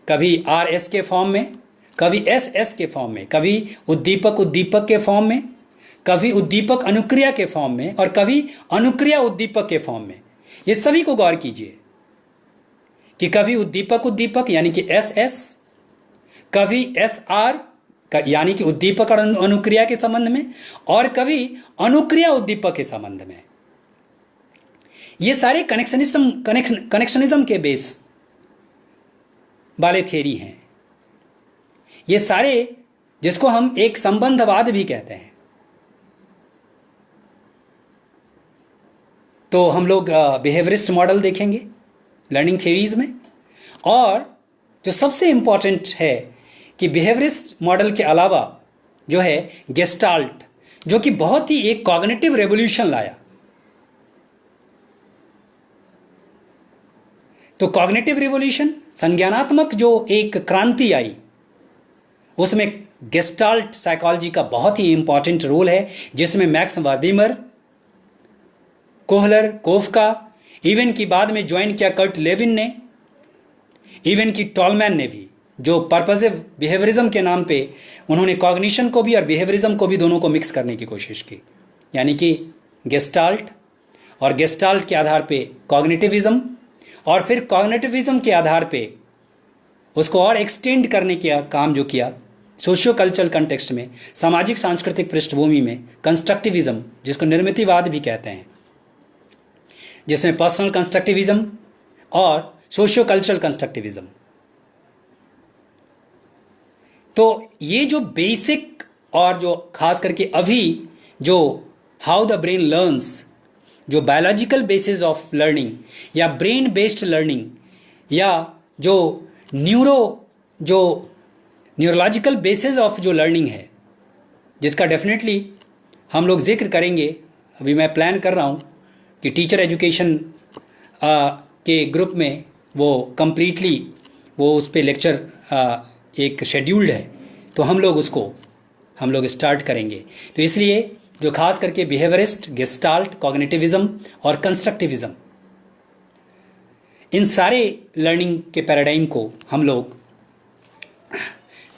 कभी आर एस के फॉर्म में, कभी एस एस के फॉर्म में, कभी उद्दीपक उद्दीपक के फॉर्म में, कभी उद्दीपक अनुक्रिया के फॉर्म में, और कभी अनुक्रिया उद्दीपक के फॉर्म में। ये सभी को गौर कीजिए कि कभी उद्दीपक उद्दीपक यानी कि एस एस, कभी एस आर यानी कि उद्दीपक और अनुक्रिया के संबंध में, और कभी अनुक्रिया उद्दीपक के संबंध में। ये सारे कनेक्शनिज्म के बेस वाले थियरी हैं। ये सारे, जिसको हम एक संबंधवाद भी कहते हैं। तो हम लोग बिहेवियरिस्ट मॉडल देखेंगे लर्निंग थियरीज में, और जो सबसे इंपॉर्टेंट है कि बिहेवियरिस्ट मॉडल के अलावा जो है गेस्टाल्ट, जो कि बहुत ही एक कॉग्निटिव रेवोल्यूशन लाया। तो कॉग्निटिव रिवॉल्यूशन, संज्ञानात्मक जो एक क्रांति आई, उसमें गेस्टाल्ट साइकोलॉजी का बहुत ही इंपॉर्टेंट रोल है, जिसमें मैक्स वार्दीमर, कोहलर, कोफका, इवन की बाद में ज्वाइन किया कर्ट लेविन ने, इवन की टॉलमैन ने भी, जो पर्पसिव बिहेवियरिज्म के नाम पे उन्होंने कॉग्निशन को भी और बिहेवियरिज्म को भी दोनों को मिक्स करने की कोशिश की। यानी कि गेस्टाल्ट, और गेस्टाल्ट के आधार पे कॉग्निटिविज्म, और फिर कॉग्निटिविज्म के आधार पे उसको और एक्सटेंड करने का काम जो किया सोशियो कल्चरल कंटेक्स्ट में, सामाजिक सांस्कृतिक पृष्ठभूमि में, कंस्ट्रक्टिविज्म, जिसको निर्मितिवाद भी कहते हैं, जिसमें पर्सनल कंस्ट्रक्टिविज्म और सोशियो कल्चरल कंस्ट्रक्टिविज्म। तो ये जो बेसिक और जो खास करके अभी जो हाउ द ब्रेन लर्न्स, जो बायोलॉजिकल बेसिस ऑफ लर्निंग या ब्रेन बेस्ड लर्निंग, या जो न्यूरोलॉजिकल बेसिस ऑफ जो लर्निंग है, जिसका डेफिनेटली हम लोग जिक्र करेंगे। अभी मैं प्लान कर रहा हूँ कि टीचर एजुकेशन के ग्रुप में वो कम्प्लीटली वो उस पर लेक्चर एक शेड्यूल्ड है, तो हम लोग स्टार्ट करेंगे। तो इसलिए जो खास करके बिहेवियरिस्ट, गेस्टाल्ट, कॉग्निटिविज्म और कंस्ट्रक्टिविज्म, इन सारे लर्निंग के पैराडाइम को हम लोग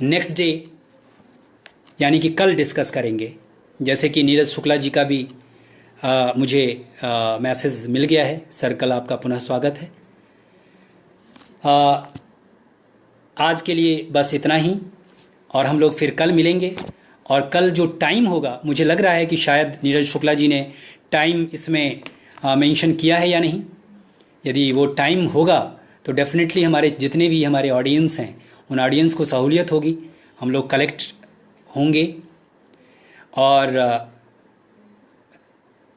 नेक्स्ट डे यानी कि कल डिस्कस करेंगे। जैसे कि नीरज शुक्ला जी का भी मुझे मैसेज मिल गया है। सर, कल आपका पुनः स्वागत है। आज के लिए बस इतना ही, और हम लोग फिर कल मिलेंगे। और कल जो टाइम होगा, मुझे लग रहा है कि शायद नीरज शुक्ला जी ने टाइम इसमें मेंशन किया है या नहीं। यदि वो टाइम होगा तो डेफिनेटली हमारे जितने भी हमारे ऑडियंस हैं, उन ऑडियंस को सहूलियत होगी, हम लोग कलेक्ट होंगे। और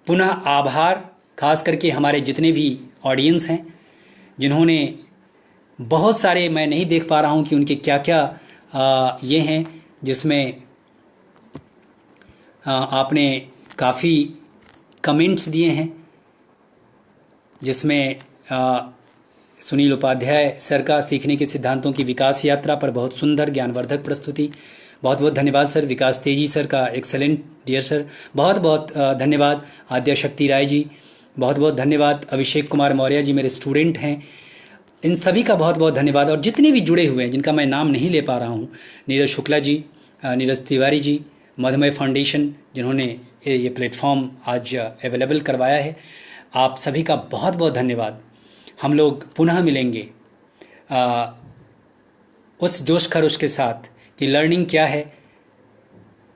पुनः आभार खास करके हमारे जितने भी ऑडियंस हैं, जिन्होंने बहुत सारे, मैं नहीं देख पा रहा हूं कि उनके क्या क्या ये हैं, जिसमें आपने काफ़ी कमेंट्स दिए हैं, जिसमें सुनील उपाध्याय सर का सीखने के सिद्धांतों की विकास यात्रा पर बहुत सुंदर ज्ञानवर्धक प्रस्तुति, बहुत बहुत धन्यवाद सर। विकास तेजी सर का एक्सेलेंट, डियर सर, बहुत बहुत धन्यवाद। आद्या शक्ति राय जी, बहुत बहुत धन्यवाद। अभिषेक कुमार मौर्य जी मेरे स्टूडेंट हैं, इन सभी का बहुत बहुत धन्यवाद। और जितने भी जुड़े हुए हैं, जिनका मैं नाम नहीं ले पा रहा हूँ, नीरज शुक्ला जी, नीरज तिवारी जी, मधुमेह फाउंडेशन जिन्होंने ये प्लेटफॉर्म आज अवेलेबल करवाया है, आप सभी का बहुत बहुत धन्यवाद। हम लोग पुनः मिलेंगे उस जोश खरोश के साथ कि लर्निंग क्या है,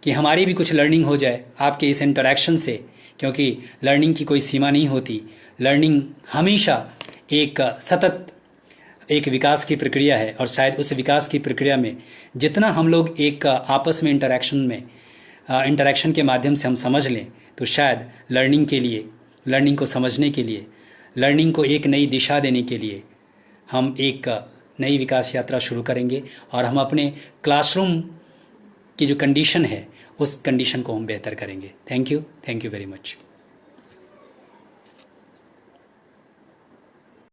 कि हमारी भी कुछ लर्निंग हो जाए आपके इस इंटरेक्शन से, क्योंकि लर्निंग की कोई सीमा नहीं होती। लर्निंग हमेशा एक सतत एक विकास की प्रक्रिया है, और शायद उस विकास की प्रक्रिया में जितना हम लोग एक आपस में इंटरेक्शन के माध्यम से हम समझ लें, तो शायद लर्निंग के लिए, लर्निंग को समझने के लिए, लर्निंग को एक नई दिशा देने के लिए हम एक नई विकास यात्रा शुरू करेंगे, और हम अपने क्लासरूम की जो कंडीशन है, उस कंडीशन को हम बेहतर करेंगे। Thank you very much.